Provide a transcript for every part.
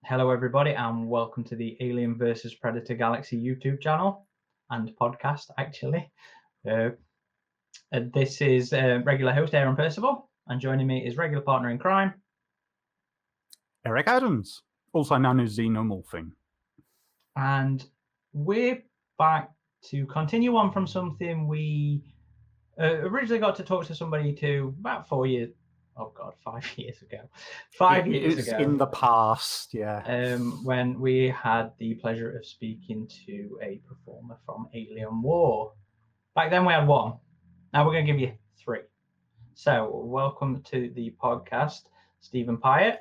Hello, everybody, and welcome to the Alien vs. Predator Galaxy YouTube channel and podcast, actually. This is regular host Aaron Percival, and joining me is regular partner in crime, Eric Adams, also known as Xenomorphine. And we're back to continue on from something we originally got to talk to somebody to about 5 years ago. 5 years ago. In the past, yeah. When we had the pleasure of speaking to a performer from Alien War. Back then we had one. Now we're going to give you 3. So welcome to the podcast, Stephen Pyatt,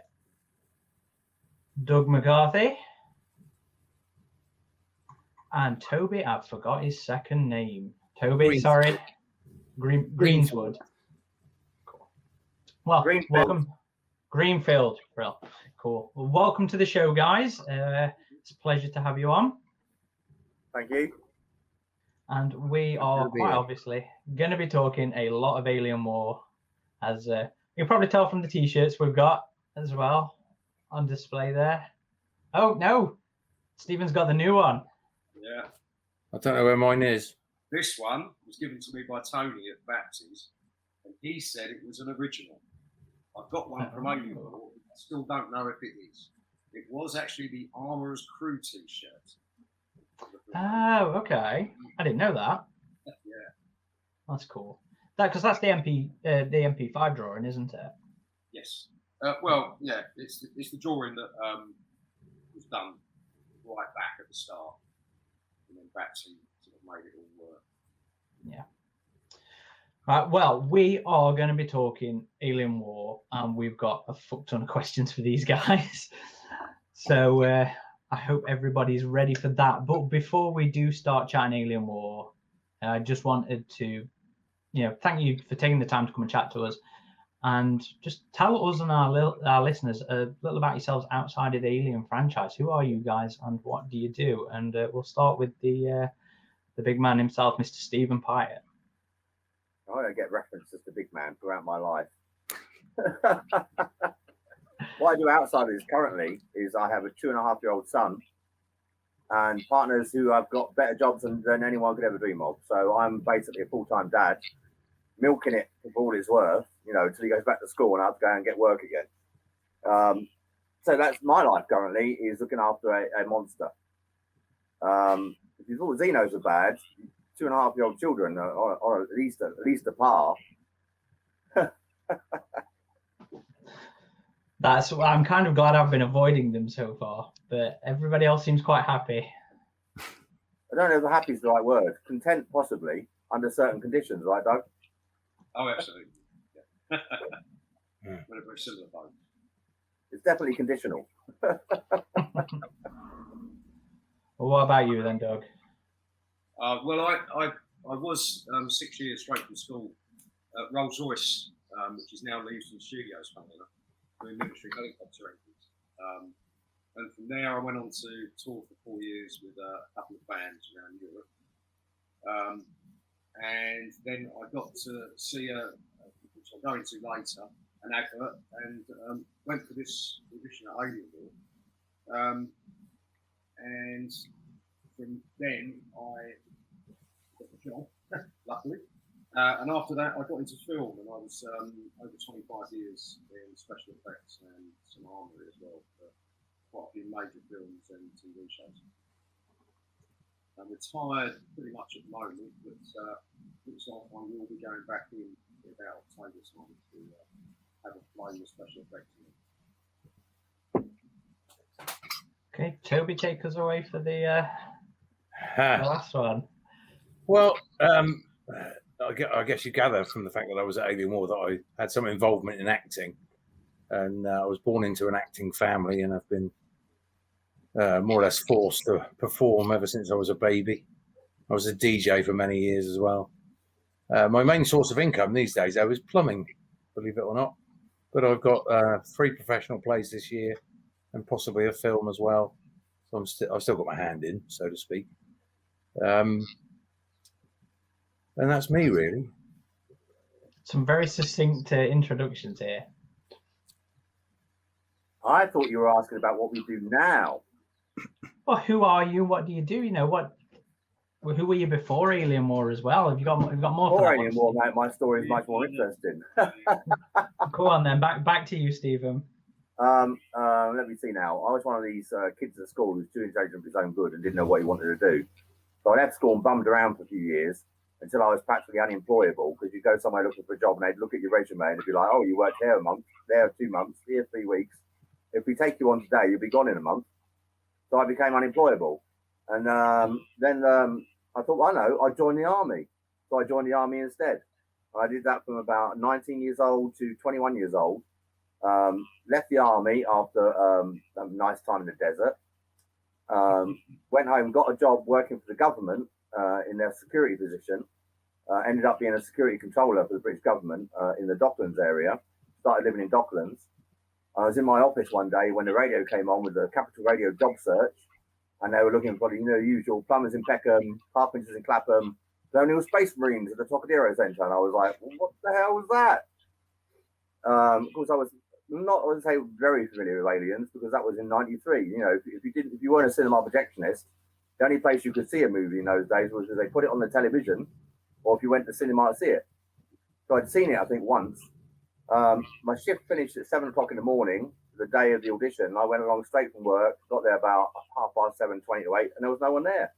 Doug McCarthy, and Toby. I forgot his second name. Toby, sorry. Greenswood. Cool. Well, Greenfield. Welcome. Greenfield. Real cool. Well, welcome to the show, guys. It's a pleasure to have you on. Thank you. And we are quite obviously going to be talking a lot of Alien War, as you can probably tell from the t-shirts we've got as well on display there. Oh, no. Stephen's got the new one. Yeah. I don't know where mine is. This one was given to me by Tony at Baptist, and he said it was an original. I've got one from Alien War. I still don't know if it is. It was actually the Armourer's Crew t-shirt. Oh, okay. I didn't know that. Yeah. That's cool. Because that's the MP5 drawing, isn't it? Yes. Well, yeah. It's the drawing that was done right back at the start, and then Baptist sort of made it all work. Yeah. Right. Well, we are going to be talking Alien War, and we've got a fuck ton of questions for these guys. So I hope everybody's ready for that. But before we do start chatting Alien War, I just wanted to, thank you for taking the time to come and chat to us, and just tell us and our listeners a little about yourselves outside of the Alien franchise. Who are you guys, and what do you do? And we'll start with the big man himself, Mr. Stephen Pyatt. I don't get referenced as the big man throughout my life. What I do outside of this currently is I have a 2.5-year-old son and partners who have got better jobs than anyone could ever dream of. So I'm basically a full-time dad, milking it for all it's worth, until he goes back to school and I have to go and get work again. So that's my life currently, is looking after a monster. If you thought Xenos are bad, 2.5-year-old children are at least a par. I'm kind of glad I've been avoiding them so far, but everybody else seems quite happy. I don't know if happy is the right word. Content, possibly, under certain conditions, right, Doug? Oh, absolutely. Yeah. Very similar boat. It's definitely conditional. Well, what about you then, Doug? Well, I was 6 years straight from school at Rolls-Royce, which is now Leavesden Studios, funnily enough, doing military helicopter engines. And from there, I went on to tour for 4 years with a couple of bands around Europe. And then I got to see, which I'll go into later, an advert, and went for this audition at Alien War. And from then, I got the job, luckily. And after that, I got into film, and I was over 25 years in special effects and some armory as well for quite a few major films and TV shows. I'm retired pretty much at the moment, but looks like I will be going back in about October time to have a play with special effects. Okay, Toby, take us away for the last one. Well, I guess you gather from the fact that I was at Alien War that I had some involvement in acting, and I was born into an acting family, and I've been more or less forced to perform ever since I was a baby. I was a DJ for many years as well. My main source of income these days, though, is plumbing, believe it or not. But I've got 3 professional plays this year, and possibly a film as well. So I've still got my hand in, so to speak. And that's me, really. Some very succinct introductions here. I thought you were asking about what we do now. Well, who are you? What do you do? You know what? Who were you before Alien War as well? Have you got more? Before for that Alien War, mate, my story is much more interesting. Go on then. Back to you, Stephen. Let me see now. I was one of these kids at school who was too intelligent for his own good and didn't know what he wanted to do. So I left school and bummed around for a few years until I was practically unemployable, because you go somewhere looking for a job and they'd look at your resume and they'd be like, oh, you worked here a month, there 2 months, here 3 weeks. If we take you on today, you'll be gone in a month. So I became unemployable. And then I thought, well, I know, I'd join the army. So I joined the army instead. I did that from about 19 years old to 21 years old. Left the army after a nice time in the desert. Went home, got a job working for the government in their security position. Ended up being a security controller for the British government in the Docklands area. Started living in Docklands. I was in my office one day when the radio came on with the Capital Radio job search, and they were looking for the usual plumbers in Peckham, carpenters in Clapham, Colonial Space Marines at the Trocadero Centre. And I was like, what the hell was that? Of course, I was not, I wouldn't say very familiar with Aliens, because that was in '93. You know, if you weren't a cinema projectionist, the only place you could see a movie in those days was if they put it on the television, or if you went to cinema to see it. So I'd seen it, I think, once. My shift finished at 7 o'clock in the morning, the day of the audition. I went along straight from work, got there about 7:20 to 8, and there was no one there.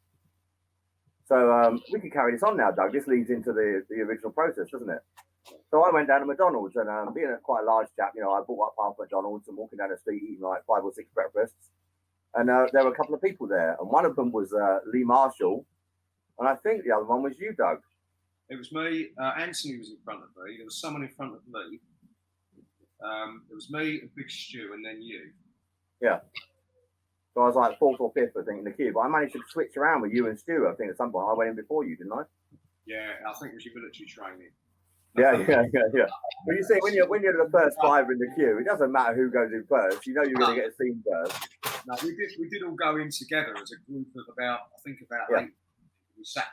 So we can carry this on now, Doug. This leads into the original process, doesn't it? So I went down to McDonald's, and being quite a large chap, you know, I bought up half McDonald's and walking down the street eating like 5 or 6 breakfasts. And there were a couple of people there, and one of them was Lee Marshall, and I think the other one was you, Doug. It was me. Anthony was in front of me. There was someone in front of me. It was me, a Big Stew, and then you. Yeah. So I was like 4th or 5th, I think, in the queue. But I managed to switch around with you and Stu, I think, at some point. I went in before you, didn't I? Yeah, I think it was your military training. Yeah. But you see, when you're the first 5 in the queue, it doesn't matter who goes in first. You know you're going to get seen first. No, we did all go in together as a group of about 8. We sat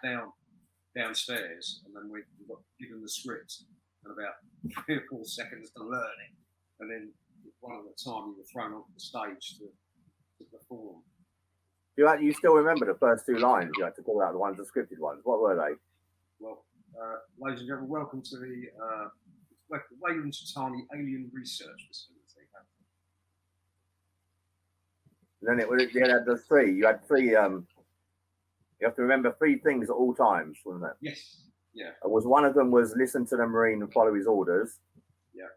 downstairs, and then we got given the script and about 3 or 4 seconds to learn it, and then one at a time you were thrown onto the stage to perform. You still remember the first 2 lines you had to call out, the ones, the scripted ones? What were they? Well, ladies and gentlemen, welcome to the Wayland-Tutani Alien Research Facility. And then you had the 3. You had 3. You have to remember 3 things at all times, wasn't it? Yes. Yeah. One of them was listen to the Marine and follow his orders. Yeah.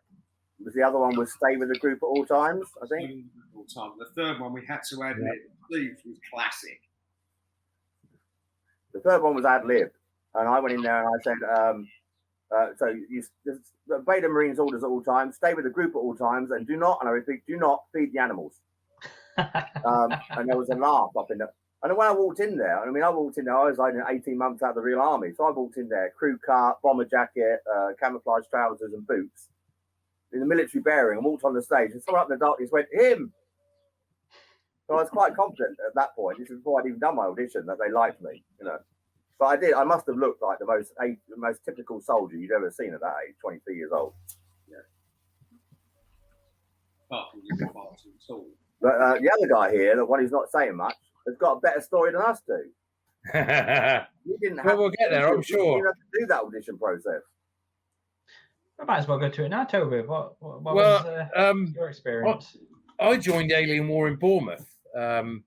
Was the other one was stay with the group at all times, I think? All time. The third one we had to ad lib. Steve was classic. The third one was ad lib, and I went in there and I said, so you obey the Marines' orders at all times, stay with the group at all times, and do not, and I repeat, do not feed the animals. And there was a laugh up in there. And when I walked in there, I was like 18 months out of the real army. So I walked in there, crew cut, bomber jacket, camouflage trousers and boots, in the military bearing, and walked on the stage. And someone up in the darkness went, him! So I was quite confident at that point. This is before I'd even done my audition, that they liked me, you know. But I must have looked like the most typical soldier you'd ever seen at that age, 23 years old. Yeah. Apart from you, but the other guy here, the one who's not saying much, has got a better story than us do. You didn't have we'll get there, I'm sure. You didn't have to do that audition process. I might as well go to it now, Toby. What was your experience? I joined Alien War in Bournemouth, and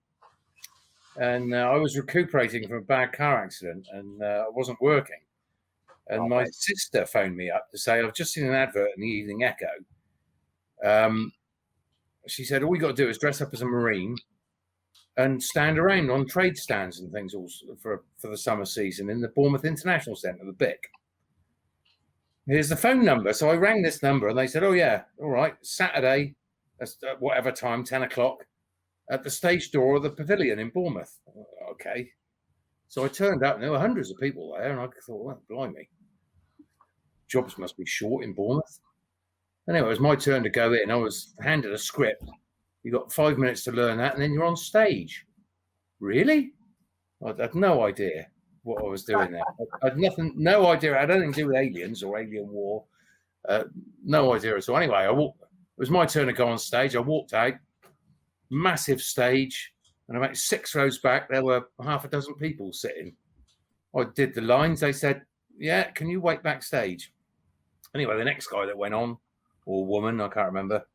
I was recuperating from a bad car accident, and I wasn't working. And my sister phoned me up to say, I've just seen an advert in the Evening Echo. She said, all you got to do is dress up as a Marine and stand around on trade stands and things also for the summer season in the Bournemouth International Centre, the BIC. Here's the phone number. So I rang this number and they said, oh, yeah, all right, Saturday, whatever time, 10 o'clock, at the stage door of the pavilion in Bournemouth. Okay. So I turned up and there were hundreds of people there, and I thought, well, blimey, jobs must be short in Bournemouth. Anyway, it was my turn to go in. I was handed a script. You got 5 minutes to learn that, and then you're on stage. Really? I had no idea what I was doing there. I had no idea. I had anything to do with aliens or Alien War. No idea at all. Anyway, I was my turn to go on stage. I walked out, massive stage, and about 6 rows back, there were half a dozen people sitting. I did the lines. They said, "Yeah, can you wait backstage?" Anyway, the next guy that went on, or woman, I can't remember,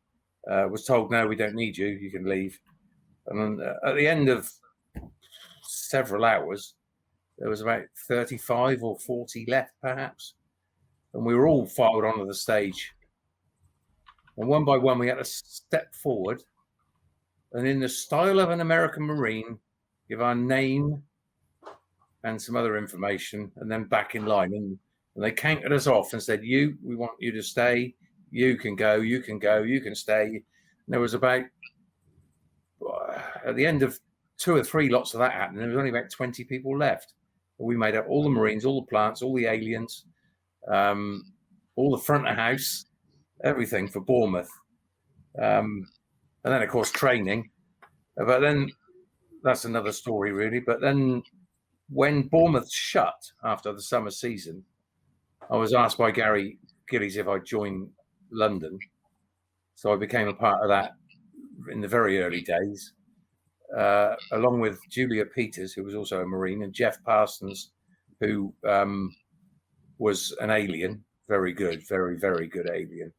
was told, "No, we don't need you. You can leave." And at the end of several hours, there was about 35 or 40 left, perhaps. And we were all filed onto the stage. And one by one, we had to step forward and, in the style of an American Marine, give our name and some other information, and then back in line. And they counted us off and said, we want you to stay. You can go, you can go, you can stay. And there was about, at the end of 2 or 3 lots of that happened, there was only about 20 people left. We made up all the Marines, all the plants, all the aliens, all the front of house, everything for Bournemouth. And then, of course, training. But then that's another story, really. But then when Bournemouth shut after the summer season, I was asked by Gary Gillies if I'd join London. So I became a part of that in the very early days, along with Julia Peters, who was also a Marine, and Jeff Parsons, who was an alien, very good, very, very good alien.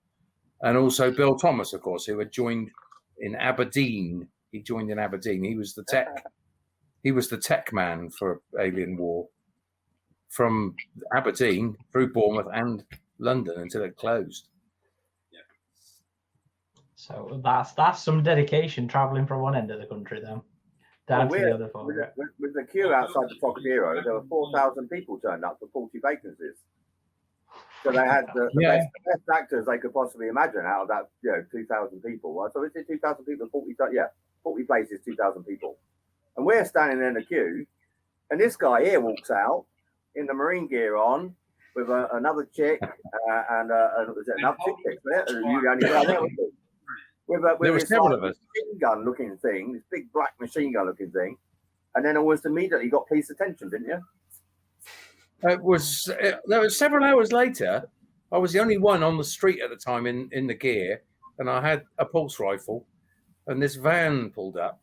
And also Bill Thomas, of course, who had joined in Aberdeen. He joined in Aberdeen. He was the tech man for Alien War from Aberdeen through Bournemouth and London until it closed. So that's some dedication, travelling from one end of the country then down to the other part. With the queue outside the Trocadero, there were 4,000 people turned up for 40 vacancies. So they had the best actors they could possibly imagine out of that, 2,000 people. So is it 2,000 people? 40 places, 2,000 people. And we're standing in the queue, and this guy here walks out in the Marine gear on with another chick and was it another chick? You only guy there, wasn't it? With there were several of us. Machine gun looking thing, this big black machine gun looking thing, and then almost immediately got police attention, didn't you? There was several hours later. I was the only one on the street at the time in the gear, and I had a pulse rifle, and this van pulled up,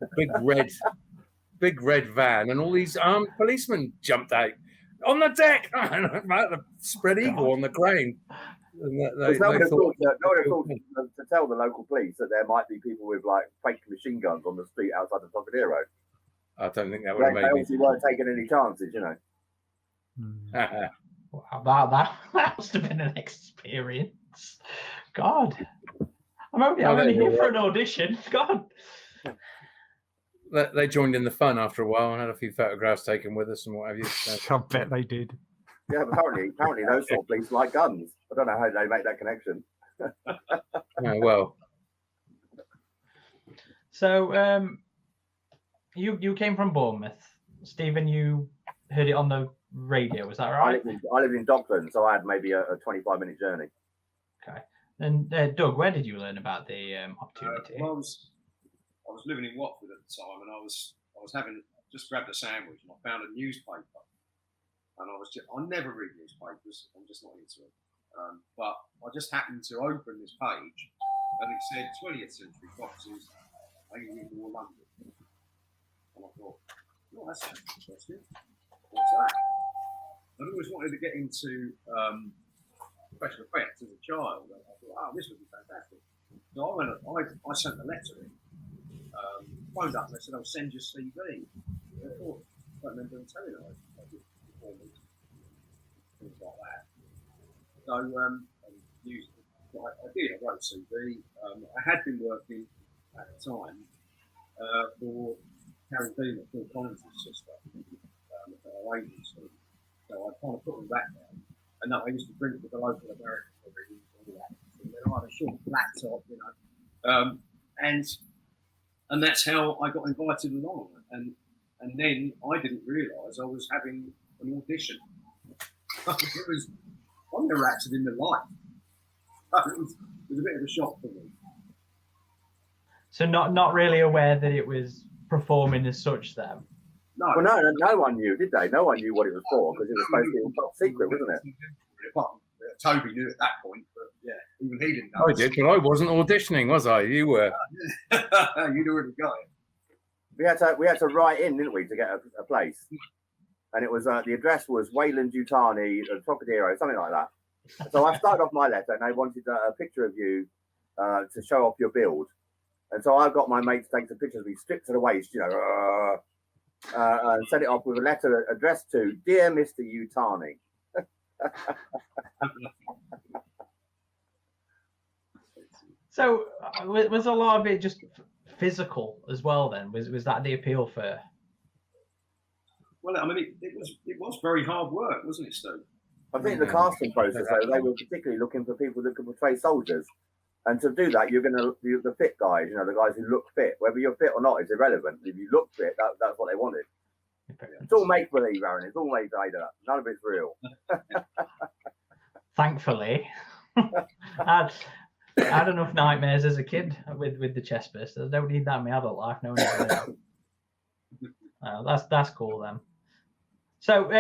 a big red van, and all these armed policemen jumped out on the deck, the spread eagle on the ground. No one would have thought to tell the local police that there might be people with like fake machine guns on the street outside the Trocadero. I don't think that would have made me. They obviously weren't taking any chances, Wow, that must have been an experience. God, I'm only here for an audition. God. They joined in the fun after a while and had a few photographs taken with us and what have you. I bet they did. Yeah, apparently those sort of police like guns. I don't know how they make that connection. Oh, well. So you came from Bournemouth. Stephen, you heard it on the radio, was that right? I lived in Dockland, so I had maybe a 25-minute journey. Okay. And Doug, where did you learn about the opportunity? Well, I was living in Watford at the time, and I was just grabbed a sandwich, and I found a newspaper. And I never read newspapers. I'm just not into it. But I just happened to open this page, and it said 20th century boxes, Alien War London. And I thought, oh, that sounds interesting. What's that? I'd always wanted to get into special effects as a child. And I thought, this would be fantastic. So I sent a letter in, phoned up, and they said, I'll send your CV. And I thought, I don't remember them telling me I did performance, things like that. So I wrote a CV. I had been working at the time for Carol Dean at Phil Collins' sister at our agency. So I kind of put all that down. And I used to drink with the local American Marines and all that. And then I had a short laptop, and that's how I got invited along. And then I didn't realise I was having an audition. I've never acted in my life. It was a bit of a shock for me. So not really aware that it was performing as such then? No. Well, no one knew, did they? No one knew what it was for because it was supposed to be top secret, wasn't it? Toby knew at that point, but yeah, Even he didn't know. I did, but I wasn't auditioning, was I? You were. You'd already got it. We had to write in, didn't we, to get a place? And it was the address was Wayland Yutani, Trocadero, something like that. So I started off my letter, and they wanted a picture of you to show off your build. And so I got my mate to take some pictures of me stripped to the waist, and sent it off with a letter addressed to Dear Mr. Yutani. So was a lot of it just physical as well? Then was that the appeal for? Well, I mean, it was very hard work, wasn't it, Stu? I think the casting process, though, they were particularly looking for people that could portray soldiers. And to do that, you're the fit guys, the guys who look fit. Whether you're fit or not is irrelevant. If you look fit, that's what they wanted. It's all make believe, Aaron. It's all made later. None of it's real. Thankfully, I had enough nightmares as a kid with the chest burst. I don't need that in my adult life. No, that's cool then. So.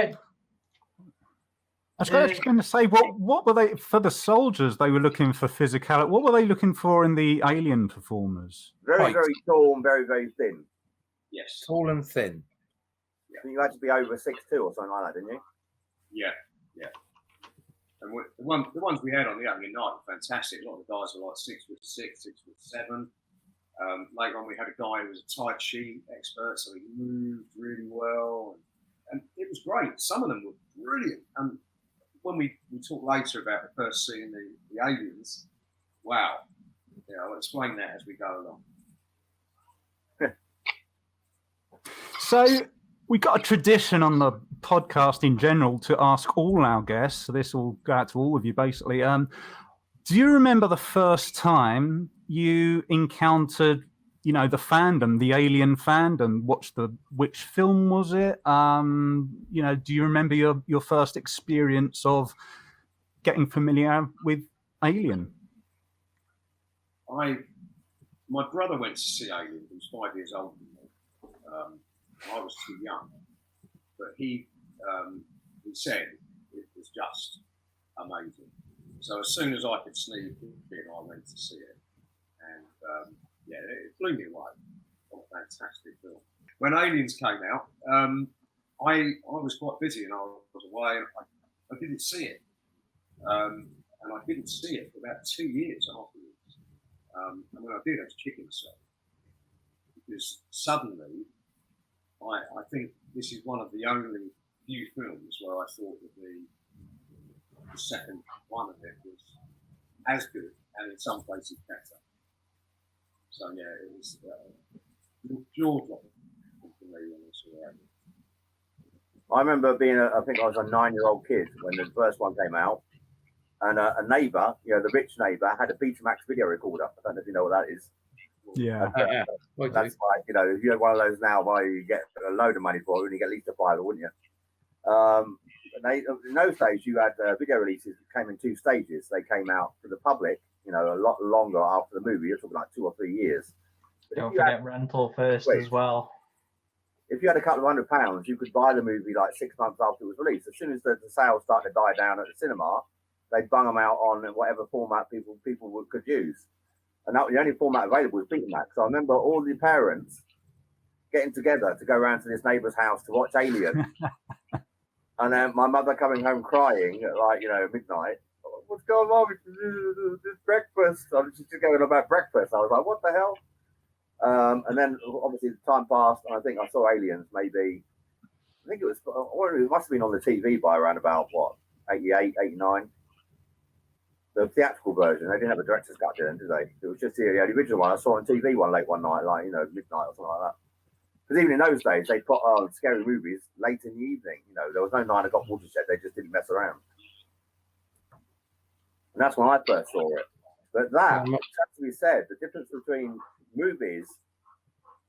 I was going to say, what were they for the soldiers? They were looking for physicality. What were they looking for in the alien performers? Very, very tall and very, very thin. Yes. Tall and thin. Yeah. You had to be over 6'2" or something like that, didn't you? Yeah. And the ones we had on the opening night were fantastic. A lot of the guys were like 6'6", 6'7". Later on, we had a guy who was a Tai Chi expert, so he moved really well, and it was great. Some of them were brilliant. And when we talk later about the first scene, the aliens, wow. Yeah, I'll explain that as we go along. So we got a tradition on the podcast in general to ask all our guests, so this will go out to all of you basically. Do you remember the first time you encountered, the fandom, the alien fandom? Which film was it? Do you remember your first experience of getting familiar with Alien? My brother went to see Alien. He was 5 years older than me. I was too young, but he said it was just amazing. So as soon as I could sneak in, I went to see it, and it blew me away. What a fantastic film! When Aliens came out, I was quite busy and I was away, and I didn't see it, and I didn't see it for about 2 years afterwards. And when I did, I was kicking myself because suddenly, I think this is one of the only few films where I thought that the second one of it was as good and in some places better. So yeah, it was jaw-dropping for me when I saw it. I remember being I think I was a 9-year-old kid when the first one came out, and a neighbour, the rich neighbour, had a Betamax video recorder. I don't know if you know what that is. Yeah. That's like, if you had one of those now, you get a load of money for it, and you get at least a fiver, wouldn't you? In those days, you had video releases that came in 2 stages. They came out to the public, a lot longer after the movie. You're talking like 2 or 3 years. But don't forget rental first as well. If you had a couple of £100, you could buy the movie like 6 months after it was released. As soon as the sales started to die down at the cinema, they'd bung them out on whatever format people could use. And that was the only format available was Betamax. So I remember all the parents getting together to go around to this neighbour's house to watch Alien. And then my mother coming home crying at midnight. What's going on with this breakfast? I was just going about breakfast. I was like, what the hell? And then obviously time passed, and I think I saw Aliens maybe, it must have been on the TV by around about, 88, 89? The theatrical version. They didn't have a director's cut then, did they? It was just the original one. I saw on TV late one night, midnight or something like that. Because even in those days, they put on scary movies late in the evening. There was no 9 o'clock watershed. They just didn't mess around. And that's when I first saw it. But that, has to be said, the difference between movies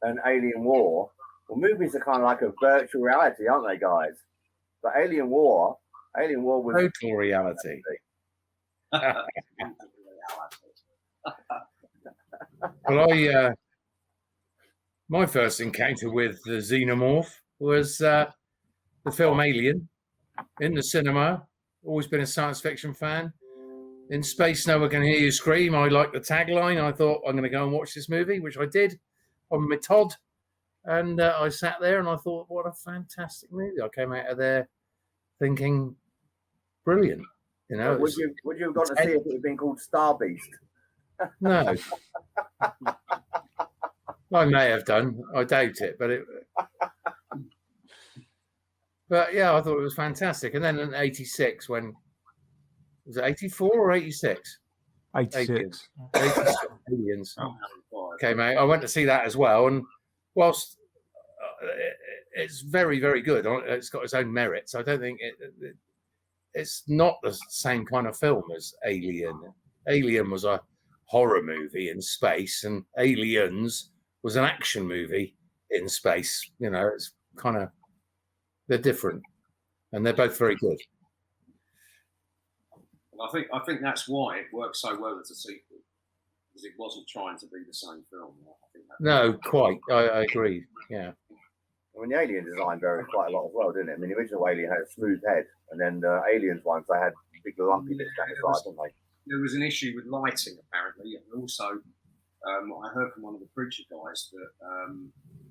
and Alien War, movies are kind of like a virtual reality, aren't they, guys? But Alien War was total reality. Well, my first encounter with the Xenomorph was the film Alien in the cinema. Always been a science fiction fan. In space, no one can hear you scream. I like the tagline. I thought I'm going to go and watch this movie, which I did on my Todd. And I sat there and I thought, what a fantastic movie. I came out of there thinking, brilliant. You know, would you have gone to see if it had been called Star Beast? No. I may have done. I doubt it, but yeah, I thought it was fantastic. And then in '86, when was it 84 or 86? 86. 86 Aliens came out. I went to see that as well, and whilst it's very, very good, it's got its own merits. I don't think it's not the same kind of film as Alien. Alien was a horror movie in space, and Aliens was an action movie in space. You know, it's kind of, they're different, and they're both very good. And I think that's why it works so well as a sequel, because it wasn't trying to be the same film. I think No, quite. I agree. Yeah. I mean, the Alien design varied quite a lot as well, didn't it? I mean, the original Alien had a smooth head, and then the Aliens ones, they had big lumpy bits down the side, didn't they? There was an issue with lighting, apparently, and also I heard from one of the preacher guys that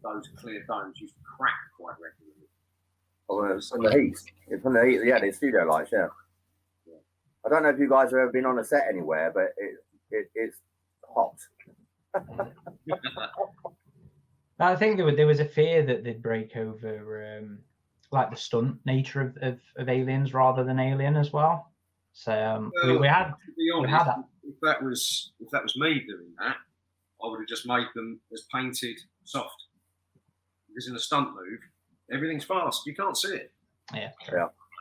those clear domes used to crack quite regularly. From the heat. From the heat, yeah, the studio lights, yeah. I don't know if you guys have ever been on a set anywhere, but it's hot. I think there was a fear that they'd break over like the stunt nature of Aliens rather than Alien as well. So we had. To be honest, if that was me doing that, I would have just made them as painted soft. Because in a stunt move, everything's fast. You can't see it. Yeah.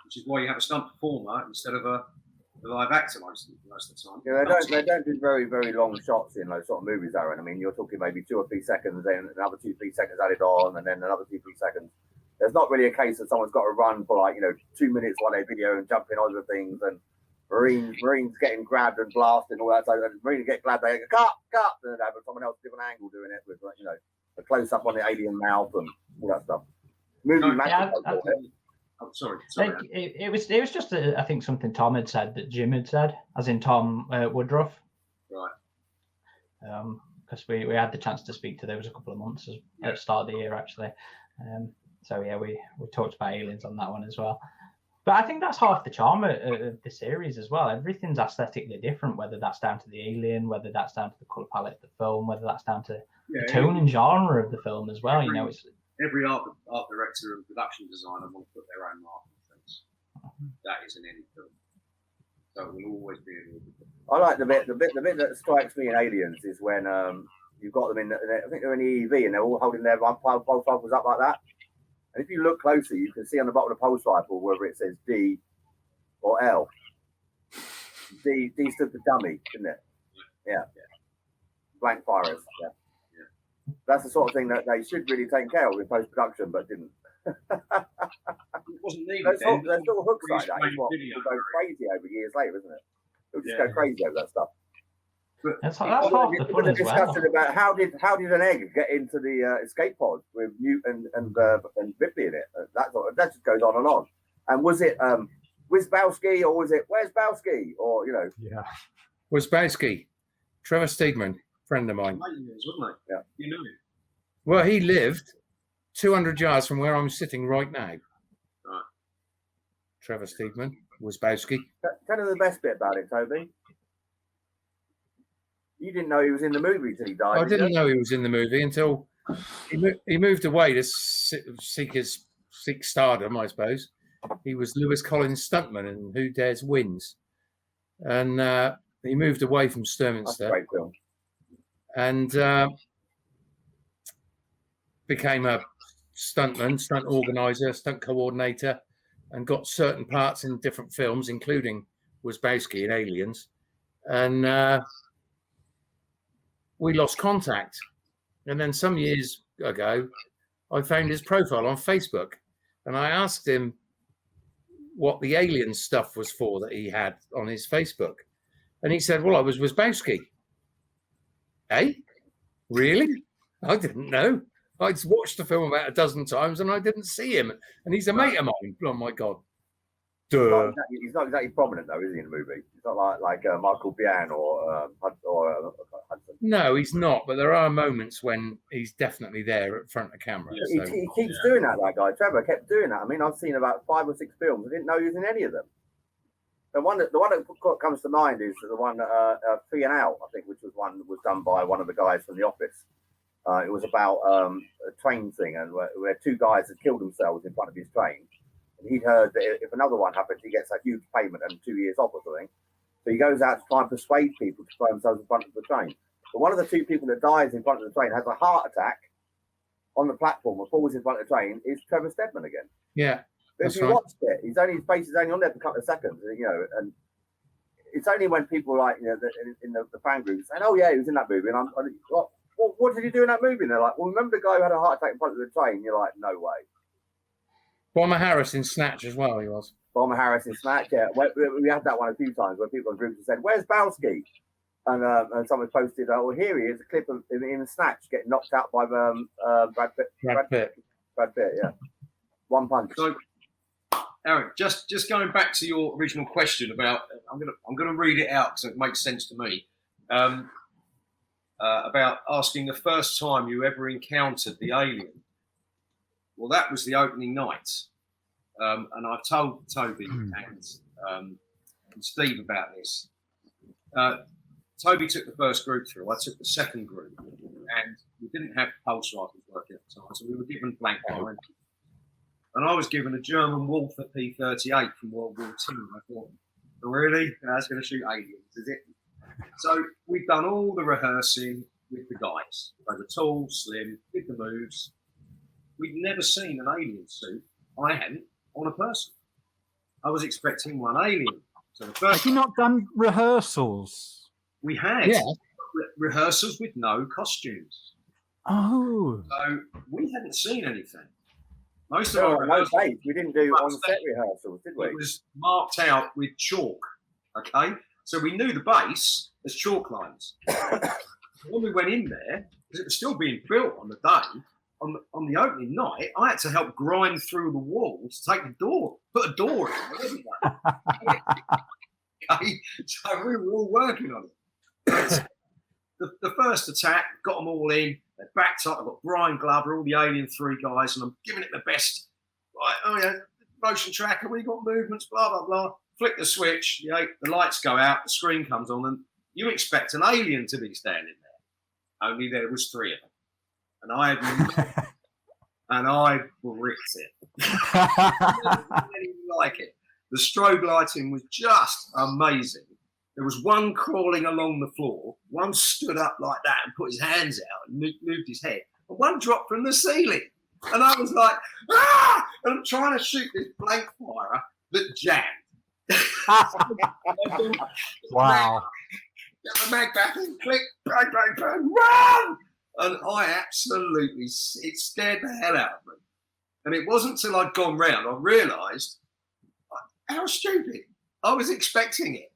Which is why you have a stunt performer instead of a live actor most of the time. Yeah, they don't do very, very long shots in those sort of movies, Aaron. I mean, you're talking maybe 2 or 3 seconds, then another 2 or 3 seconds added on, and then another 2 or 3 seconds. There's not really a case that someone's got to run for 2 minutes while they video and jumping over things, and Marines getting grabbed and blasted and all that. So the Marines get grabbed, they go, cut, and then they have someone else different angle doing it with a close up on the alien mouth and all that stuff. Sorry. It was just I think something Tom had said that Jim had said, as in Tom Woodruff. Right. Because we had the chance to speak to those a couple of months at the start of the year actually. So yeah, we talked about Aliens on that one as well. But I think that's half the charm of the series as well. Everything's aesthetically different, whether that's down to the alien, whether that's down to the colour palette of the film, whether that's down to the tone and genre of the film as well. Every art director and production designer want to put their own mark on things. That is in any film. So it will always be in I like the bit that strikes me in Aliens is when you've got them I think they're in the EV and they're all holding their both rifles up like that. And if you look closer, you can see on the bottom of the pulse rifle whether it says D or L. D stood for dummy, didn't it? Yeah. Blank firers. Yeah. That's the sort of thing that they should really take care of in post-production, but didn't. It wasn't needed. There's little hooks like that. It's what will go crazy over years later, isn't it? It'll just go crazy over that stuff. That's half the fun as well. Discussion about how did an egg get into the escape pod with Newt and Ripley in it? That just goes on and on. And was it Wisbowski or was it where's Bowski or Yeah, Wisbowski, Trevor Stegman, friend of mine. Wasn't Yeah, you knew him. Well, he lived 200 yards from where I'm sitting right now. Right. Trevor Stegman, Wisbowski. Tell us the best bit about it, Toby. You didn't know he was in the movie till he died. I didn't know he was in the movie until he moved away to seek stardom, I suppose. He was Lewis Collins' stuntman in Who Dares Wins. And he moved away from Sturminster. That's a great film. And became a stuntman, stunt organizer, stunt coordinator, and got certain parts in different films, including Wisbowski in Aliens. And we lost contact. And then some years ago, I found his profile on Facebook, and I asked him what the alien stuff was for that he had on his Facebook. And he said, well, I was Wisbowski. Eh? Really? I didn't know. I'd watched the film about a dozen times and I didn't see him. And he's a mate of mine. Oh, my God. Duh. He's not exactly prominent though, is he, in the movie? He's not like Michael Biehn or Hudson. No, he's not. But there are moments when he's definitely there at front of camera. Yeah, so. he keeps doing that guy. Trevor kept doing that. I mean, I've seen about 5 or 6 films. I didn't know he was in any of them. The one that comes to mind is the one Fee and Out, I think, which was done by one of the guys from The Office. It was about a train thing, and where 2 guys had killed themselves in front of his train. And he'd heard that if another one happens, he gets a huge payment and 2 years off or something. So he goes out to try and persuade people to throw themselves in front of the train. But one of the 2 people that dies in front of the train has a heart attack on the platform and falls in front of the train. Is Trevor Steadman again? Yeah. But if you watched it, his face is only on there for a couple of seconds, and it's only when people in the fan group saying, "Oh yeah, he was in that movie," and I'm like, what did he do in that movie? And they're like, "Well, remember the guy who had a heart attack in front of the train?" And you're like, "No way." Bomber Harris in Snatch as well. He was. Bomber Harris in Snatch. Yeah, we had that one a few times where people in groups have said, "Where's Bowski?" And someone posted, "Oh, well, here he is, a clip of him in Snatch getting knocked out by Brad Pitt." Brad Pitt, yeah. One punch. So, Eric, just going back to your original question about, I'm gonna read it out because it makes sense to me. About asking the first time you ever encountered the alien. Well, that was the opening night, and I've told Toby and Steve about this. Toby took the first group through. I took the second group, and we didn't have pulse rifles working at the time, so we were given blank fire. And I was given a German Wolf at P-38 from World War II. I thought, oh, really? That's going to shoot aliens, is it? So we've done all the rehearsing with the guys. They were tall, slim, did the moves. We'd never seen an alien suit. I hadn't, on a person. I was expecting one alien. So the first Have you not done rehearsals? We had rehearsals with no costumes. Oh. So we hadn't seen anything. Most of our rehearsals, we didn't do on-set rehearsals, did we? It was marked out with chalk, okay? So we knew the base as chalk lines. When we went in there, because it was still being built on the day, on the opening night, I had to help grind through the wall to take the door, put a door in. Okay? So we were all working on it. The first attack, got them all in. They backed up. I've got Brian Glover, all the Alien 3 guys, and I'm giving it the best. Right, oh yeah, motion tracker, we got movements, blah, blah, blah. Flick the switch, the lights go out, the screen comes on, and you expect an alien to be standing there. Only there was 3 of them. And I bricked it. I didn't like it. The strobe lighting was just amazing. There was one crawling along the floor, one stood up like that and put his hands out and moved his head, and one dropped from the ceiling. And I was like, ah! And I'm trying to shoot this blank fire that jammed. Wow. Get the mag back and click, bang, bang, bang, run! And I absolutely, it scared the hell out of me. And it wasn't until I'd gone round, I realised how stupid. I was expecting it.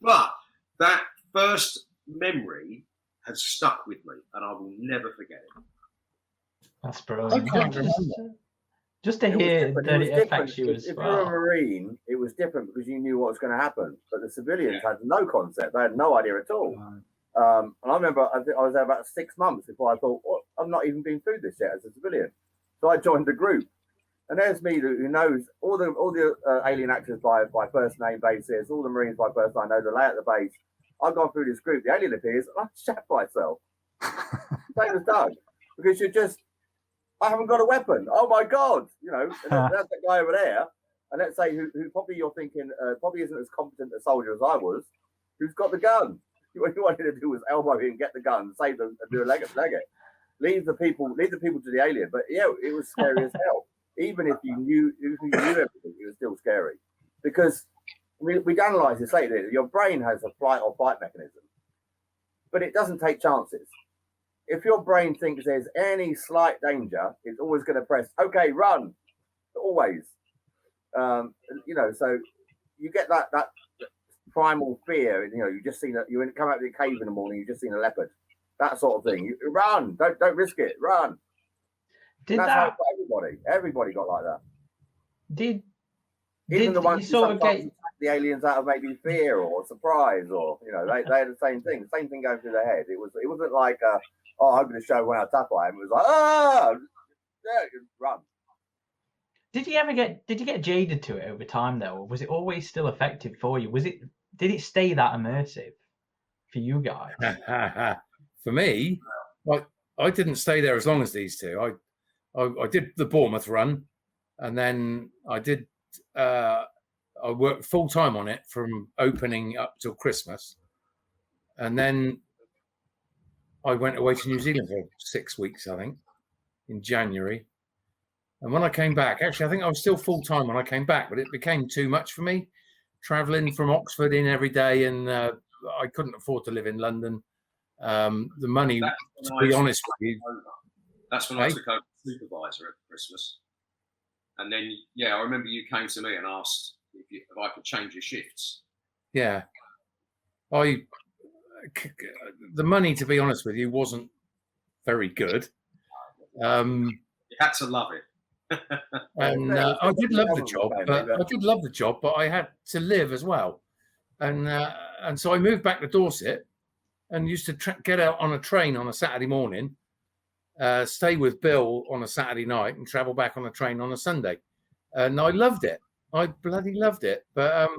But that first memory has stuck with me, and I will never forget it. That's brilliant. Just to hear that it affects you as well. If you're a Marine, it was different because you knew what was going to happen. But the civilians had no concept. They had no idea at all. And I remember I was there about 6 months before I thought, well, I'm not even been through this yet as a civilian. So I joined the group. And there's me who knows all the alien actors by first name basis, all the Marines by first name, know the layout of the base. I've gone through this group. The alien appears, and I shat myself. Same as Doug. Because I haven't got a weapon. Oh my God. And that's that guy over there. And let's say who probably you're thinking probably isn't as competent a soldier as I was, who's got the gun. What you wanted to do was elbow him, get the gun, save them, and do a leg it. Leave the people to the alien. But yeah, it was scary as hell. Even if you knew everything, it was still scary. Because we'd analyse this later. Your brain has a flight or fight mechanism, but it doesn't take chances. If your brain thinks there's any slight danger, it's always going to press, okay, run. Always. So you get that primal fear. You just seen you come out of the cave in the morning, you just seen a leopard. That sort of thing. You run. Don't risk it. Run. Everybody got like that. Even Did the you ones who sort of sometimes get? attack the aliens out of maybe fear or surprise, or they had the same thing going through their head. It wasn't like I'm going to show when I tap on him. It was like run. Did you get jaded to it over time though, or was it always still effective for you? Did it stay that immersive for you guys? For me, I didn't stay there as long as these two. I did the Bournemouth run, and then I worked full time on it from opening up till Christmas, and then I went away to New Zealand for 6 weeks, I think, in January. And when I came back, actually, I think I was still full time when I came back, but it became too much for me, traveling from Oxford in every day, and I couldn't afford to live in London. The money, to be honest with you. That's when I took over supervisor at Christmas. And then, I remember you came to me and asked if I could change your shifts. Yeah. The money, to be honest with you, wasn't very good. You had to love it. And I did love the job, but I had to live as well. And so I moved back to Dorset and used to get out on a train on a Saturday morning, stay with Bill on a Saturday night, and travel back on a train on a Sunday. And I loved it. I bloody loved it. But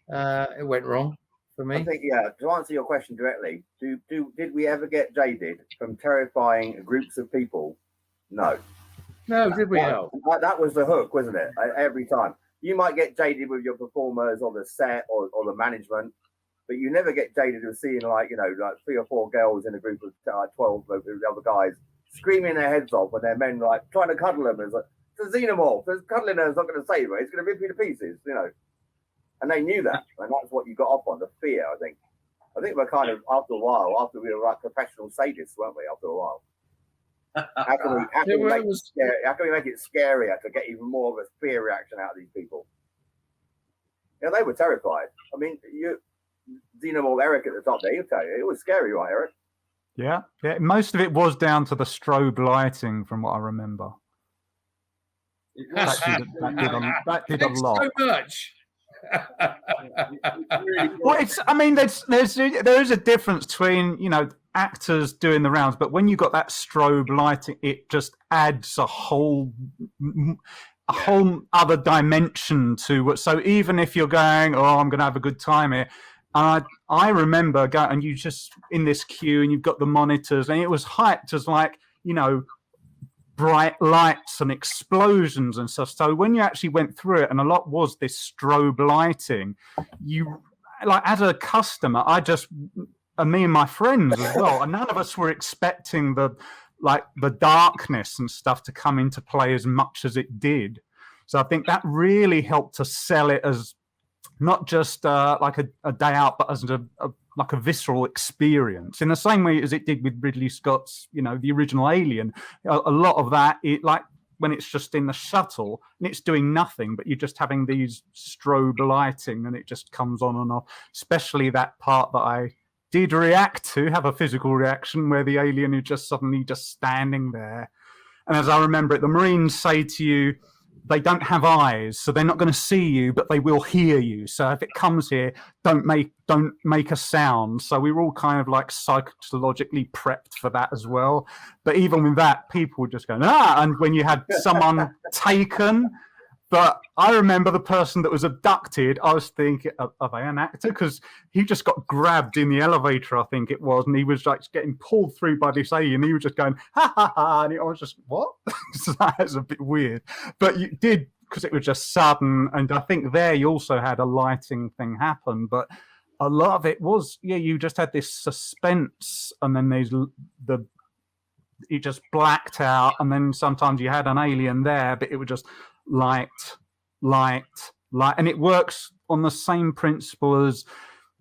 it went wrong for me. I think, to answer your question directly, did we ever get jaded from terrifying groups of people? No. No, did we? That was the hook, wasn't it? Every time. You might get jaded with your performers or the set or the management, but you never get jaded with seeing like 3 or 4 girls in a group of 12 of the other guys screaming their heads off when their men like trying to cuddle them. It's like, it's a xenomorph. Cuddling her is not going to save her. It's going to rip you to pieces, And they knew that, and that's what you got off on, the fear. I think we're kind of after a while, after we were like professional sadists, weren't we? After a while. How can we make it scarier to get even more of a fear reaction out of these people? They were terrified. I mean, Xenomorph Eric at the top there, he'll tell you, it was scary, right, Eric? Yeah. Most of it was down to the strobe lighting, from what I remember. That did a lot. So much. Well, there is a difference between actors doing the rounds, but when you got that strobe lighting, it just adds a whole other dimension to it. So even if you're going, I'm going to have a good time here, I remember going, and you just in this queue, and you've got the monitors, and it was hyped as like bright lights and explosions and stuff. So when you actually went through it, and a lot was this strobe lighting, you like as a customer, me and my friends as well, and none of us were expecting the darkness and stuff to come into play as much as it did. So I think that really helped to sell it as not just like a day out, but as like a visceral experience, in the same way as it did with Ridley Scott's, the original Alien. A lot of that, like when it's just in the shuttle and it's doing nothing, but you're just having these strobe lighting and it just comes on and off, especially that part that I did have a physical reaction where the alien is just suddenly just standing there. And as I remember it, the Marines say to you, they don't have eyes, so they're not going to see you, but they will hear you. So if it comes here, don't make a sound. So we were all kind of like psychologically prepped for that as well. But even with that, people were just going, and when you had someone taken, but I remember the person that was abducted, I was thinking, are they an actor? Because he just got grabbed in the elevator, I think it was, and he was like getting pulled through by this alien. He was just going, ha, ha, ha, and I was just, what? So that was a bit weird. But you did, because it was just sudden, and I think there you also had a lighting thing happen, but a lot of it was, you just had this suspense, and then there's it just blacked out, and then sometimes you had an alien there, but it would just light, and it works on the same principle as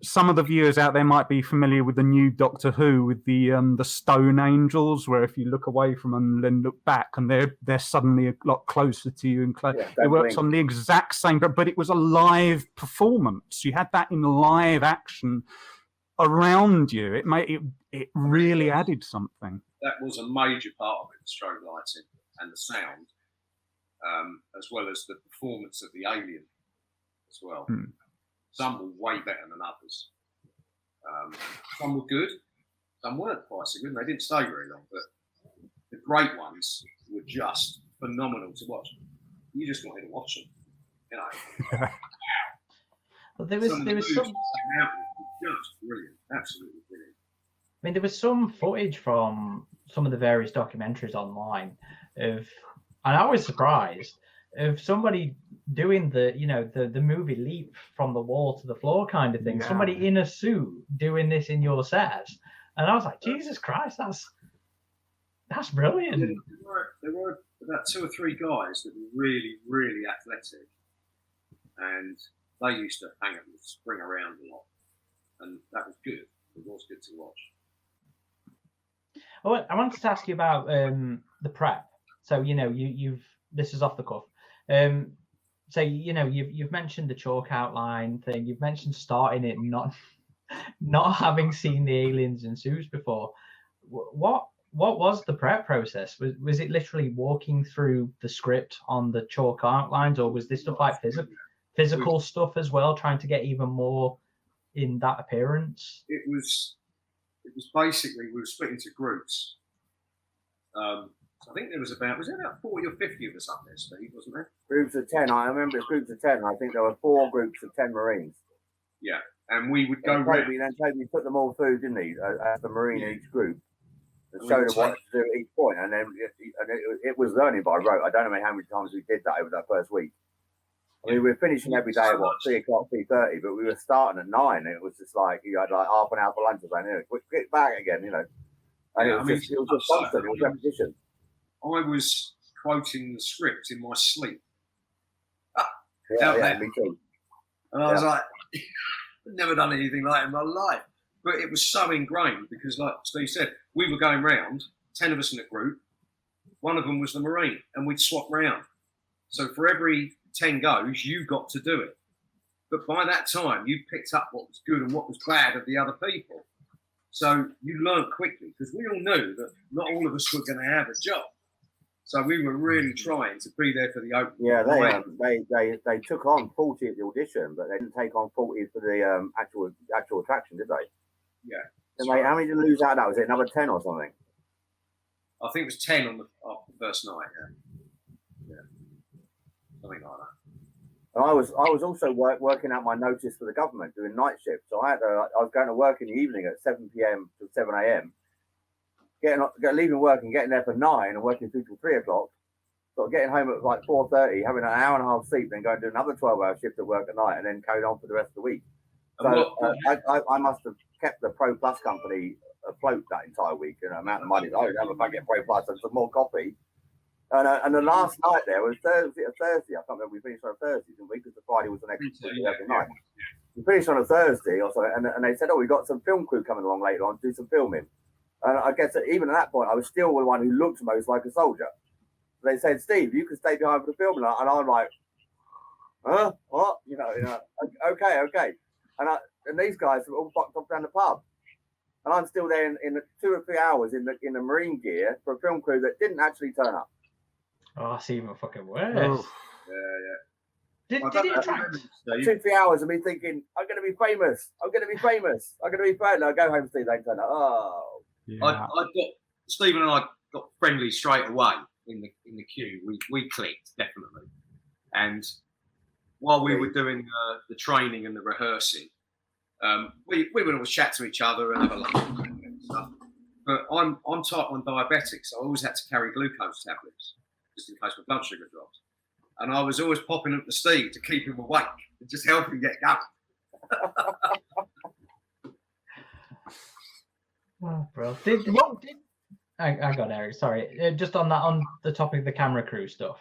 some of the viewers out there might be familiar with the new Doctor Who with the Stone Angels, where if you look away from them and then look back, and they're suddenly a lot closer to you, and it works on the exact same, but it was a live performance. You had that in live action around you. It really added something. That was a major part of it, the strobe lighting and the sound. as well as the performance of the alien as well. Hmm. Some were way better than others. Some were good, some weren't quite so good, and they didn't stay very long. But the great ones were just phenomenal to watch. You just wanted to watch them, you know. But there was some. Just brilliant, absolutely brilliant. I mean, there was some footage from some of the various documentaries online of, and I was surprised of somebody doing the movie leap from the wall to the floor kind of thing. Yeah. Somebody in a suit doing this in your set, and I was like, Jesus Christ, that's brilliant. There were about 2 or 3 guys that were really, really athletic, and they used to hang up and spring around a lot, and that was good. It was good to watch. I wanted to ask you about the prep. So you've this is off the cuff. So you've mentioned the chalk outline thing. You've mentioned starting it not having seen the aliens in suits before. What was the prep process? Was it literally walking through the script on the chalk outlines, or was this stuff like physical stuff as well, trying to get even more in that appearance? It was basically, we were split into groups. So I think there was about 40 or 50 of us up there, Steve, wasn't there? Groups of 10. I remember it's groups of 10. I think there were 4 groups of 10 Marines. Yeah, and we would go round. Then Toby put them all through, didn't he, as the Marine in each group, and showed them what to do at each point. And then it was learning by rote. I don't know how many times we did that over that first week. I mean, we were finishing every day at 3 o'clock, 3:30, but we were starting at 9. And it was just like you had like half an hour for lunch or something. Get back again, And it was just constant. It was repetition. I was quoting the script in my sleep. Yeah, me too. And I was like, I've never done anything like it in my life. But it was so ingrained because, like Steve said, we were going round, 10 of us in a group. One of them was the Marine, and we'd swap round. So for every 10 goes, you got to do it. But by that time, you picked up what was good and what was bad of the other people. So you learned quickly because we all knew that not all of us were going to have a job. So we were really trying to be there for the open. Yeah, they took on 40 at the audition, but they didn't take on 40 for the actual attraction, did they? Yeah. And how many did they lose out of that? Was it another 10 or something? I think it was 10 on the first night. Yeah, something like that. And I was also working out my notice for the government doing night shift. So I was going to work in the evening at 7 p.m. to 7 a.m. Leaving work and getting there for 9 and working through till 3 o'clock. So getting home at like 4:30, having an hour and a half sleep, then going to do another 12-hour shift at work at night, and then carried on for the rest of the week. So I must have kept the Pro Plus company afloat that entire week. Amount of money. I don't know if I get Pro Plus and some more coffee. And the last night there was Thursday. I can't remember. We finished on a Thursday, didn't we? Because the Friday was the next night. We finished on a Thursday or something, and they said, "Oh, we got some film crew coming along later on to do some filming." And I guess that even at that point, I was still the one who looked most like a soldier. So they said, "Steve, you can stay behind for the film," and I'm like, "Huh? What? Okay." And these guys are all fucked off down the pub, and I'm still there in the 2 or 3 hours in the Marine gear for a film crew that didn't actually turn up. Oh, that's even fucking worse. Oh. Yeah. Did it attract? 2 or 3 hours of me thinking, I'm going to be famous. And I go home, Steve, they turn up. Oh. Yeah. Stephen and I got friendly straight away in the queue. We clicked, definitely. And while we were doing the training and the rehearsing, we would always chat to each other and have a lunch and stuff. But I'm type 1 diabetic, so I always had to carry glucose tablets just in case my blood sugar dropped. And I was always popping up to Steve to keep him awake and just help him get going. Oh, bro. I got Eric. Sorry, just on the topic of the camera crew stuff.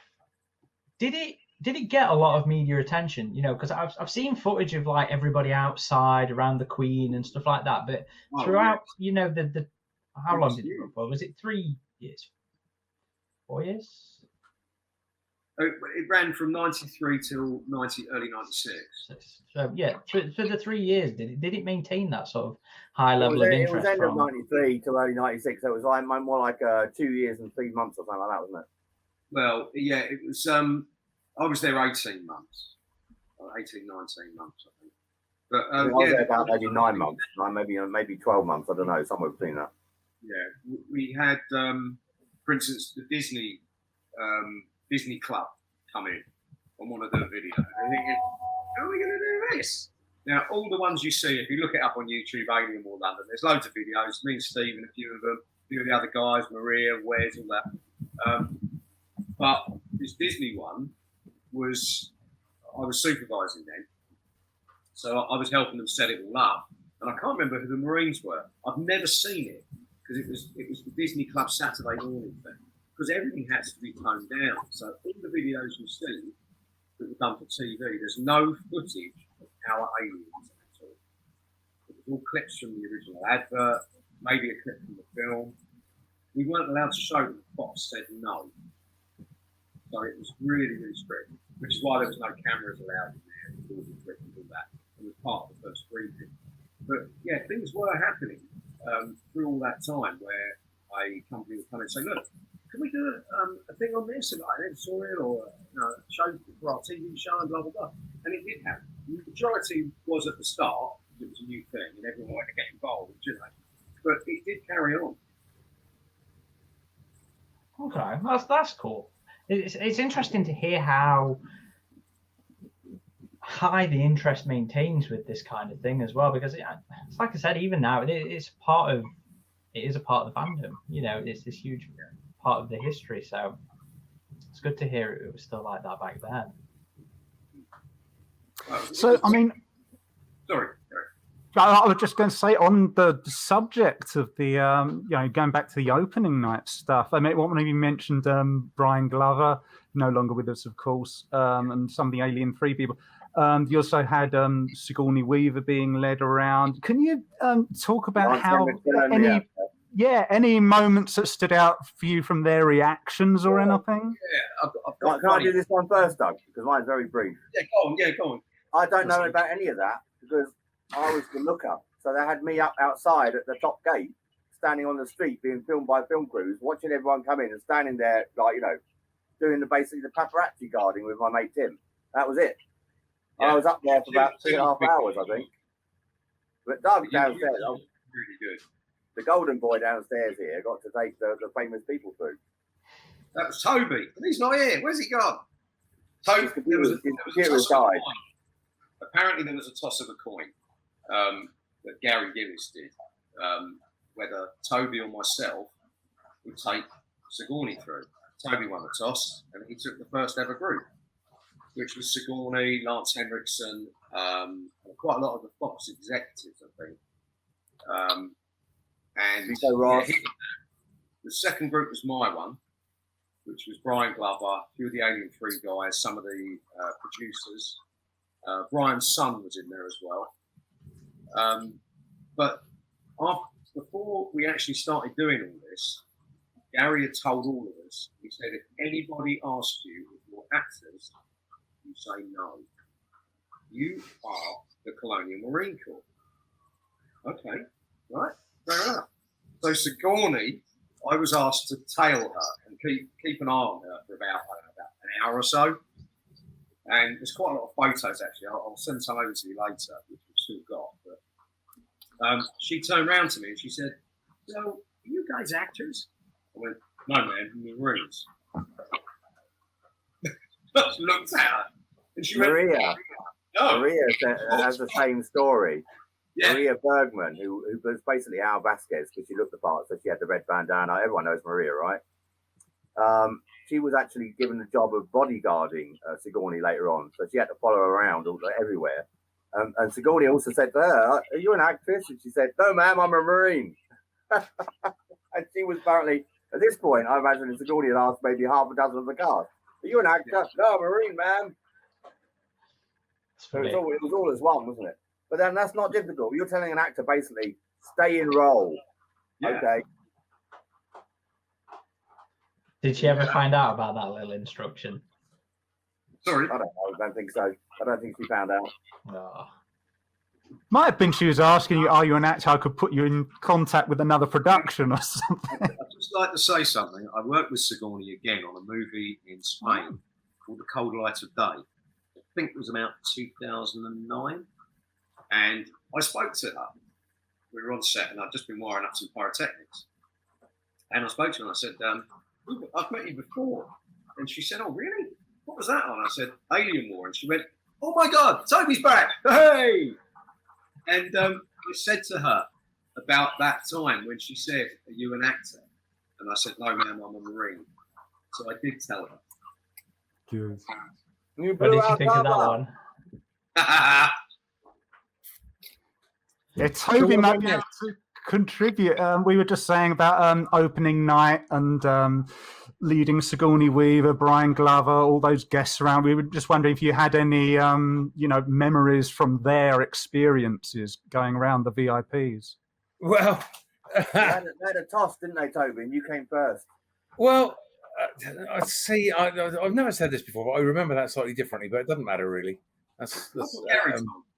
Did it get a lot of media attention? Because I've seen footage of like everybody outside around the Queen and stuff like that. But throughout, the how long did it run for? Was it 3 years? 4 years? It ran from 93 till early 96. So yeah, for the 3 years, did it maintain that sort of high level of interest? It was end of 93 to early 96, so it was like more like 2 years and 3 months or something like that, wasn't it? Well, yeah, it was. I was there 18 months, 18, 19 months, I think. But I was there about maybe 9 months, maybe 12 months. I don't know, somewhere between that. Yeah, we had, for instance, the Disney Club come in on one of the videos. And thinking, how are we going to do this? Now, all the ones you see, if you look it up on YouTube, Alien War London, there's loads of videos. Me and Steve and a few of them, a few of the other guys, Maria, Wes, all that. But this Disney one was, I was supervising then. So I was helping them set it all up. And I can't remember who the Marines were. I've never seen it because it was the Disney Club Saturday morning thing. Because everything has to be toned down. So all the videos you see that were done for TV, there's no footage of our aliens at all. It was all clips from the original advert, maybe a clip from the film. We weren't allowed to show them. Fox said no. So it was really, really strict, which is why there was no cameras allowed in there, and all that. It was part of the first briefing. But yeah, things were happening through all that time where a company would come and say, look, can we do a thing on this, like an editorial or a show for our TV show and blah, blah, blah. And it did happen. The majority was at the start, because it was a new thing and everyone wanted to get involved, you know. But it did carry on. Okay, that's cool. It's interesting to hear how high the interest maintains with this kind of thing as well, because it's like I said, even now it is a part of the fandom. You know, it's this huge part of the history. So it's good to hear it was still like that back then. So I mean, sorry. I was just going to say on the subject of the, going back to the opening night stuff. I mean, what you mentioned, Brian Glover, no longer with us, of course, and some of the Alien 3 people. You also had Sigourney Weaver being led around. Can you talk about how any moments that stood out for you from their reactions or anything? Yeah, I've got. Can I do this one first, Doug? Because mine's very brief. Yeah, go on. I don't know about any of that because I was the looker. So they had me up outside at the top gate, standing on the street, being filmed by film crews, watching everyone come in and standing there, like, doing basically the paparazzi guarding with my mate Tim. That was it. Yeah. I was up there for about 2.5 hours, I think. But Doug downstairs, really good. The golden boy downstairs here got to take the famous people through. That was Toby, and he's not here. Where's he gone? Toby, there was a toss of a coin. Apparently, there was a toss of a coin that Gary Gillis did, whether Toby or myself would take Sigourney through. Toby won the toss, and he took the first ever group, which was Sigourney, Lance Henriksen, quite a lot of the Fox executives, I think. And the second group was my one, which was Brian Glover, a few of the Alien 3 guys, some of the producers. Brian's son was in there as well. But before we actually started doing all this, Gary had told all of us, he said, if anybody asks you if you're actors, you say no. You are the Colonial Marine Corps. Okay, right, fair enough. So Sigourney, I was asked to tail her and keep an eye on her for about an hour or so. And there's quite a lot of photos, actually. I'll send some over to you later, which we've still got. But she turned around to me and she said, so, are you guys actors? I went, no, man, Marines. Just looked at her. And she Maria went, has the same story. Yeah. Maria Bergman, who was basically Al Vasquez, because she looked the part, so she had the red bandana. Everyone knows Maria, right? She was actually given the job of bodyguarding Sigourney later on, so she had to follow her around everywhere. And Sigourney also said to her, are you an actress? And she said, no, ma'am, I'm a Marine. And she was apparently, at this point, I imagine Sigourney had asked maybe half a dozen of the cast, are you an actor? No, Marine, ma'am. So it was all as one, wasn't it? But then that's not difficult. You're telling an actor basically, stay in role. Yeah. Okay. Did she ever find out about that little instruction? Sorry. I don't know. I don't think so. I don't think she found out. Oh. Might have been she was asking you, are you an actor? I could put you in contact with another production or something. I'd just like to say something. I worked with Sigourney again on a movie in Spain called The Cold Light of Day. I think it was about 2009. And I spoke to her. We were on set and I'd just been wiring up some pyrotechnics. And I spoke to her and I said, I've met you before. And she said, oh, really? What was that on? I said, Alien War. And she went, oh my God, Toby's back. Hey! And I said to her about that time when she said, are you an actor? And I said, no, ma'am, I'm a Marine. So I did tell her. Good. What did you think of that one? Yeah, Toby might be able to contribute. We were just saying about opening night and leading Sigourney Weaver, Brian Glover, all those guests around. We were just wondering if you had any, memories from their experiences going around the VIPs. Well, they had a toss, didn't they, Toby? And you came first. Well, I see. I've never said this before, but I remember that slightly differently. But it doesn't matter really. That's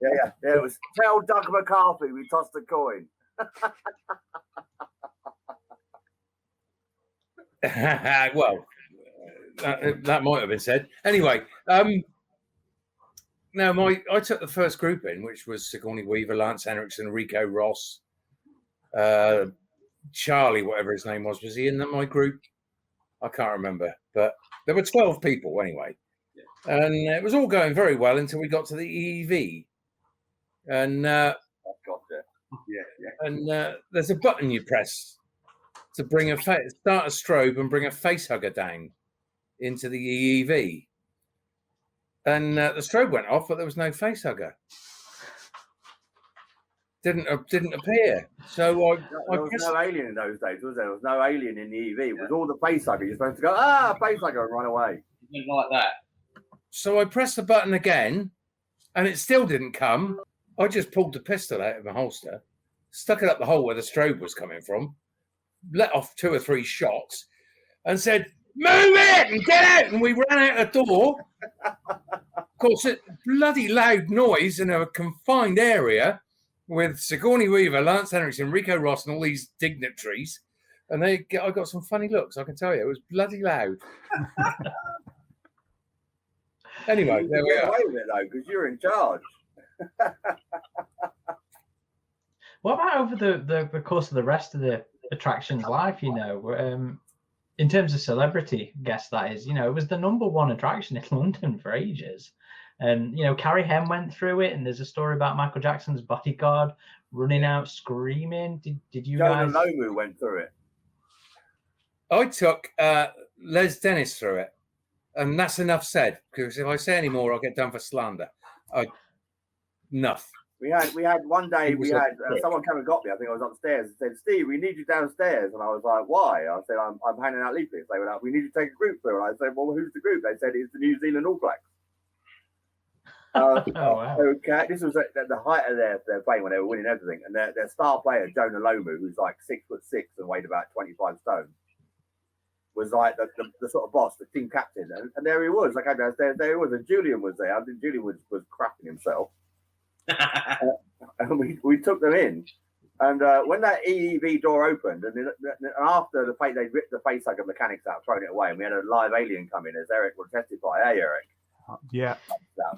Yeah. It was tell Doug McCarthy we tossed a coin. Well, that might have been said. Anyway, now I took the first group in, which was Sigourney Weaver, Lance Henriksen, Rico Ross, Charlie, whatever his name was he in my group? I can't remember, but there were 12 people anyway. And it was all going very well until we got to the EEV. And there's a button you press to bring start a strobe and bring a face hugger down into the EEV. And the strobe went off, but there was no face hugger. Didn't appear. So there was no alien in those days, was there? There was no alien in the EV. It was all the face hugger. You're supposed to go, face hugger, and run away. Didn't like that. So I pressed the button again, and it still didn't come. I just pulled the pistol out of my holster, stuck it up the hole where the strobe was coming from, let off 2 or 3 shots, and said, "Move it and get out!" And we ran out the door. Of course, it bloody loud noise in a confined area with Sigourney Weaver, Lance Henriksen, Rico Ross, and all these dignitaries. And I got some funny looks, I can tell you. It was bloody loud. Anyway, there we are. Away with it though, because you're in charge. What about over the course of the rest of the attraction's life? In terms of celebrity guests, that is, it was the #1 attraction in London for ages. And Carrie Henn went through it, and there's a story about Michael Jackson's bodyguard running out screaming. Did you guys? Jonah Lomu went through it. I took Les Dennis through it. And that's enough said, because if I say any more, I'll get done for slander. Enough. We had one day, someone came and got me. I think I was upstairs and said, "Steve, we need you downstairs." And I was like, "Why?" I said, I'm handing out leaflets. They were like, "We need you to take a group through." And I said, "Well, who's the group?" They said, "It's the New Zealand All Blacks." Oh, wow. Okay, this was at the height of their fame when they were winning everything. And their star player, Jonah Lomu, who's like 6'6" and weighed about 25 stone, was like the sort of boss, the team captain. And there he was. There he was. And Julian was there. I think Julian was crapping himself. And we took them in. And when that EEV door opened, and after they ripped the face hugger mechanics out, thrown it away, and we had a live alien come in, as Eric will testify. Hey, Eric. Yeah. So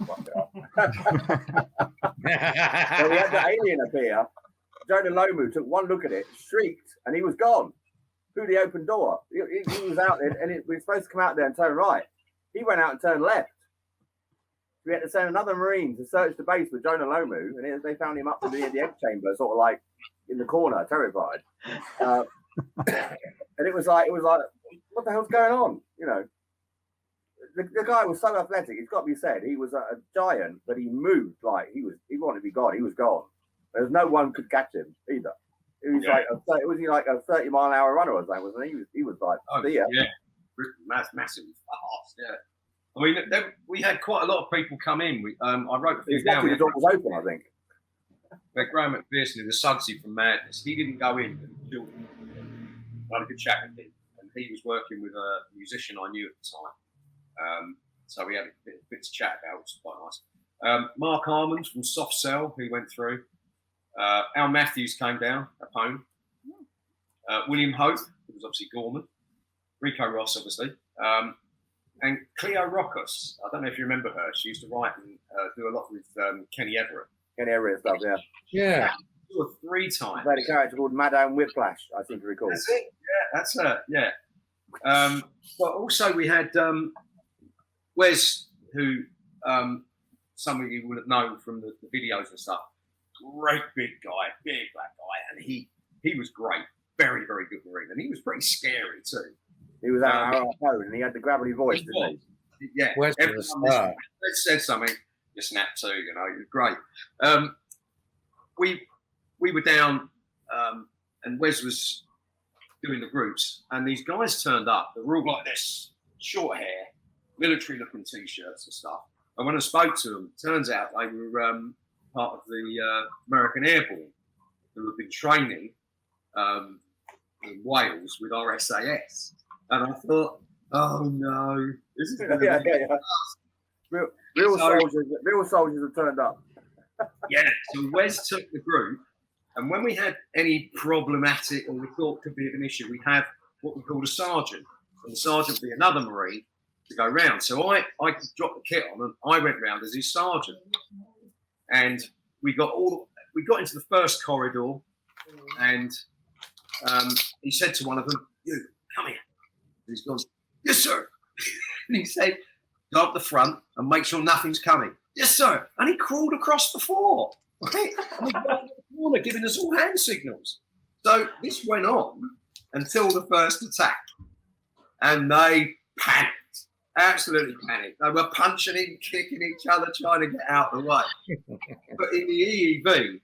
we had the alien appear. Jonah Lomu took one look at it, shrieked, and he was gone through the open door. He was out there, and we were supposed to come out there and turn right. He went out and turned left. We had to send another Marine to search the base with Jonah Lomu, and they found him up in the egg chamber, sort of like in the corner, terrified. And it was like, what the hell's going on? The guy was so athletic. It's got to be said, he was a giant, but he moved like he wanted to be God. He was gone. There's no one could catch him either. It was like a 30-mile-an-hour runner or something, wasn't he? He was like, massively fast. Yeah. I mean, we had quite a lot of people come in. I wrote a few down. The door was open, I think. Graham McPherson, the Sudsy from Madness, he didn't go in until I had a good chat with him, and he was working with a musician I knew at the time. So we had a bit to chat about, which was quite nice. Mark Armand from Soft Cell, who went through. Al Matthews came down, a home. William Hope, who was obviously Gorman. Rico Ross, obviously. And Cleo Rockus. I don't know if you remember her. She used to write and do a lot with Kenny Everett. Kenny Everett stuff, yeah. Yeah. 2 or 3 times. She had a character called Madame Whiplash, I seem to recall. That's it. Yeah, that's her. Yeah. But also we had Wes, who some of you would have known from the videos and stuff. Great big guy, big black guy, and he was great. Very, very good Marine, and he was pretty scary too. He was our phone, and he had the gravelly voice, didn't he? Yeah. Wes was a star. Said something, you snap too. You know, he was great. We were down, and Wes was doing the groups, and these guys turned up. They were all like this, short hair, military-looking t-shirts and stuff. And when I spoke to them, turns out they were part of the American Airborne, who had been training in Wales with our SAS. And I thought, oh no, this is going to be real soldiers have turned up. Yeah, so Wes took the group, and when we had any problematic or we thought could be an issue, we had what we called a sergeant, and the sergeant would be another Marine to go round. So I dropped the kit on, and I went round as his sergeant, and we got into the first corridor, and he said to one of them, "You come here." And he's gone, "Yes, sir." And he said, "Go up the front and make sure nothing's coming." "Yes, sir." And he crawled across the floor, right? And he got in the corner giving us all hand signals. So this went on until the first attack. And they panicked, absolutely panicked. They were punching and kicking each other, trying to get out of the way. But in the EEV,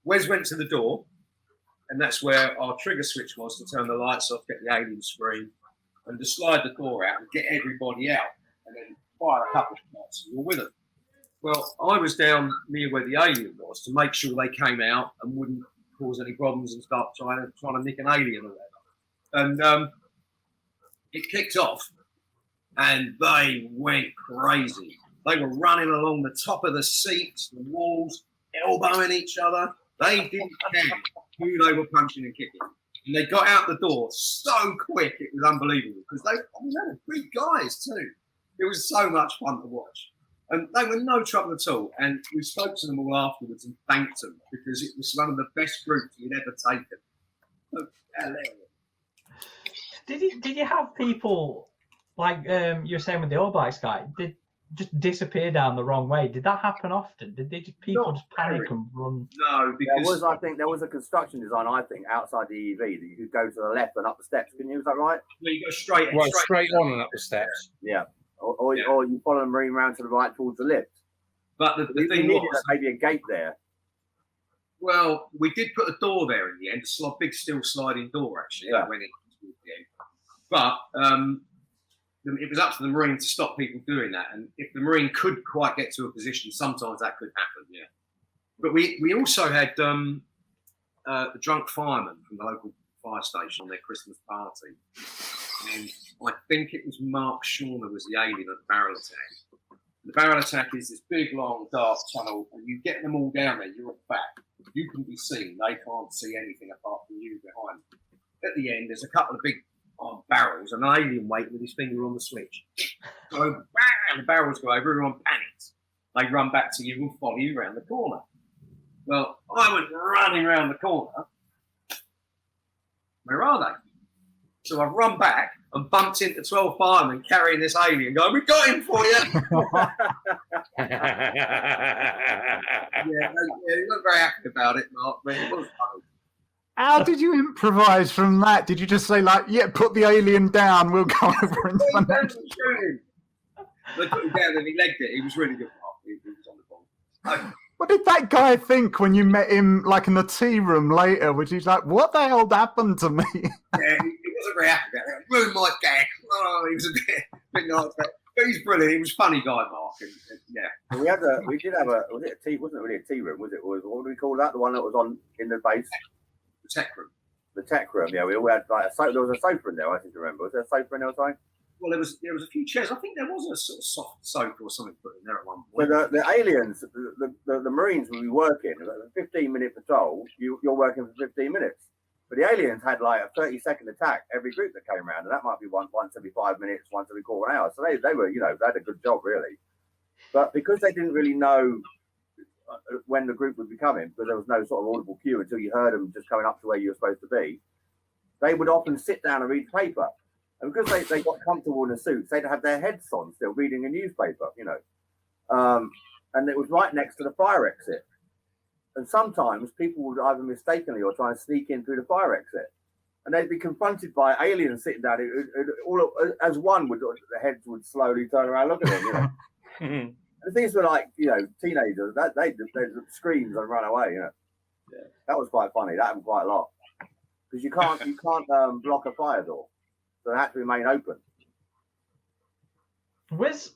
Wes went to the door, and that's where our trigger switch was to turn the lights off, get the alien screen, and to slide the door out and get everybody out, and then fire a couple of shots, and you're with them. Well, I was down near where the alien was to make sure they came out and wouldn't cause any problems and start trying to nick an alien or whatever. And it kicked off, and they went crazy. They were running along the top of the seats, the walls, elbowing each other. They didn't care who they were punching and kicking. And they got out the door so quick, it was unbelievable, because they were big guys too. It was so much fun to watch. And they were no trouble at all. And we spoke to them all afterwards and thanked them, because it was one of the best groups we'd ever taken. So, Did you have people, like you were saying with the all bikes guy, did just disappear down the wrong way? Did that happen often? Did people just panic and run? No, because there was a construction design, outside the EV that you could go to the left and up the steps. Couldn't you? Was that right? No, you go straight on and up the steps. Yeah. Or you follow the Marine round to the right towards the lift. But the thing was, maybe a gate there. Well, we did put a door there in the end, a big steel sliding door actually. Yeah. When it towards the end. But it was up to the Marine to stop people doing that. And if the Marine could quite get to a position, sometimes that could happen, yeah. But we also had the drunk firemen from the local fire station on their Christmas party. And I think it was Mark Shawner was the alien at the barrel attack. The barrel attack is this big, long, dark tunnel, and you get them all down there, you're at the back. You can be seen. They can't see anything apart from you behind them. At the end, there's a couple of big barrels and an alien waiting with his finger on the switch. So, bang, the barrels go over, everyone panics. They run back to you and follow you around the corner. Well, I went running around the corner. Where are they? So I've run back and bumped into 12 firemen carrying this alien going, "We got him for you." He wasn't very happy about it, Mark, but it was funny. How did you improvise from that? Did you just say, like, "Yeah, put the alien down, we'll go over and shoot him"? They put him down and he legged it. He was really good, Mark. He was on the ball. What did that guy think when you met him, like, in the tea room later? Was he like, "What the hell happened to me?" Yeah, he wasn't very happy about it. Ruined my gag. Oh, he was a bit nice, but he's brilliant. He was a funny guy, Mark. And yeah. We did have was it a tea? Wasn't it really a tea room? Was it? What do we call that? The one that was on in the base. The tech room. The tech room. Yeah, we all had like there was a sofa in there. I seem to remember. Was there a sofa in there or something? Well, there was a few chairs. I think there was a sort of soft sofa or something put in there at one So point. the aliens, the Marines will be working, a 15-minute patrol, you're working for 15 minutes. But the aliens had like a 30-second attack every group that came around, and that might be once every 5 minutes, once every quarter hour. So they were, they had a good job, really. But because they didn't really know when the group would be coming, because there was no sort of audible cue until you heard them just coming up to where you were supposed to be, they would often sit down and read the paper. And because they got comfortable in the suits, they'd have their heads on still reading a newspaper, and it was right next to the fire exit. And sometimes people would either mistakenly or try and sneak in through the fire exit. And they'd be confronted by aliens sitting down. All as one would, the heads would slowly turn around, look at them, And things were like, teenagers, they'd scream and run away, Yeah. That was quite funny. That happened quite a lot. Because you can't block a fire door. So they had to remain open. Was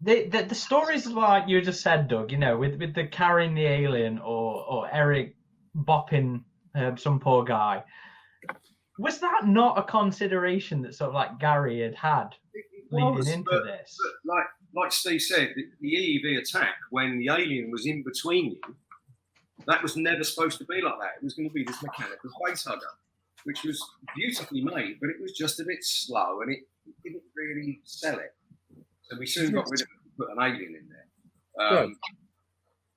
the stories like you just said, Doug, with the carrying the alien or Eric bopping some poor guy, was that not a consideration that sort of like Gary had leading into this? But like Steve said, the EEV attack when the alien was in between you, that was never supposed to be like that. It was going to be this mechanical facehugger, which was beautifully made, but it was just a bit slow and it didn't really sell it. So we soon got rid of it and put an alien in there.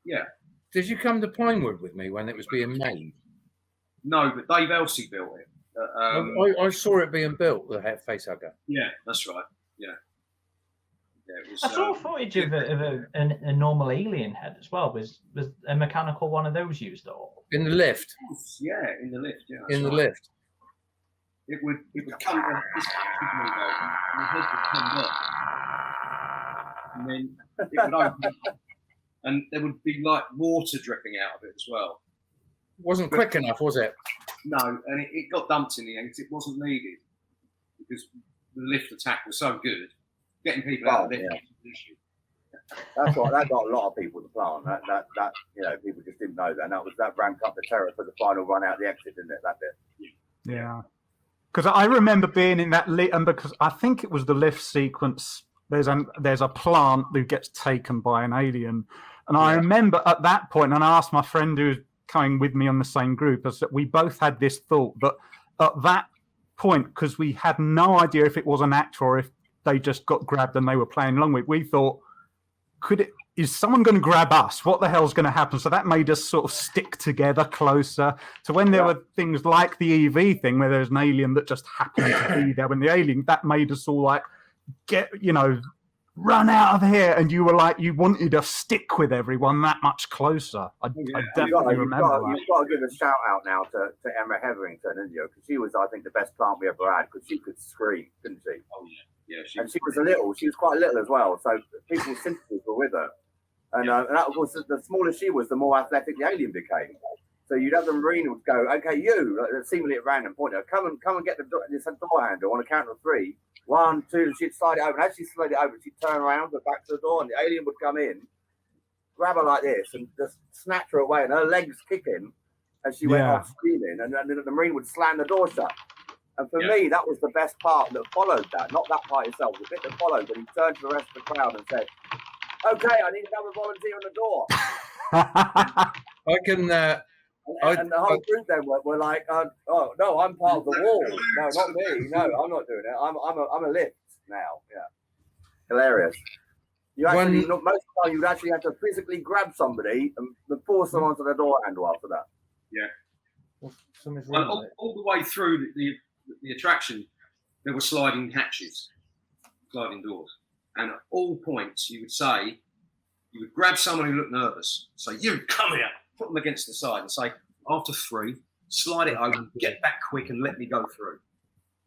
Yeah. Did you come to Pinewood with me when it was being made? No, but Dave Elsey built it. I saw it being built, the facehugger. Yeah, that's right. Yeah. It was, I saw footage of a normal alien head as well. Was a mechanical one of those used at all? In the lift. Yeah, in the lift. Yeah, in the lift. It would come down, this would move over, and the head would come down. And then it would open, and there would be like water dripping out of it as well. Wasn't quick enough, was it? No, and it got dumped in the end because it wasn't needed. Because the lift attack was so good, getting people out of the lift was an issue. That got a lot of people to plant. That people just didn't know that. And that ramped up the terror for the final run out the exit, didn't it? That bit. Yeah. Because I remember being in that lift, and because I think it was the lift sequence, there's a plant that gets taken by an alien. And I remember at that point, and I asked my friend who was coming with me on the same group, as that we both had this thought that at that point, because we had no idea if it was an actor or if they just got grabbed and they were playing along with it, we thought, is someone going to grab us? What the hell's going to happen? So that made us sort of stick together closer. So when there were things like the EV thing, where there's an alien that just happened to be there, when the alien, that made us all like, run out of here. And you were like, you wanted to stick with everyone that much closer. I definitely remember that. You've got to give a shout out now to Emma Hetherington, didn't you? Because she was, I think, the best plant we ever had, because she could scream, couldn't she? Oh, yeah. Yeah, she was quite little as well, so people's sympathies were with her. And that was, the smaller she was, the more athletic the alien became. So you'd have the Marine would go, okay, you, seemingly at random point, come and get this door handle on a count of 3. 1, 2, and she'd slide it over. And as she slid it over, she'd turn around, go back to the door, and the alien would come in, grab her like this, and just snatch her away, and her legs kicking as she went off screaming, and then the Marine would slam the door shut. And for me, that was the best part that followed that, not that part itself, the bit that followed, when he turned to the rest of the crowd and said, okay, I need another volunteer on the door. I can... and the whole group then were like, oh, no, I'm part of the wall. No, not me. No, I'm not doing it. I'm a lift now. Yeah. Hilarious. You actually, most of the time, you'd actually have to physically grab somebody and force them onto the door handle after that. Yeah. All the way through the attraction, there were sliding hatches, sliding doors. And at all points, you would grab someone who looked nervous, say, you come here, put them against the side and say, after 3, slide it open, get back quick and let me go through.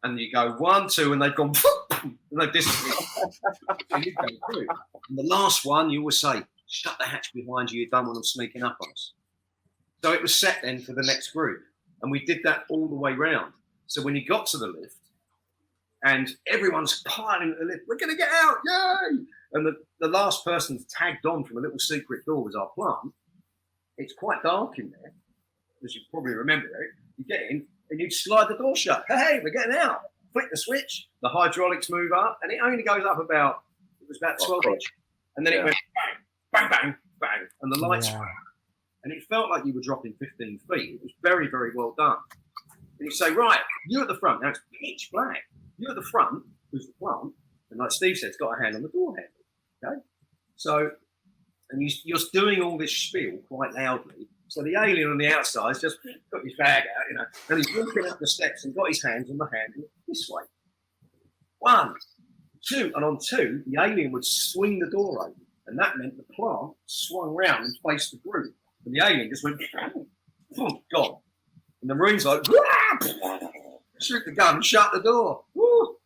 And you go 1, 2, and they've gone, and they've disappeared. And you go through. And the last one, you always say, shut the hatch behind you, you don't want them sneaking up on us. So it was set then for the next group. And we did that all the way round. So when you got to the lift, and everyone's piling at the lift, we're going to get out, yay! And the last person tagged on from a little secret door was our plant. It's quite dark in there, as you probably remember it. You get in, and you'd slide the door shut. Hey, we're getting out. flick the switch, the hydraulics move up, and it only goes up about 12 inches. And then it went bang, bang, bang, bang, and the lights went. And it felt like you were dropping 15 feet. It was very, very well done. And you say, right, you at the front. Now it's pitch black. You at the front, who's the plant, and like Steve said, it's got a hand on the door handle. Okay? So, and you're doing all this spiel quite loudly. So the alien on the outside's just got his bag out, and he's walking up the steps and got his hands on the handle this way. 1, 2, and on 2, the alien would swing the door open, and that meant the plant swung round and faced the group. And the alien just went, oh, gone. And the Marines like, shoot the gun, shut the door. Woo!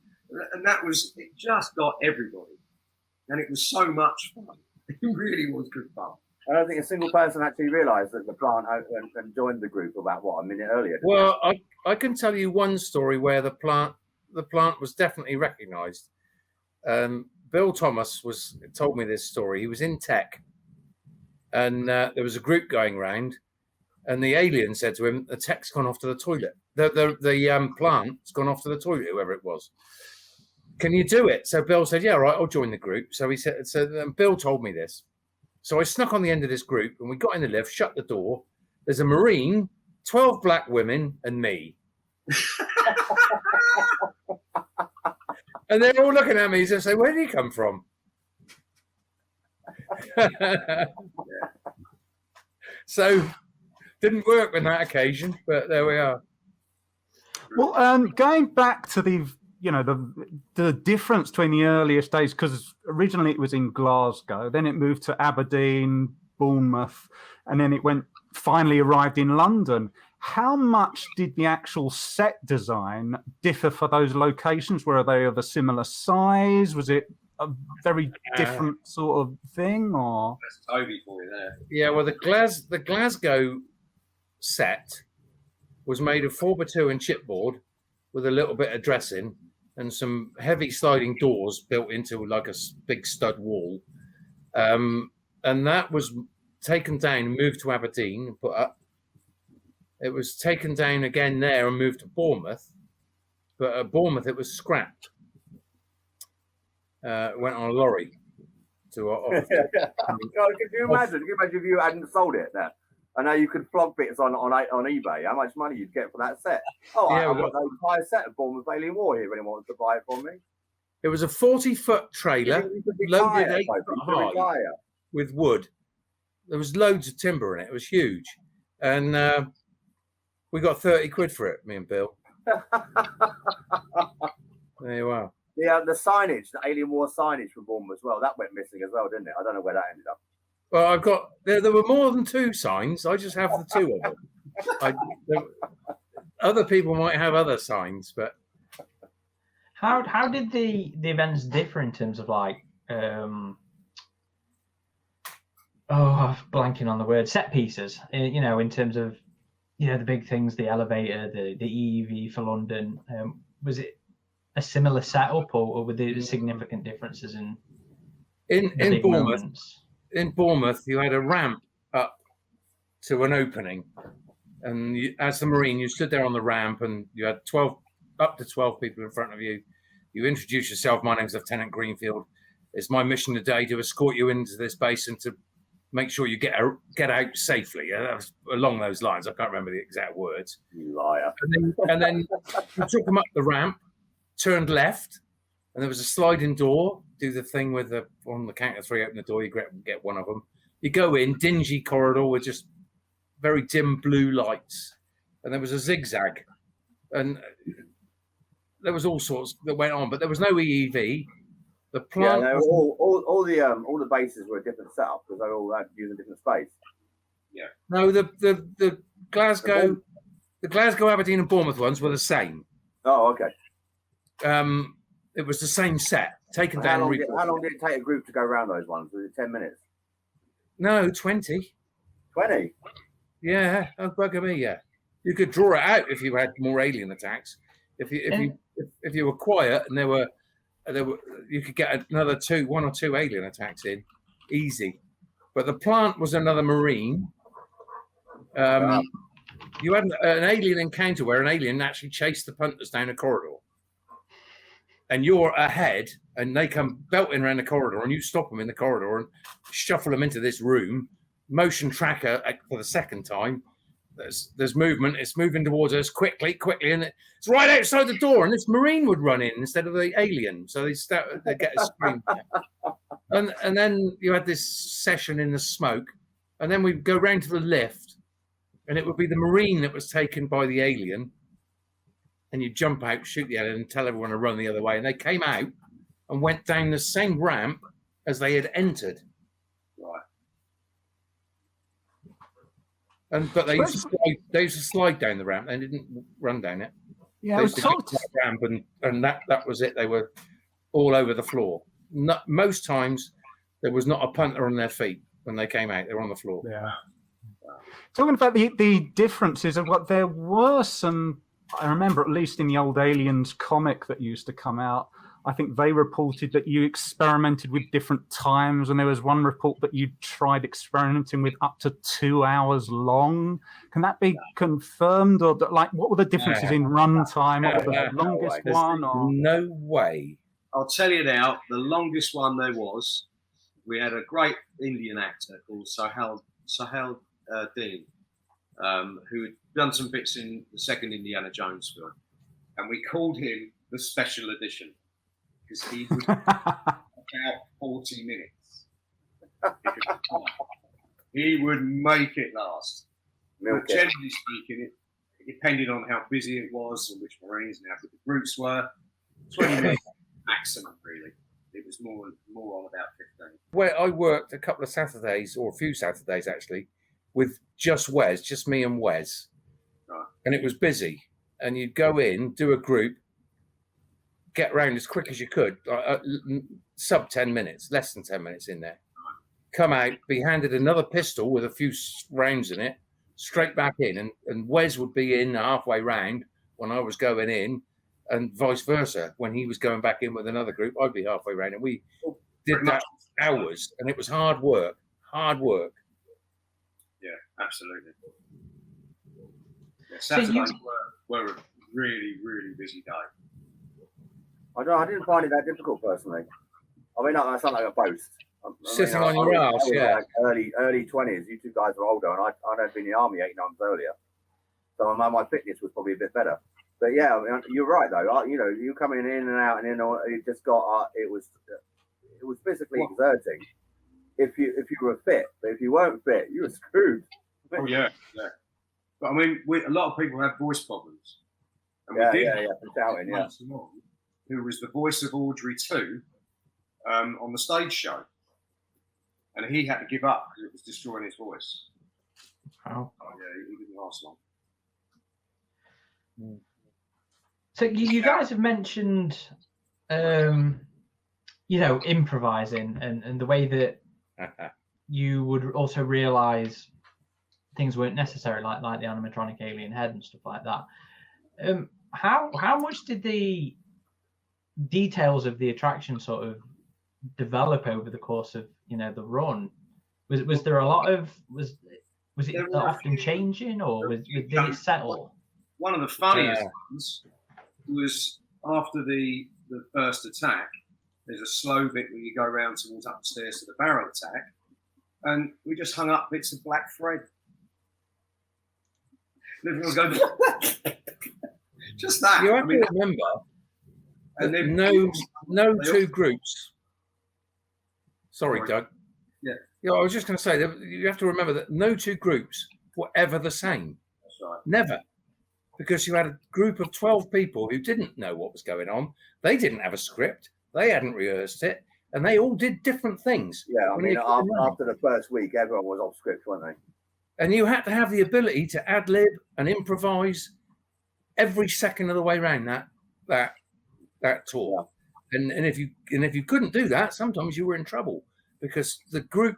And that was, it just got everybody. And it was so much fun. It really was good fun. I don't think a single person actually realised that the plant and joined the group about, a minute earlier. Well, I can tell you one story where the plant was definitely recognised. Bill Thomas told me this story. He was in tech. And there was a group going round, and the alien said to him, "The tech's gone off to the toilet. The plant's gone off to the toilet, whoever it was. Can you do it?" So Bill said, "Yeah, all right, I'll join the group." So he said, and Bill told me this. So I snuck on the end of this group, and we got in the lift, shut the door. There's a Marine, 12 black women, and me. And they're all looking at me and say, "Where did he come from?" So didn't work on that occasion, but there we are. Well, going back to the difference between the earliest days, because originally it was in Glasgow, then it moved to Aberdeen, Bournemouth, and then it finally arrived in London. How much did the actual set design differ for those locations? Were they of a similar size? Was it a very different sort of thing, or? That's Toby for you there. Yeah, well, the Glasgow set was made of 4x2 and chipboard with a little bit of dressing and some heavy sliding doors built into like a big stud wall. And that was taken down and moved to Aberdeen and put up. It was taken down again there and moved to Bournemouth. But at Bournemouth, it was scrapped. Went on a lorry to our office. God, could you imagine if you hadn't sold it there? I know you could flog bits on eBay. How much money you'd get for that set? Oh, yeah, I've got the entire set of Bournemouth Alien War here if anyone wants to buy it from me. It was a 40-foot trailer loaded 8 foot high with wood. There was loads of timber in it. It was huge. And we got 30 quid for it, me and Bill. There you are. The signage, the Alien War signage for Bournemouth as well, that went missing as well, didn't it? I don't know where that ended up. Well, I've got there were more than 2 signs. I just have the 2 of them. Other people might have other signs, but how did the events differ in terms of like I'm blanking on the word, set pieces, in terms of the big things, the elevator, the EEV for London? Was it a similar setup, or were there significant differences in Bournemouth? Moments? In Bournemouth, you had a ramp up to an opening, and as the Marine, you stood there on the ramp, and you had up to 12 people in front of you. You introduce yourself. My name's Lieutenant Greenfield. It's my mission today to escort you into this base and to make sure you get out safely. That was along those lines. I can't remember the exact words. You liar. And then you took them up the ramp, turned left, and there was a sliding door. Do the thing with on the count of 3, open the door, you get one of them. You go in, dingy corridor with just very dim blue lights. And there was a zigzag. And there was all sorts that went on, but there was no EEV. The plant all the bases were a different setup because they all had to use a different space. Yeah. No, the Glasgow, Aberdeen and Bournemouth ones were the same. Oh, okay. It was the same set, taken down. How long did it take a group to go around those ones? Was it 10 minutes? No, 20. 20? Yeah, oh, bugger me, yeah. You could draw it out if you had more alien attacks. If you were quiet and there were you could get another 1 or 2 alien attacks in, easy. But the plant was another Marine. You had an alien encounter where an alien actually chased the punters down a corridor. and you're ahead, and they come belting around the corridor, and you stop them in the corridor and shuffle them into this room. Motion tracker for the second time. There's movement. It's moving towards us quickly, and it's right outside the door. And this Marine would run in instead of the alien, so they get a scream. And then you had this session in the smoke, and then we'd go round to the lift, and it would be the Marine that was taken by the alien, and you jump out, shoot the alien, and tell everyone to run the other way. And they came out and went down the same ramp as they had entered. Right. But they used to slide down the ramp. They didn't run down it. Yeah, They I used was to told. get to that ramp, and that was it. They were all over the floor. Most times, there was not a punter on their feet when they came out. They were on the floor. Yeah. Talking about the differences of what there were some, I remember at least in the old Aliens comic that used to come out, I think they reported that you experimented with different times, and there was one report that you tried experimenting with up to 2 hours long. Can that be confirmed, or like what were the differences in run time? What was the longest one? Or? No way. I'll tell you now, the longest one there was, we had a great Indian actor called Sahel Dean, who had done some bits in the second Indiana Jones film. And we called him the Special Edition because he would about 40 minutes. He would make it last. But generally speaking, it depended on how busy it was and which Marines and how good the groups were. 20 minutes maximum, really. It was more on about 15. Where I worked a couple of Saturdays, or a few Saturdays actually, with just Wes, just me and Wes. Right. And it was busy. And you'd go in, do a group, get around as quick as you could, sub 10 minutes, less than 10 minutes in there. Come out, be handed another pistol with a few rounds in it, straight back in. And Wes would be in halfway round when I was going in, and vice versa. When he was going back in with another group, I'd be halfway round. And we did that hours, and it was hard work. Yeah, absolutely. Yeah, Saturdays were a really, really busy day. I didn't find it that difficult personally. I mean, I sound like a boast. Sitting on your ass, yeah. Like early 20s. You two guys are older, and I'd had been in the army 8 months earlier, so my fitness was probably a bit better. But yeah, I mean, you're right though. You know, you coming in and out, and it just got. It was physically exerting. If you were fit, but if you weren't fit, you were screwed. Oh yeah. But I mean, a lot of people have voice problems. And Shouting, yeah. Who was the voice of Audrey 2 on the stage show, and he had to give up because it was destroying his voice. Wow. Oh yeah, he didn't last long. So you guys have mentioned, improvising and the way that you would also realize things weren't necessary, like the animatronic alien head and stuff like that. How much did the details of the attraction sort of develop over the course of the run? Was there a lot of was it often changing, or did it settle? One of the funniest ones was after the first attack. There's a slow bit where you go around towards upstairs to the barrel attack, and we just hung up bits of black thread. Everyone was going, just that. You have to remember, and then no two groups. Sorry, Doug. Yeah. I was just going to say that you have to remember that no two groups were ever the same. That's right. Never. Because you had a group of 12 people who didn't know what was going on. They didn't have a script. They hadn't rehearsed it. And they all did different things. Yeah, I mean, after the first week, everyone was off script, weren't they? And you had to have the ability to ad-lib and improvise every second of the way around that tour. Yeah. And if you couldn't do that, sometimes you were in trouble, because the group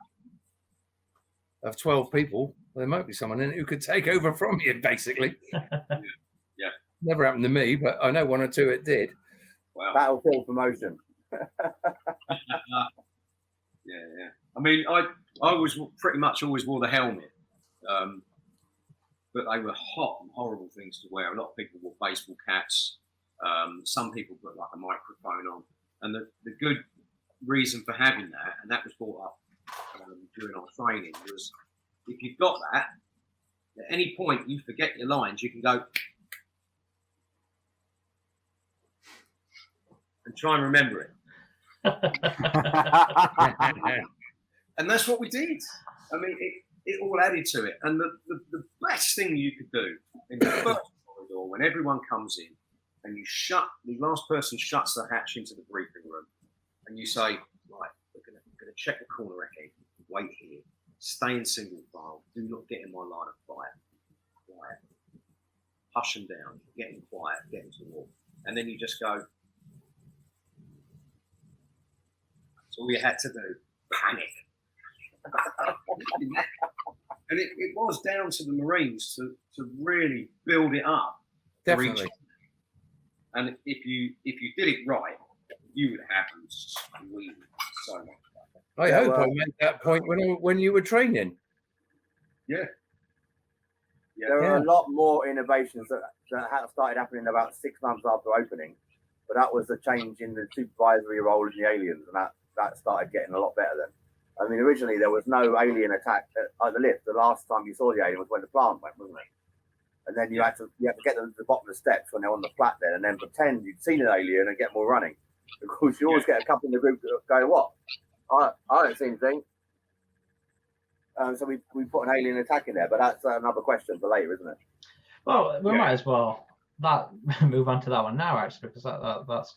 of 12 people, there might be someone in it who could take over from you, basically. Yeah. Never happened to me, but I know one or two it did. Wow. Battlefield promotion. Yeah. I mean, I was pretty much always wore the helmet, but they were hot and horrible things to wear. A lot of people wore baseball caps. Some people put like a microphone on, and the good reason for having that, and that was brought up during our training, was if you've got that, at any point you forget your lines, you can go and try and remember it. And that's what we did. I mean, it all added to it. And the best thing you could do in the first corridor, when everyone comes in, and the last person shuts the hatch into the briefing room, and you say, right, we're going to check the corner wrecking, wait here, stay in single file, do not get in my line of fire. Quiet. Hush them down, get in quiet, get into the wall. And then you just go, that's all you had to do, panic. And it was down to the Marines to really build it up. Definitely. And if you did it right, you would have squeezed so much. I hope I meant that point when you were training. Yeah. There are a lot more innovations that started happening about 6 months after opening, but that was a change in the supervisory role in the aliens, and that started getting a lot better then. I mean, originally there was no alien attack at the lift. The last time you saw the alien was when the plant went, wasn't it? And then you had to get them to the bottom of the steps when they're on the flat there, and then pretend you'd seen an alien and get them all running. Of course, you always get a couple in the group that go, "What? I don't see anything." So we put an alien attack in there, but that's another question for later, isn't it? Well, we might as well move on to that one now, actually, because that's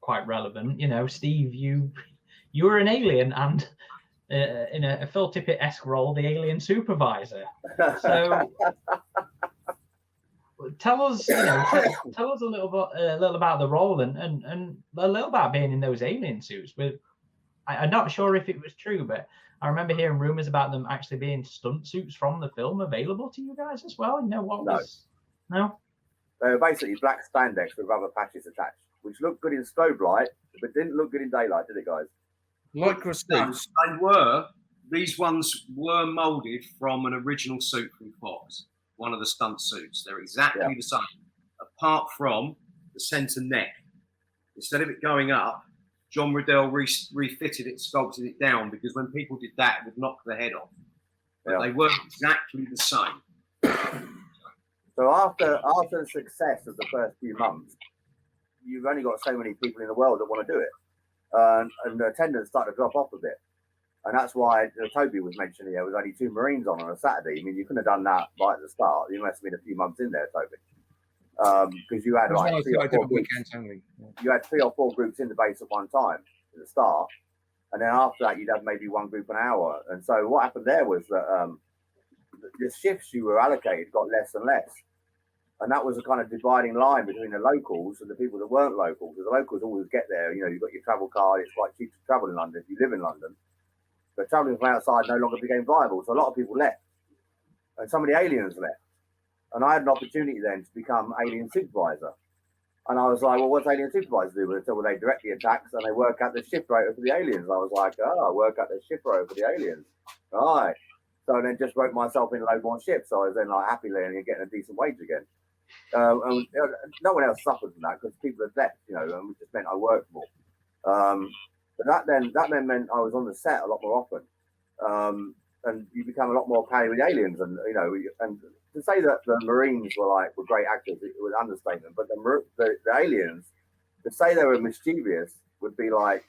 quite relevant. You know, Steve, you were an alien and in a Phil Tippett-esque role, the alien supervisor. So tell us, tell us a little about the role and a little about being in those alien suits. I'm not sure if it was true, but I remember hearing rumors about them actually being stunt suits from the film available to you guys as well. You know what was? No. They were basically black spandex with rubber patches attached, which looked good in strobe light, but didn't look good in daylight, did it, guys? Lycra suits. These ones were molded from an original suit from Fox, one of the stunt suits. They're exactly the same, apart from the centre neck. Instead of it going up, John Riddell refitted it, sculpted it down, because when people did that, it would knock the head off. But they weren't exactly the same. So after the success of the first few months, you've only got so many people in the world that want to do it. And the attendance started to drop off a bit. And that's why Toby was mentioning there was only 2 Marines on a Saturday. I mean, you couldn't have done that right at the start. You must have been a few months in there, Toby. Because you had like 3 or 4 groups. You had 3 or 4 groups in the base at one time at the start. And then after that, you'd have maybe 1 group an hour. And so what happened there was that the shifts you were allocated got less and less. And that was a kind of dividing line between the locals and the people that weren't local. Because the locals always get there. You know, you've got your travel card. It's quite cheap to travel in London if you live in London. But travelling from outside no longer became viable. So a lot of people left. And some of the aliens left. And I had an opportunity then to become alien supervisor. And I was like, well, what's alien supervisor do? Well, they direct the attacks and they work out the shift rate for the aliens. I was like, I work out the shift rate for the aliens. All right. So then just wrote myself in load more shifts. So I was then like happy and getting a decent wage again. And no one else suffered from that because people had left, and it just meant I worked more. But that then meant I was on the set a lot more often. And you become a lot more pally with aliens. And, and to say that the Marines were great actors, it was an understatement. But the aliens, to say they were mischievous would be like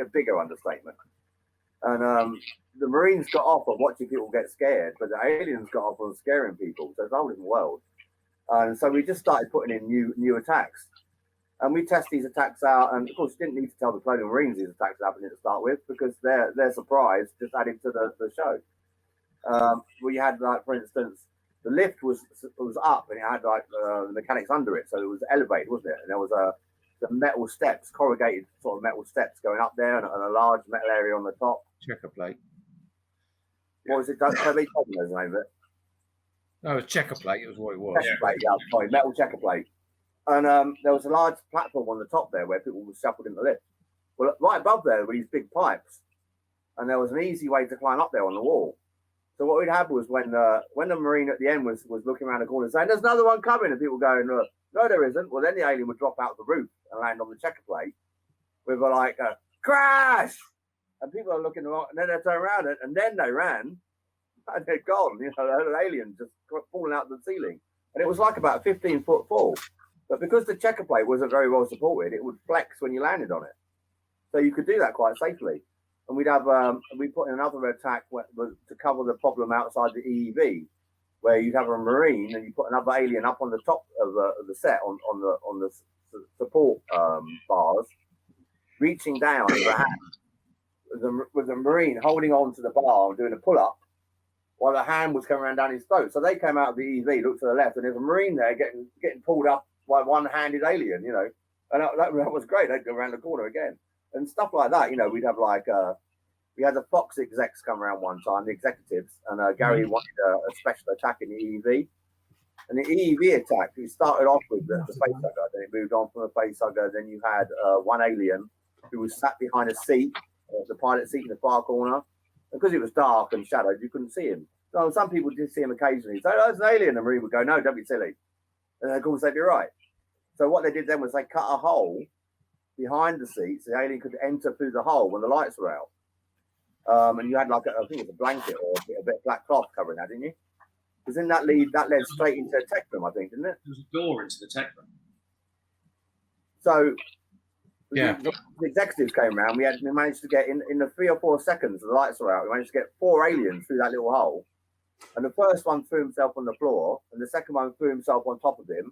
a bigger understatement. And the Marines got off on watching people get scared, but the aliens got off on scaring people. So it's a whole different world. And so we just started putting in new attacks. And we test these attacks out. And of course, you didn't need to tell the Colonial Marines these attacks happening to start with, because their surprise just added to the show. We had, for instance, the lift was up and it had the mechanics under it. So it was elevated, wasn't it? And there was the metal steps, corrugated sort of metal steps going up there, and a large metal area on the top. Checker plate. What was it? Toby knows the name of it. No, it was checker plate. It was what it was. Checker plate, sorry, metal checker plate. And there was a large platform on the top there where people were shuffled in the lift. Well, right above there were these big pipes, and there was an easy way to climb up there on the wall. So what we'd have was when the Marine at the end was looking around the corner saying, "There's another one coming," and people going, "Look, No, there isn't. Well, then the alien would drop out the roof and land on the checker plate with a crash. And people are looking around, and then they turn around and then they ran and they're gone. You know, an alien just falling out of the ceiling. And it was like about a 15-foot fall. But because the checker plate wasn't very well supported, it would flex when you landed on it. So you could do that quite safely. And we'd have, we put in another attack to cover the problem outside the EEV, where you'd have a Marine and you put another alien up on the top of the set on the support bars, reaching down with a hand, with the Marine holding on to the bar and doing a pull-up, while the hand was coming around down his throat. So they came out of the EV, looked to the left, and there's a Marine there getting pulled up by one-handed alien, you know. And that was great. They'd go around the corner again. And stuff like that, you know, we'd have we had the Fox execs come around one time, the executives, and Gary wanted a special attack in the EEV. And the EEV attack, we started off with the facehugger, then it moved on from the facehugger. Then you had one alien who was sat behind a seat, the pilot seat in the far corner. Because it was dark and shadowed, you couldn't see him. So some people did see him occasionally. So, oh, it's an alien. And the Marine would go, no, don't be silly. And of course, they'd be right. So what they did then was they cut a hole behind the seat so the alien could enter through the hole when the lights were out. And you had I think it was a blanket or a bit of black cloth covering that, didn't you? Because then that led straight into a tech room, I think, didn't it? There was a door into the tech room. So yeah, the executives came around. We managed to get in the 3 or 4 seconds the lights were out. We managed to get 4 aliens through that little hole. And the first one threw himself on the floor, and the second one threw himself on top of him,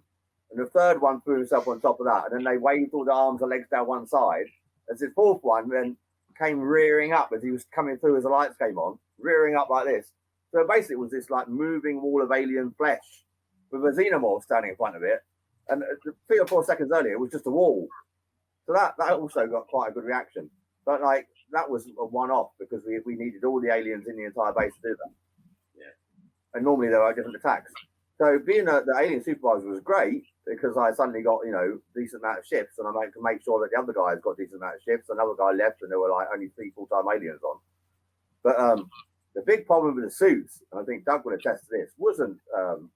and the third one threw himself on top of that. And then they waved all the arms and legs down one side. As the fourth one then came rearing up as he was coming through as the lights came on, rearing up like this. So basically it was this like moving wall of alien flesh with a xenomorph standing in front of it. And 3 or 4 seconds earlier, it was just a wall. So that also got quite a good reaction. But like that was a one-off because we needed all the aliens in the entire base to do that. Yeah. And normally there are different attacks. So being the alien supervisor was great because I suddenly got, you know, decent amount of shifts, and I could make sure that the other guys got decent amount of shifts. Another guy left and there were like only 3 full-time aliens on. But the big problem with the suits, and I think Doug will attest to this, wasn't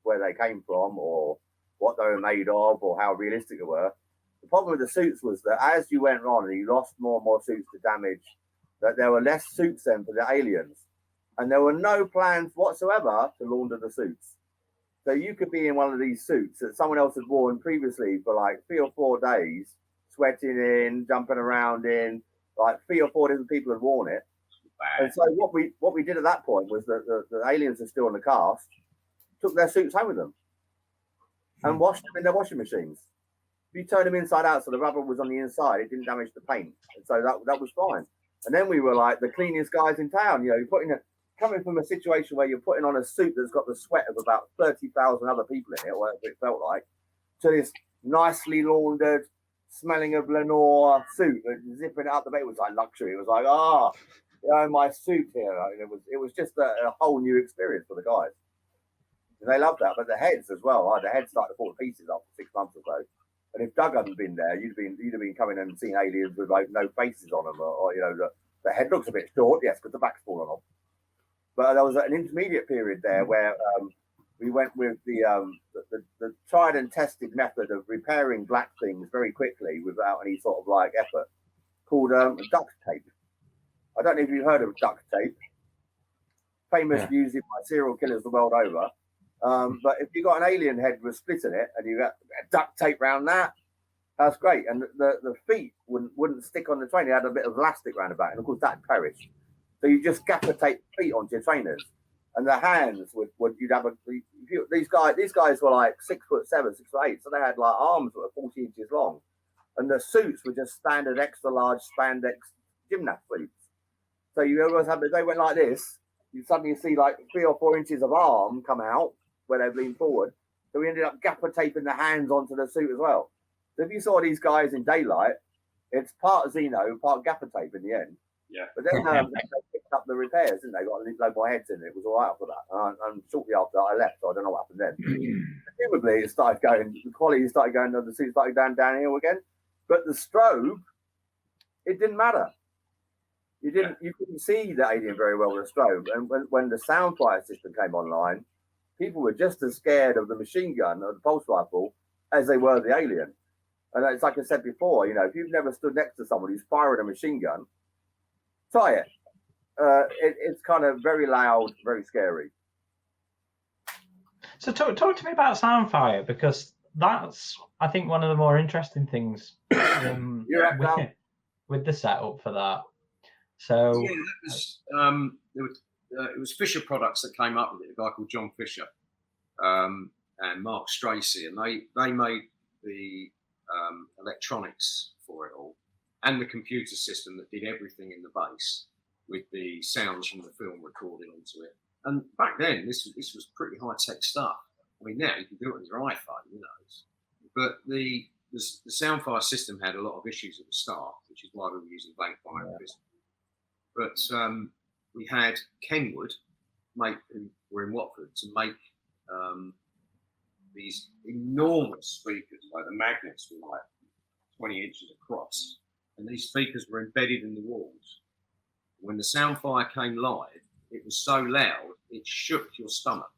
where they came from or what they were made of or how realistic they were. The problem with the suits was that as you went on and you lost more and more suits to damage, that there were less suits then for the aliens. And there were no plans whatsoever to launder the suits. So you could be in one of these suits that someone else had worn previously for like 3 or 4 days, sweating in, jumping around in, like 3 or 4 different people had worn it. And so what we did at that point was that the aliens are still in the cast, took their suits home with them and washed them in their washing machines. If you turn them inside out so the rubber was on the inside, it didn't damage the paint. And so that was fine. And then we were like the cleanest guys in town. You know, coming from a situation where you're putting on a suit that's got the sweat of about 30,000 other people in it, or whatever it felt like, to this nicely laundered, smelling of Lenore suit and zipping it out the back. It was like luxury. It was like, you know, my suit here. It was just a whole new experience for the guys. And they loved that. But the heads as well. The heads started to fall to pieces after 6 months or so. And if Doug hadn't been there, you'd have been coming and seeing aliens with like no faces on them, or you know, the head looks a bit short, yes, because the back's fallen off. But there was an intermediate period there where we went with the tried and tested method of repairing black things very quickly without any sort of like effort, called duct tape. I don't know if you've heard of duct tape. Famous used by serial killers the world over. But if you got an alien head with a split in it and you got duct tape around that, that's great. And the feet wouldn't stick on the train. They had a bit of elastic around the back, and of course that perished. So you just gaffer tape feet onto your trainers, and the hands you'd have these guys were like 6'7", 6'8", so they had like arms that were 40 inches long, and the suits were just standard extra large spandex gymnast suits. So you always have they went like this. You suddenly see like 3 or 4 inches of arm come out where they've leaned forward. So we ended up gaffer taping the hands onto the suit as well. So if you saw these guys in daylight, it's part Xeno, part gaffer tape in the end. Yeah. But then they picked up the repairs, didn't they? Got a load more heads in it. It was all right after that. And shortly after that, I left, so I don't know what happened then. Presumably, it started going, the quality started going, the suit started going downhill again. But the strobe, it didn't matter. You couldn't see the alien very well with a strobe. And when the sound fire system came online, people were just as scared of the machine gun or the pulse rifle as they were the alien. And it's like I said before, you know, if you've never stood next to someone who's firing a machine gun, try it. It's kind of very loud, very scary. So talk to me about Soundfire, because that's, I think, one of the more interesting things with the setup for that. So yeah, it was Fisher Products that came up with it. A guy called John Fisher and Mark Stracy, and they made the electronics for it all, and the computer system that did everything in the base with the sounds from the film recorded onto it. And back then, this was pretty high tech stuff. I mean, now you can do it on your iPhone, you know. But the Soundfire system had a lot of issues at the start, which is why we were using blank fire. But we had Kenwood, who were in Watford, to make these enormous speakers, like the magnets were like 20 inches across, and these speakers were embedded in the walls. When the Soundfire came live, it was so loud it shook your stomach,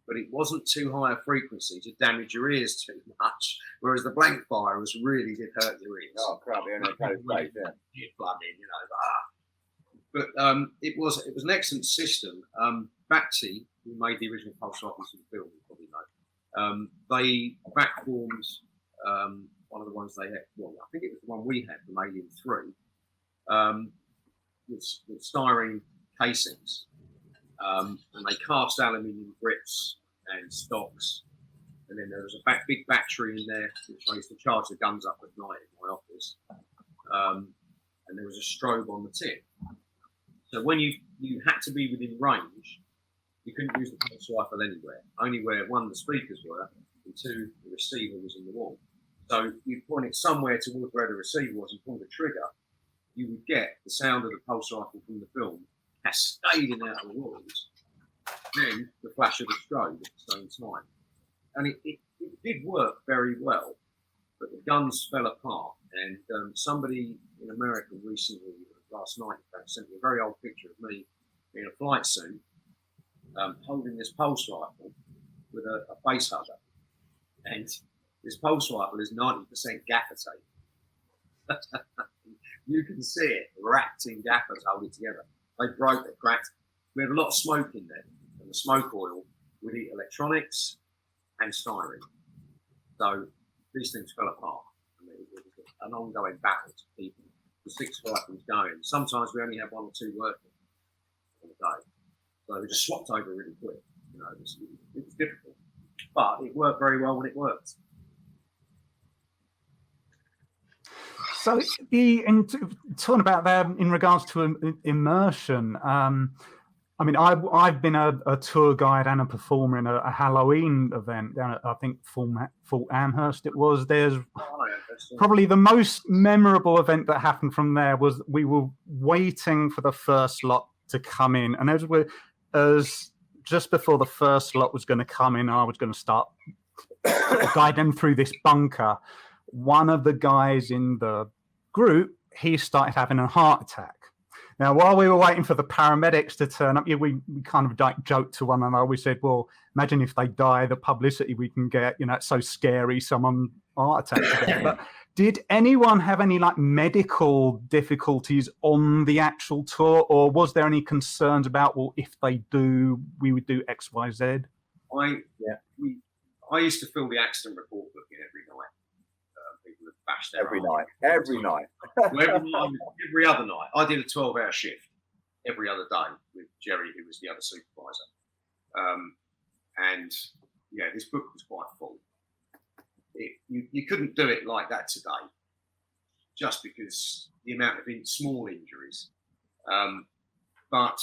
but it wasn't too high a frequency to damage your ears too much. Whereas the blank fire did hurt your ears. Oh crap! Yeah, no, Plug in, you know. But it was an excellent system. Bacti, who made the original pulse rifles in the film, you probably know. They backformed one of the ones they had. Well, I think it was the one we had from Alien 3. With styrene casings, and they cast aluminium grips and stocks, and then there was a big battery in there which I used to charge the guns up at night in my office, and there was a strobe on the tip. So when you had to be within range, you couldn't use the pulse rifle anywhere, only where one, the speakers were, and two, the receiver was in the wall. So you point it somewhere towards where the receiver was and pull the trigger, you would get the sound of the pulse rifle from the film cascading out of the walls, then the flash of the strobe at the same time. And it did work very well, but the guns fell apart. And somebody in America recently, last night, in fact, sent me a very old picture of me in a flight suit, holding this pulse rifle with a face hugger. And this pulse rifle is 90% gaffer tape. You can see it wrapped in gaffer to hold it together. They broke, they cracked. We had a lot of smoke in there, and the smoke oil would eat electronics and styrene. So these things fell apart. I mean, it was an ongoing battle to keep the 6 rifles going. Sometimes we only had 1 or 2 working on the day. So they just swapped over really quick. You know, it was difficult. But it worked very well when it worked. So, talking about that in regards to immersion, I mean, I've been a tour guide and a performer in a Halloween event down at, I think, Fort Amherst it was. There's probably the most memorable event that happened from there was we were waiting for the first lot to come in, and as just before the first lot was going to come in, I was going to start guide them through this bunker. One of the guys in the group, he started having a heart attack. Now, while we were waiting for the paramedics to turn up, we kind of joked to one another. We said, well, imagine if they die, the publicity we can get, you know, it's so scary, someone heart attack. But did anyone have any like medical difficulties on the actual tour, or was there any concerns about, well, if they do, we would do X, Y, Z? I used to fill the accident report book in every night. People had bashed their every arm. night. Every other night. I did a 12-hour shift every other day with Jerry, who was the other supervisor. And yeah, this book was quite full. You couldn't do it like that today, just because the amount of small injuries. But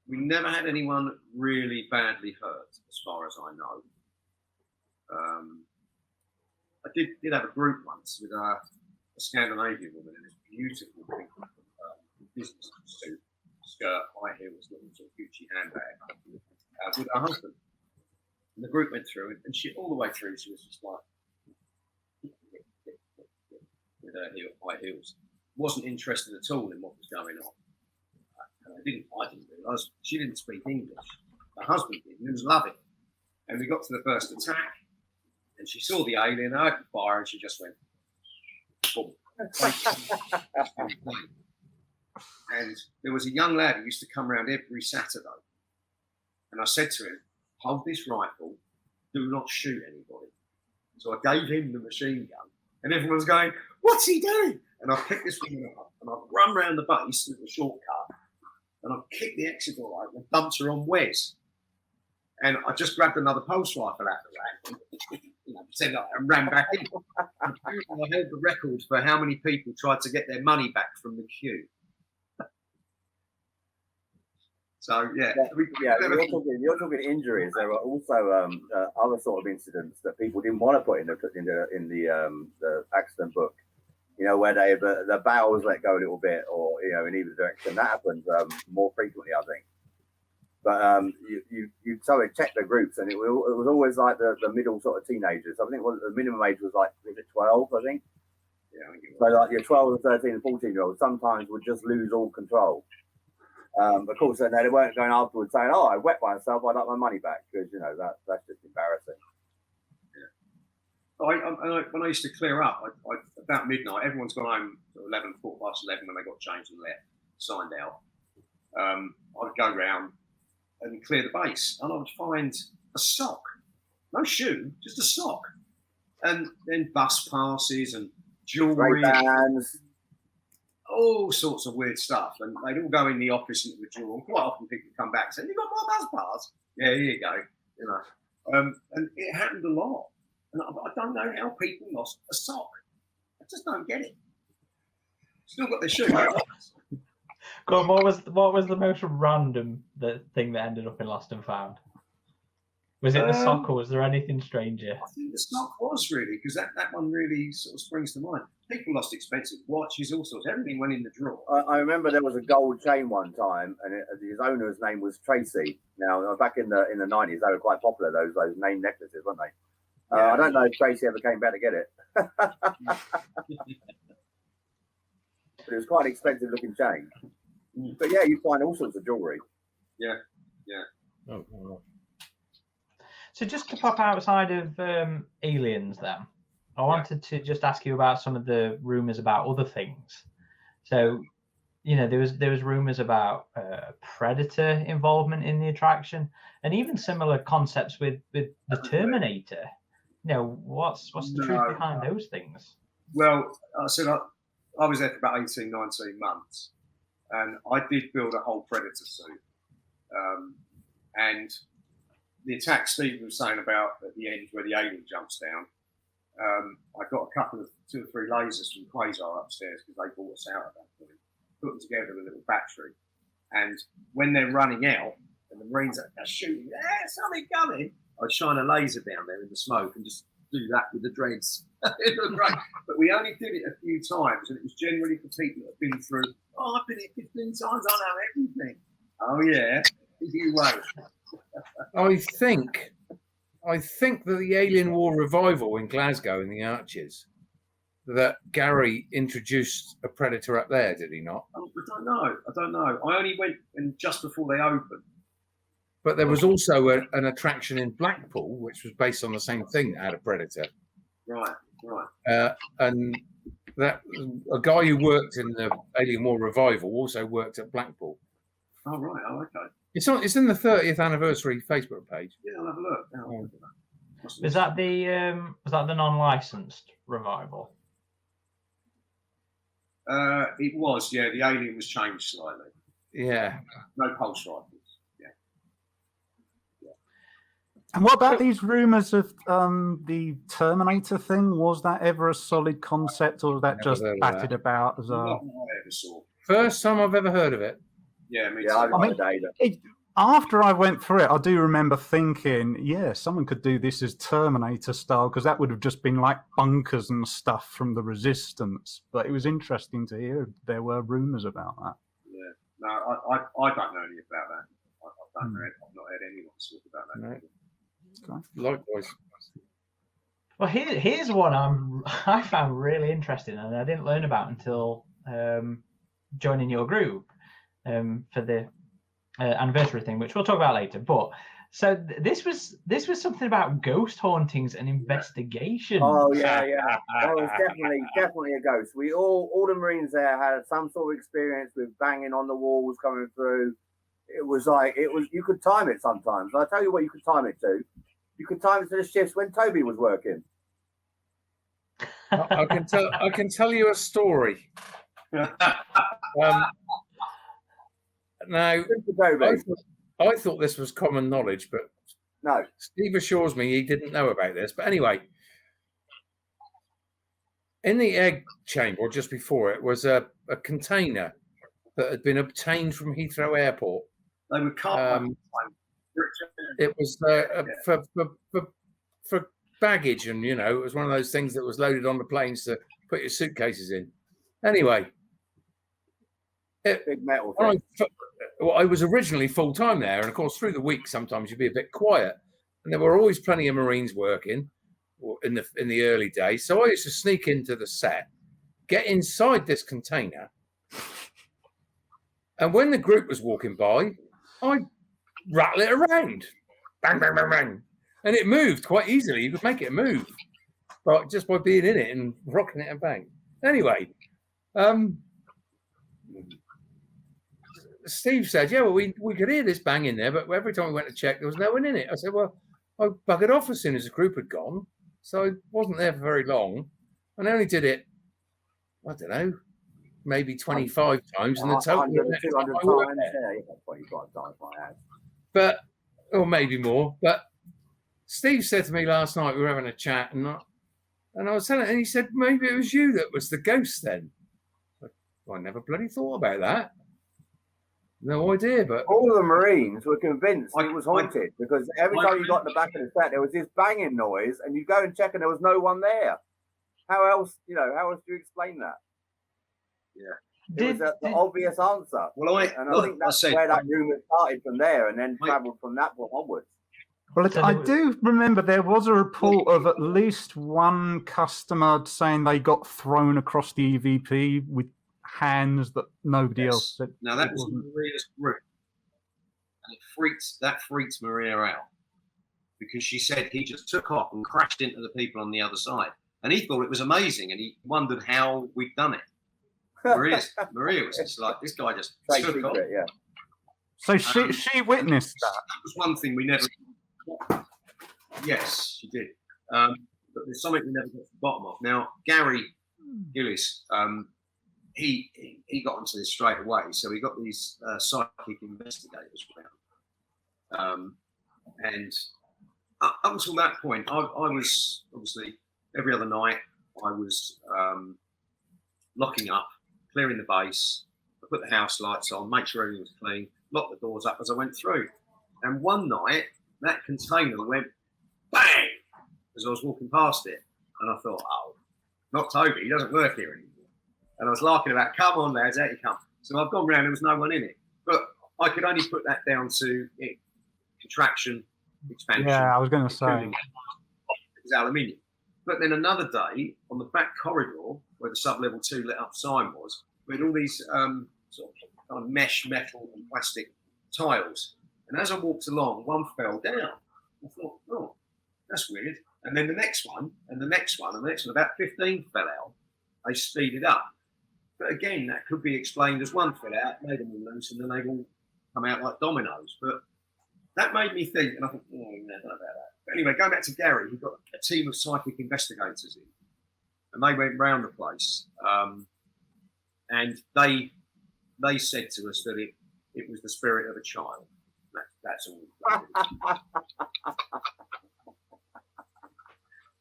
we never had anyone really badly hurt, as far as I know. I did have a group once with a Scandinavian woman in this beautiful pink business suit, skirt, high heels, little sort of Gucci handbag, with her husband. And the group went through, and she, all the way through, she was just like, with her high heels. Wasn't interested at all in what was going on. And I didn't realise she didn't speak English. Her husband did, and he was loving it. And we got to the first attack, and And she saw the alien, I opened fire, and she just went, boom. And there was a young lad who used to come around every Saturday. And I said to him, hold this rifle, do not shoot anybody. So I gave him the machine gun, and everyone was going, what's he doing? And I picked this woman up, and I've run round the base with a shortcut, and I've kicked the exit door open and dumped her on Wes. And I just grabbed another pulse rifle out of the rack, and ran back in. And I held the record for how many people tried to get their money back from the queue. So you're talking injuries. There were also other sort of incidents that people didn't want to put in the accident book. You know, where the barrels let go a little bit, or in either direction. That happens more frequently, I think. But you sort of check the groups, and it was always like the middle sort of teenagers. I think the minimum age was 12, I think. Yeah. So like your 12 and 13 and 14-year-olds sometimes would just lose all control. Of course, then they weren't going afterwards saying, "Oh, I wet myself. I'd like my money back," because that's just embarrassing. Yeah. When I used to clear up, about midnight, everyone's gone home at 11, 11 when they got changed and left, signed out. I'd go round and clear the base, and I would find a sock, no shoe, just a sock, and then bus passes and jewelry. Bands. All sorts of weird stuff, and they'd all go in the office and withdraw. Quite often, people would come back and say, "You got my bus pass?" Yeah, here you go. And it happened a lot. And I don't know how people lost a sock. I just don't get it. Still got their shoe. Go on, what was the most random thing that ended up in Lost and Found? Was it the sock, or was there anything stranger? I think the sock was really, because that one really sort of springs to mind. People lost expensive watches, all sorts. Everything went in the drawer. I remember there was a gold chain one time, and his owner's name was Tracy. Now, back in the 90s, they were quite popular, those name necklaces, weren't they? I don't know if Tracy ever came back to get it. But it was quite an expensive looking chain. But yeah, you find all sorts of jewellery. Yeah. Oh. So just to pop outside of aliens then, I wanted to just ask you about some of the rumours about other things. So, there was rumours about predator involvement in the attraction, and even similar concepts with the Terminator. What's the truth behind those things? Well, I said I was there for about 18, 19 months, and I did build a whole predator suit. And the attack Steve was saying about at the end where the alien jumps down, I got a couple of 2 or 3 lasers from Quasar upstairs because they bought us out at that point. Put them together with a little battery, and when they're running out and the Marines are shooting, something coming, I'd shine a laser down there in the smoke and just do that with the dreads. It looked great, but we only did it a few times, and it was generally for people that have been through. Oh, I've been here 15 times. I know everything. Oh yeah, you wait. I think that the Alien War revival in Glasgow in the Arches, that Gary introduced a predator up there, did he not? I don't know. I only went just before they opened. But there was also an attraction in Blackpool, which was based on the same thing that had a predator. Right. And that a guy who worked in the Alien War revival also worked at Blackpool. Oh right. Oh okay. It's in the 30th anniversary Facebook page. Yeah, I'll have a look. Was that the non-licensed revival? It was. Yeah, the alien was changed slightly. Yeah. No pulse rifles. And what about these rumours of the Terminator thing? Was that ever a solid concept, or was that just batted about as a? Not what I ever saw. First time I've ever heard of it. Yeah, me too. After I went through it, I do remember thinking, someone could do this as Terminator style, because that would have just been like bunkers and stuff from the Resistance. But it was interesting to hear there were rumours about that. Yeah, no, I don't know any about that. I've not heard anyone talk about that. Right. Likewise. Well, here's one I found really interesting, and I didn't learn about until joining your group for the anniversary thing, which we'll talk about later. But so this was something about ghost hauntings and investigation. Oh yeah. That was definitely a ghost. We all the Marines there had some sort of experience with banging on the walls coming through. It was you could time it sometimes. I'll tell you what you could time it to. You could time it to the shifts when Toby was working. I can tell you a story. Now, I thought this was common knowledge, but no. Steve assures me he didn't know about this. But anyway, in the egg chamber, or just before it, was a container that had been obtained from Heathrow Airport. They were cut. It was for baggage, and it was one of those things that was loaded on the planes to put your suitcases in. Anyway, big metal thing. I was originally full time there, and of course, through the week, sometimes you'd be a bit quiet, and there were always plenty of Marines working in the early days. So I used to sneak into the set, get inside this container, and when the group was walking by, I'd rattle it around, bang, bang, bang, bang, and it moved quite easily. You could make it move, but just by being in it and rocking it and bang. Anyway, Steve said, "Yeah, well, we could hear this bang in there, but every time we went to check, there was no one in it." I said, "Well, I buggered off as soon as the group had gone, so I wasn't there for very long, and I only did it, I don't know, maybe 25 times in the total. 200 times, yeah, 25 times my house. But, or maybe more. But Steve said to me last night, we were having a chat, and I was telling him, and he said, maybe it was you that was the ghost then. I never bloody thought about that. No idea, but all the Marines were convinced it was haunted because every time you got in the back of the set, there was this banging noise, and you go and check, and there was no one there. How else do you explain that? Yeah, it was the obvious answer. Well, I think that's where that rumor started from there, and then travelled from that point onwards. Well, I do remember there was a report of at least one customer saying they got thrown across the EVP with hands that nobody else said. Now that was Maria's group, and that freaked Maria out because she said he just took off and crashed into the people on the other side, and he thought it was amazing, and he wondered how we'd done it. Maria was just like, this guy just took off. Yeah. So she witnessed that. That was one thing we never. Yes, she did. But there's something we never got to the bottom of. Now Gary Gillis. He got onto this straight away. So we got these psychic investigators around. And up until that point, I was obviously every other night I was locking up, clearing the base, I put the house lights on, make sure everything was clean, lock the doors up as I went through. And one night that container went bang as I was walking past it. And I thought, oh, not Toby, he doesn't work here anymore. And I was laughing about, come on, lads, out you come. So I've gone round, there was no one in it. But I could only put that down to contraction, expansion. Yeah, I was going to say. It was aluminium. But then another day, on the back corridor, where the sub-level 2 lit up sign was, we had all these sort of kind of mesh, metal and plastic tiles. And as I walked along, one fell down. I thought, oh, that's weird. And then the next one, and the next one, and the next one, about 15 fell out. They speeded up. But again, that could be explained as one fell out, made them all loose, and then they've all come out like dominoes. But that made me think, and I thought, oh, I don't know about that. But anyway, going back to Gary, he got a team of psychic investigators in, and they went round the place, and they said to us that it was the spirit of a child. That's all.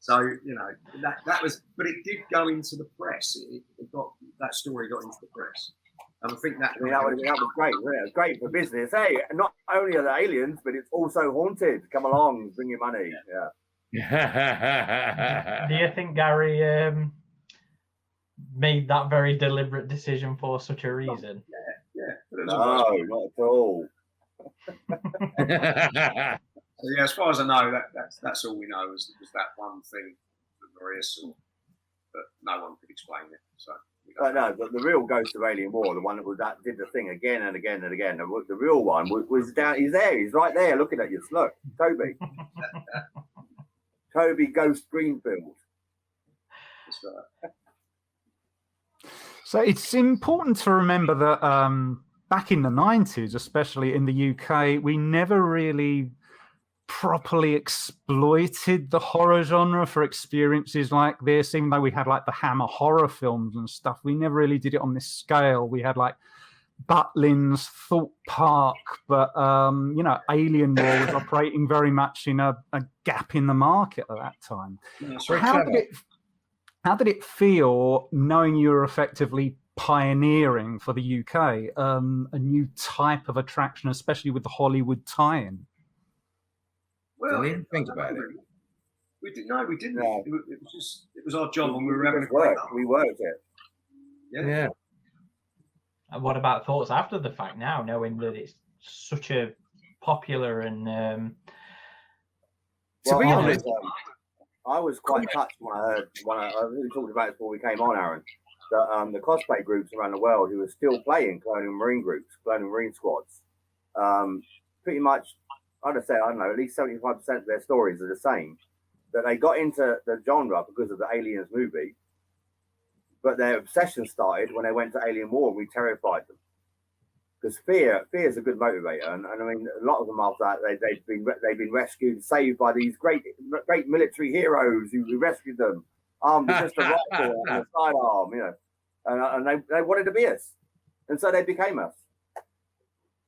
So, you know, that was, but it did go into the press. That story got into the press. And I think that was great. Yeah, it was great for business. Hey, not only are they aliens, but it's also haunted. Come along, bring your money. Yeah. Do you think Gary made that very deliberate decision for such a reason? Yeah. No, not at all. So yeah, as far as I know, that's all we know was that one thing that Maria saw, but no one could explain it. So we No, the real Ghost of Alien War, the one that did the thing again and again and again. The real one was down. He's there. He's right there, looking at you. Look, Toby. Toby Ghost Greenfield. That's right. So it's important to remember that back in the 90s, especially in the UK, we never really properly exploited the horror genre for experiences like this. Even though we had like the Hammer horror films and stuff, we never really did it on this scale. We had like Butlin's, Thorpe Park, but you know, Alien War was operating very much in a gap in the market at that time. How did it feel knowing you were effectively pioneering for the UK a new type of attraction, especially with the Hollywood tie-in? Well, Didn't even think about it. We didn't. No, we didn't. No. It was our job, and we were having a great time. We worked it. Yeah. And what about thoughts after the fact now, knowing that it's such a popular and To be honest, I was quite touched when I heard we talked about it before we came on, Aaron, that the cosplay groups around the world who are still playing Colonial Marine groups, Colonial Marine squads, pretty much, I'd say, I don't know, at least 75% of their stories are the same. That they got into the genre because of the Aliens movie, but their obsession started when they went to Alien War and we terrified them. Because fear is a good motivator, and I mean, a lot of them after that they've been rescued, saved by these great military heroes who rescued them, armed with just a rifle and a sidearm, you know, and they wanted to be us, and so they became us.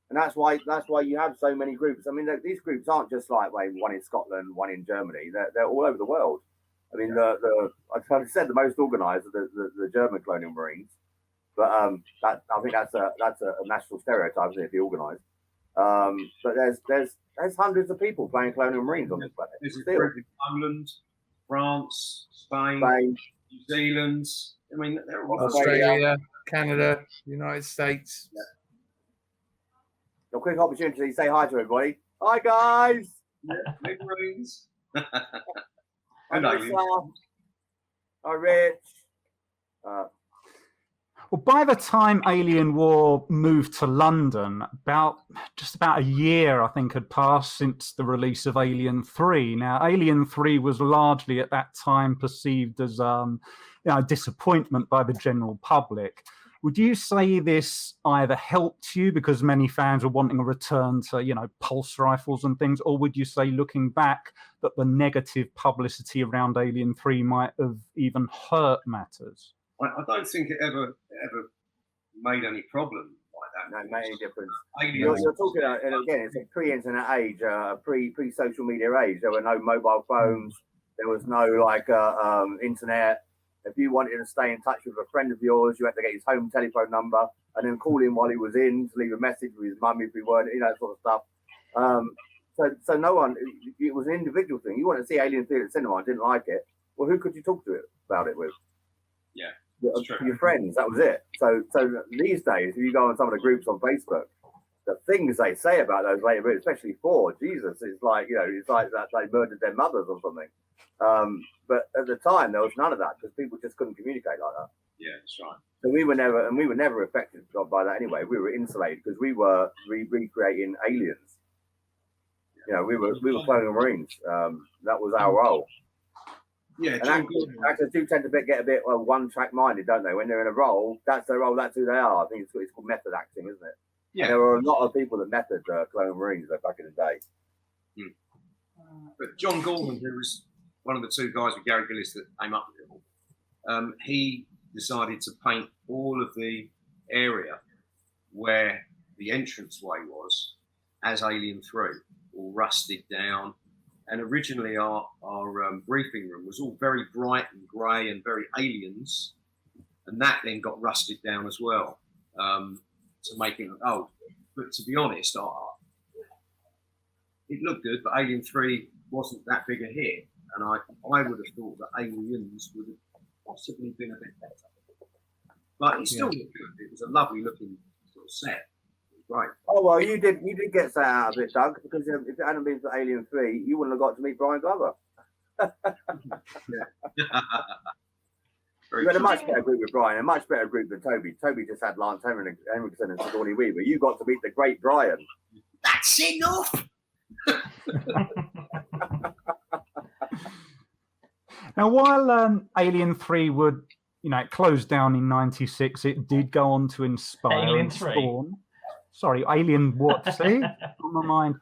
And that's why you have so many groups. I mean, these groups aren't just like one in Scotland, one in Germany. They're all over the world. I mean, I said the most organised are the German Colonial Marines. But I think that's a national stereotype, isn't it, the organised. But there's hundreds of people playing Colonial Marines on this planet. This is Poland, France, Spain, New Zealand. I mean, they're all Australia, Canada, United States. Yeah. A quick opportunity to say hi to everybody. Hi, guys. Yeah, Marines. Hi, Lisa. Hi, Rich. Well, by the time Alien War moved to London, just about a year, I think, had passed since the release of Alien 3. Now, Alien 3 was largely at that time perceived as a disappointment by the general public. Would you say this either helped you because many fans were wanting a return to, pulse rifles and things, or would you say, looking back, that the negative publicity around Alien 3 might have even hurt matters? I don't think it ever made any problem like that. No, it made any difference. Aliens. You're talking about, and again, it's a pre-internet age, pre-social media age. There were no mobile phones. There was no internet. If you wanted to stay in touch with a friend of yours, you had to get his home telephone number and then call him while he was in to leave a message with his mum if he weren't, that sort of stuff. So no one, it was an individual thing. You wanted to see Alien 3 at cinema and didn't like it. Well, who could you talk to about it with? Yeah. Your friends, that was it. So these days, if you go on some of the groups on Facebook, the things they say about those later movies, especially 4, Jesus, it's like that they murdered their mothers or something. But at the time, there was none of that because people just couldn't communicate like that. Yeah, that's right. So we were never affected by that anyway. We were insulated because we were recreating aliens. We were Colonial Marines. That was our role. Yeah, and actors do tend to get a bit one-track minded, don't they? When they're in a role, that's their role, that's who they are. I think it's called method acting, isn't it? Yeah. And there were a lot of people that method Colonial Marines back in the day. But John Gorman, who was one of the 2 guys with Gary Gillis that came up with it all, he decided to paint all of the area where the entranceway was as Alien 3, all rusted down. And originally our briefing room was all very bright and grey and very aliens. And that then got rusted down as well to make it look old. But to be honest, it looked good, but Alien 3 wasn't that big a hit. And I would have thought that Aliens would have possibly been a bit better. But it still looked good. It was a lovely looking sort of set. Right. Oh well, you did get that out of it, Doug, because if it hadn't been for Alien 3, you wouldn't have got to meet Brian Glover. You had a much better group with Brian, a much better group than Toby. Toby just had Lance Henriksen and Sigourney Weaver. You got to meet the great Brian. That's enough. Now, while Alien 3 would, it closed down in '96, it did go on to inspire Alien and 3? spawn. Sorry, Alien what? See? On my mind.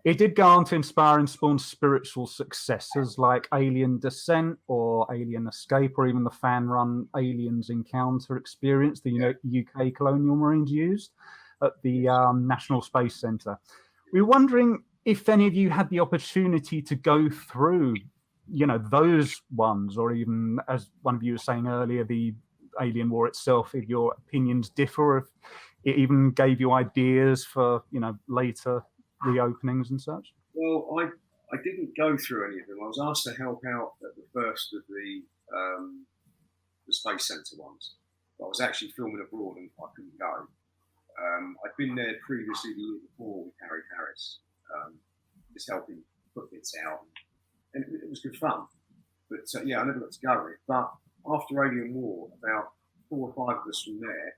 It did go on to inspire and spawn spiritual successors like Alien Descent or Alien Escape, or even the fan-run Aliens Encounter experience the UK Colonial Marines used at the National Space Centre. We were wondering if any of you had the opportunity to go through, those ones, or even, as one of you was saying earlier, the Alien War itself, if your opinions differ, if it even gave you ideas for, later reopenings and such. Well, I didn't go through any of them. I was asked to help out at the first of the Space Centre ones. But I was actually filming abroad and I couldn't go. I'd been there previously the year before with Harry Harris, just helping put bits out. And it was good fun. But I never got to go with it. But after Alien War, about 4 or 5 of us from there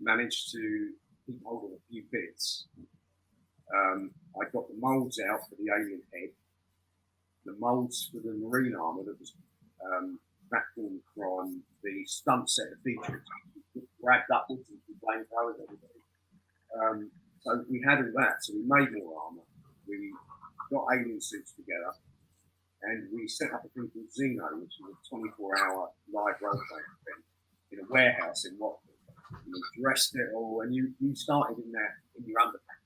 managed to keep hold of a few bits. I got the moulds out for the alien head, the moulds for the marine armour that was backformed from the stunt set of features, grabbed upwards and flamethrowers everybody. So we had all that, so we made more armour. We got alien suits together, and we set up a thing called Xeno, which is a 24-hour live role-playing thing in a warehouse in Watford. You dressed it all, and you started in your underpants.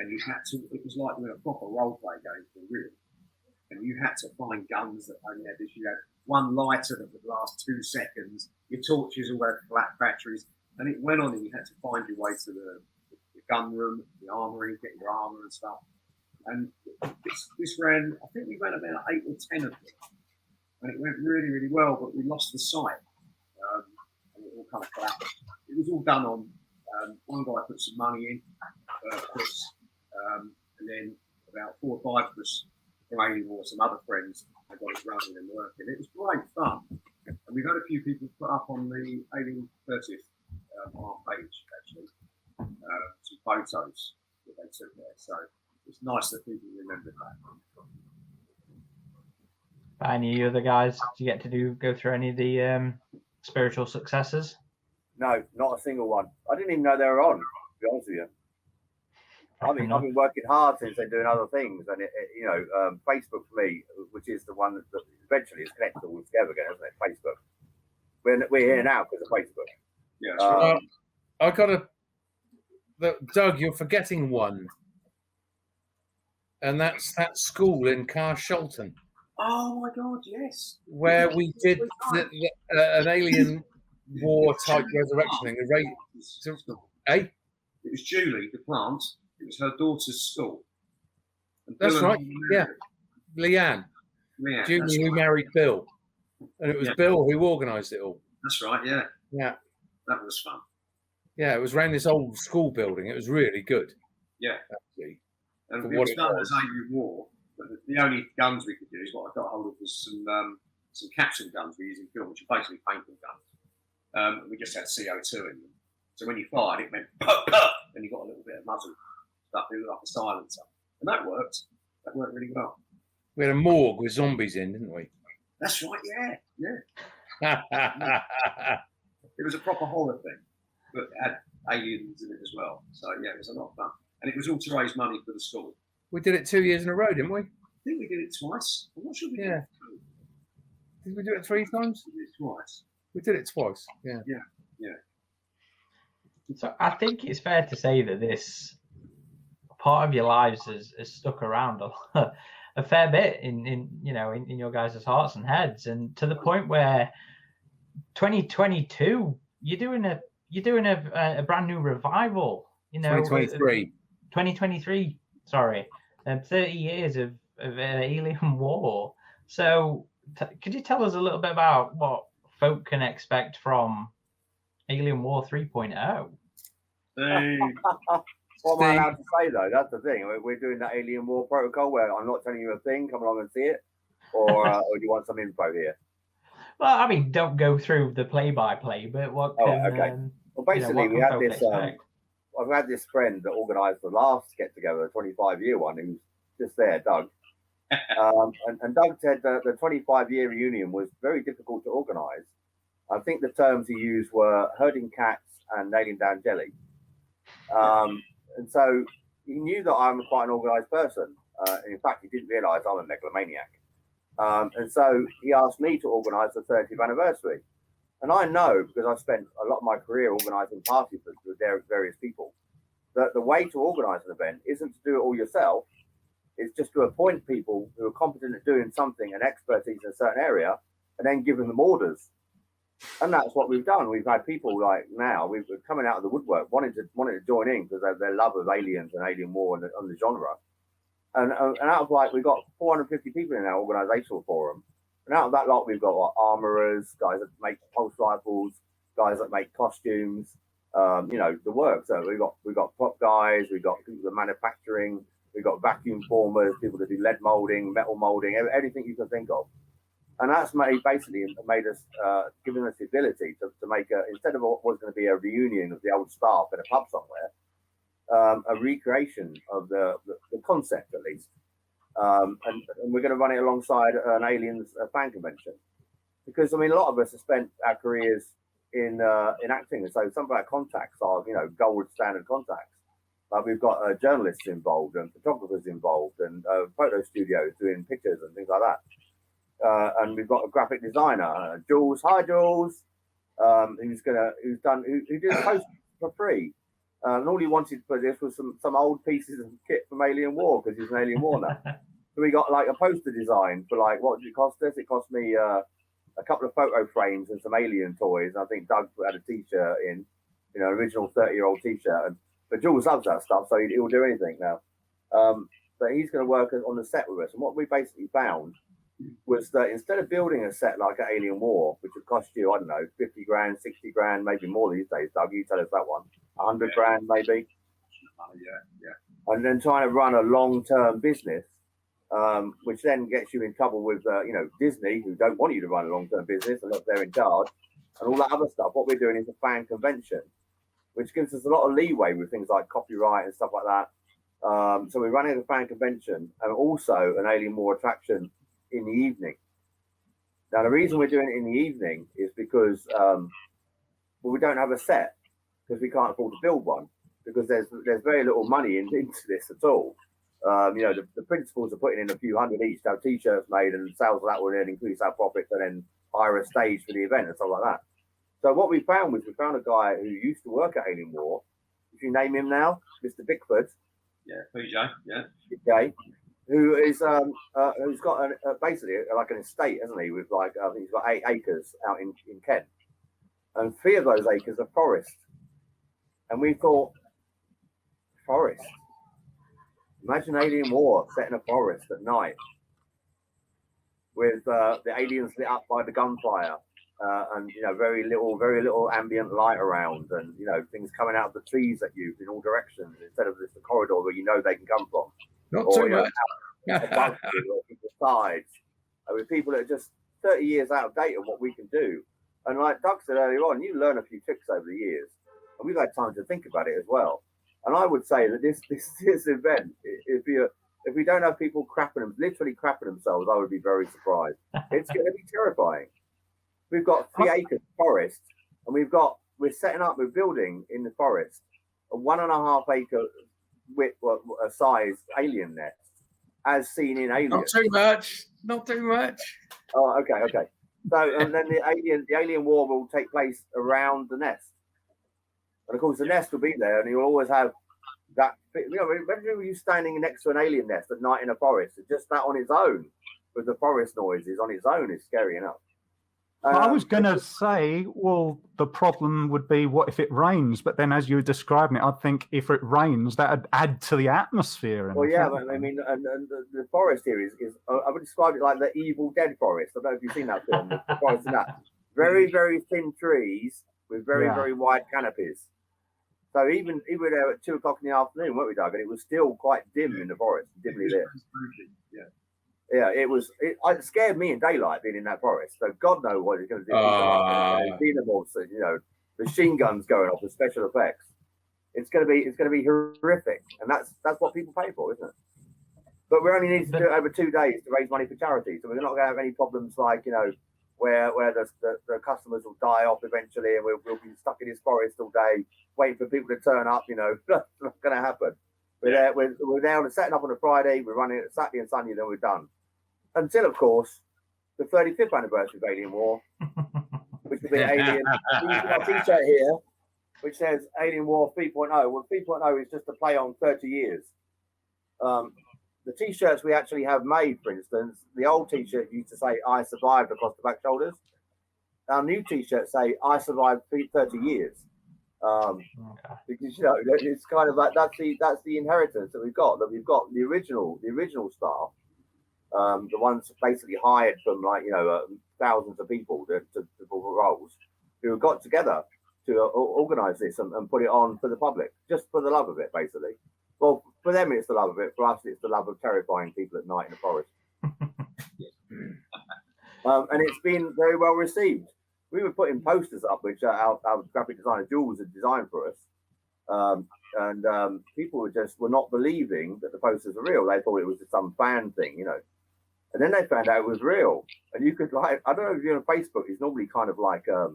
And you had to, it was like doing a proper role-play game for real. And you had to find guns that only had this. You had one lighter that would last 2 seconds. Your torches all had flat batteries. And it went on, and you had to find your way to the gun room, the armory, get your armor and stuff. And this ran, I think we ran about 8 or 10 of them. And it went really, really well, but we lost the site. And it all kind of collapsed. It was all done on, one guy put some money in, Chris, and then about 4 or 5 of us from Alien War, some other friends, I got it running and working. It was great fun. And we've had a few people put up on the Alien 30th our page, actually, some photos that they took there. So it's nice that people remember that. Any of you other guys, do you get to go through any of the spiritual successors? No, not a single one. I didn't even know they were on, to be honest with you. I've been working hard since they're doing other things, and Facebook for me, which is the one that eventually is connected all together again, isn't it? Facebook. We're here now because of Facebook. Yeah. I got Doug, you're forgetting one, and that's that school in Carshalton. Oh my God, yes. Where we did an Alien War type resurrection thing. It was Julie, the plant. It was her daughter's school. And that's right. Yeah, Leanne. Julie, who married Bill, and it was Bill who organised it all. That's right. Yeah. Yeah. That was fun. Yeah, it was around this old school building. It was really good. Yeah. Actually. And it was done as Alien War. But the only guns we could use, what I got hold of, was some capsule guns we use in film, which are basically paintball guns. We just had CO2 in them. So when you fired, it went and you got a little bit of muzzle stuff. It was like a silencer. And that worked. That worked really well. We had a morgue with zombies in, didn't we? That's right, yeah. It was a proper horror thing, but it had aliens in it as well. So, yeah, it was a lot of fun. And it was all to raise money for the school. We did it 2 years in a row, didn't we? I think we did it twice. I'm not sure we did it. Did we do it 3 times? We did it twice. We did it twice, yeah. Yeah. So I think it's fair to say that this part of your lives has stuck around a fair bit in your guys' hearts and heads, and to the point where 2022 you're doing a brand new revival. 2023. Sorry, 30 years of Alien War. So could you tell us a little bit about what folk can expect from Alien War 3.0? What am I allowed to say, though? That's the thing. We're doing that Alien War protocol where I'm not telling you a thing, come along and see it. Or do you want some info here? Well, I mean, don't go through the play-by-play, but what Oh, can okay. Well, you know, basically, what we can had folk this. expect? I've had this friend that organised the last get together, the 25-year one, who's just there, Doug. And Doug said that the 25-year reunion was very difficult to organise. I think the terms he used were herding cats and nailing down jelly. And so he knew that I'm quite an organised person. In fact, he didn't realise I'm a megalomaniac. And so he asked me to organise the 30th anniversary. And I know, because I've spent a lot of my career organising parties with various people, that the way to organise an event isn't to do it all yourself. It's just to appoint people who are competent at doing something and expertise in a certain area, and then giving them orders. And that's what we've done. We've had people like now, we're coming out of the woodwork, wanting to join in because of their love of aliens and alien war and the genre. And out of we've got 450 people in our organisational forum. And out of that lot, we've got armourers, guys that make pulse rifles, guys that make costumes, the work. So we've got prop guys, we've got people that manufacturing, we've got vacuum formers, people that do lead moulding, metal moulding, everything you can think of. And that's basically made us, given us the ability to make instead of what was going to be a reunion of the old staff in a pub somewhere, a recreation of the concept at least. And we're going to run it alongside an Aliens fan convention, because I mean a lot of us have spent our careers in acting, and so some of our contacts are gold standard contacts. Like we've got journalists involved and photographers involved and photo studios doing pictures and things like that. And we've got a graphic designer, Jules. Hi, Jules. Who did a post for free. And all he wanted for this was some old pieces of kit from Alien War, because he's an Alien War now. So we got like a poster design for like, what did it cost us? It cost me a couple of photo frames and some alien toys. And I think Doug had a t-shirt in, original 30-year-old t-shirt. But Jules loves that stuff, so he'll do anything now. But he's going to work on the set with us. And what we basically found was that instead of building a set like an Alien War, which would cost you, I don't know, 50 grand, 60 grand, maybe more these days, Doug, you tell us that one, 100 grand maybe. Yeah. And then trying to run a long-term business, which then gets you in trouble with, Disney, who don't want you to run a long-term business unless they're in charge, and all that other stuff. What we're doing is a fan convention, which gives us a lot of leeway with things like copyright and stuff like that. So we're running a fan convention and also an Alien War attraction in the evening. Now, the reason we're doing it in the evening is because we don't have a set, because we can't afford to build one, because there's very little money into this at all. The principals are putting in a few hundred each to have t-shirts made, and sales of that will then increase our profits and then hire a stage for the event and stuff like that. So what we found was we found a guy who used to work at Alien War. If you name him now, Mr. Bickford. Yeah, PJ. Yeah. Okay. Who is who's got basically like an estate, hasn't he? With like I think he's got 8 acres out in Kent, and 3 of those acres are forest. And we thought, forest. Imagine Alien War set in a forest at night, with the aliens lit up by the gunfire, and very little ambient light around, and things coming out of the trees at you in all directions instead of just a corridor where they can come from. Not too much. Above you, or people's sides, with people that are just 30 years out of date of what we can do. And like Doug said earlier on, you learn a few tricks over the years, and we've had time to think about it as well. And I would say that this event, if we don't have people literally crapping themselves, I would be very surprised. It's going to be terrifying. We've got 3 acres of forest, and we're building in the forest a 1.5 acre size alien nest, as seen in Alien. Not too much. Oh, okay. So, and then the alien war will take place around the nest, and of course the nest will be there, and you'll always have that. Imagine you standing next to an alien nest at night in a forest. Just that on its own, with the forest noises on its own, is scary enough. I was going to say, well, the problem would be what if it rains? But then, as you were describing it, I'd think if it rains, that would add to the atmosphere. Well, yeah, but I mean, and the forest here is I would describe it like the Evil Dead forest. I don't know if you've seen that film. The forest in that very, very thin trees with very, very wide canopies. So even there at 2 o'clock in the afternoon, weren't we, Doug? And it was still quite dim in the forest, dimly lit. Yeah. Yeah, it scared me in daylight being in that forest. So God knows what it's going to do. Xenomorphs, you know, machine guns going off with special effects. It's going to be horrific, and that's what people pay for, isn't it? But we only need to do it over 2 days to raise money for charity, so we're not going to have any problems like, you know, where the customers will die off eventually, and we'll be stuck in this forest all day waiting for people to turn up. You know, that's not going to happen. We're there setting up on a Friday. We're running it Saturday and Sunday, then we're done. Until, of course, the 35th anniversary of Alien War, which will be Alien. We've got a T-shirt here which says Alien War 3.0. Well, 3.0 is just a play on 30 years. The T-shirts we actually have made, for instance, the old T-shirt used to say "I survived" across the back shoulders. Our new T-shirts say "I survived 30 years." Because, you know, it's kind of like that's the inheritance that we've got. That we've got the original staff, the ones basically hired from, like, you know, thousands of people to fulfill roles, who have got together to organise this and put it on for the public, just for the love of it, basically. Well, for them it's the love of it. For us, it's the love of terrifying people at night in the forest. And it's been very well received. We were putting posters up, which our graphic designer Jules had designed for us, and people were not believing that the posters were real. They thought it was some fan thing, you know. And then they found out it was real. And you could, like, I don't know if you're on Facebook, it's normally kind of like a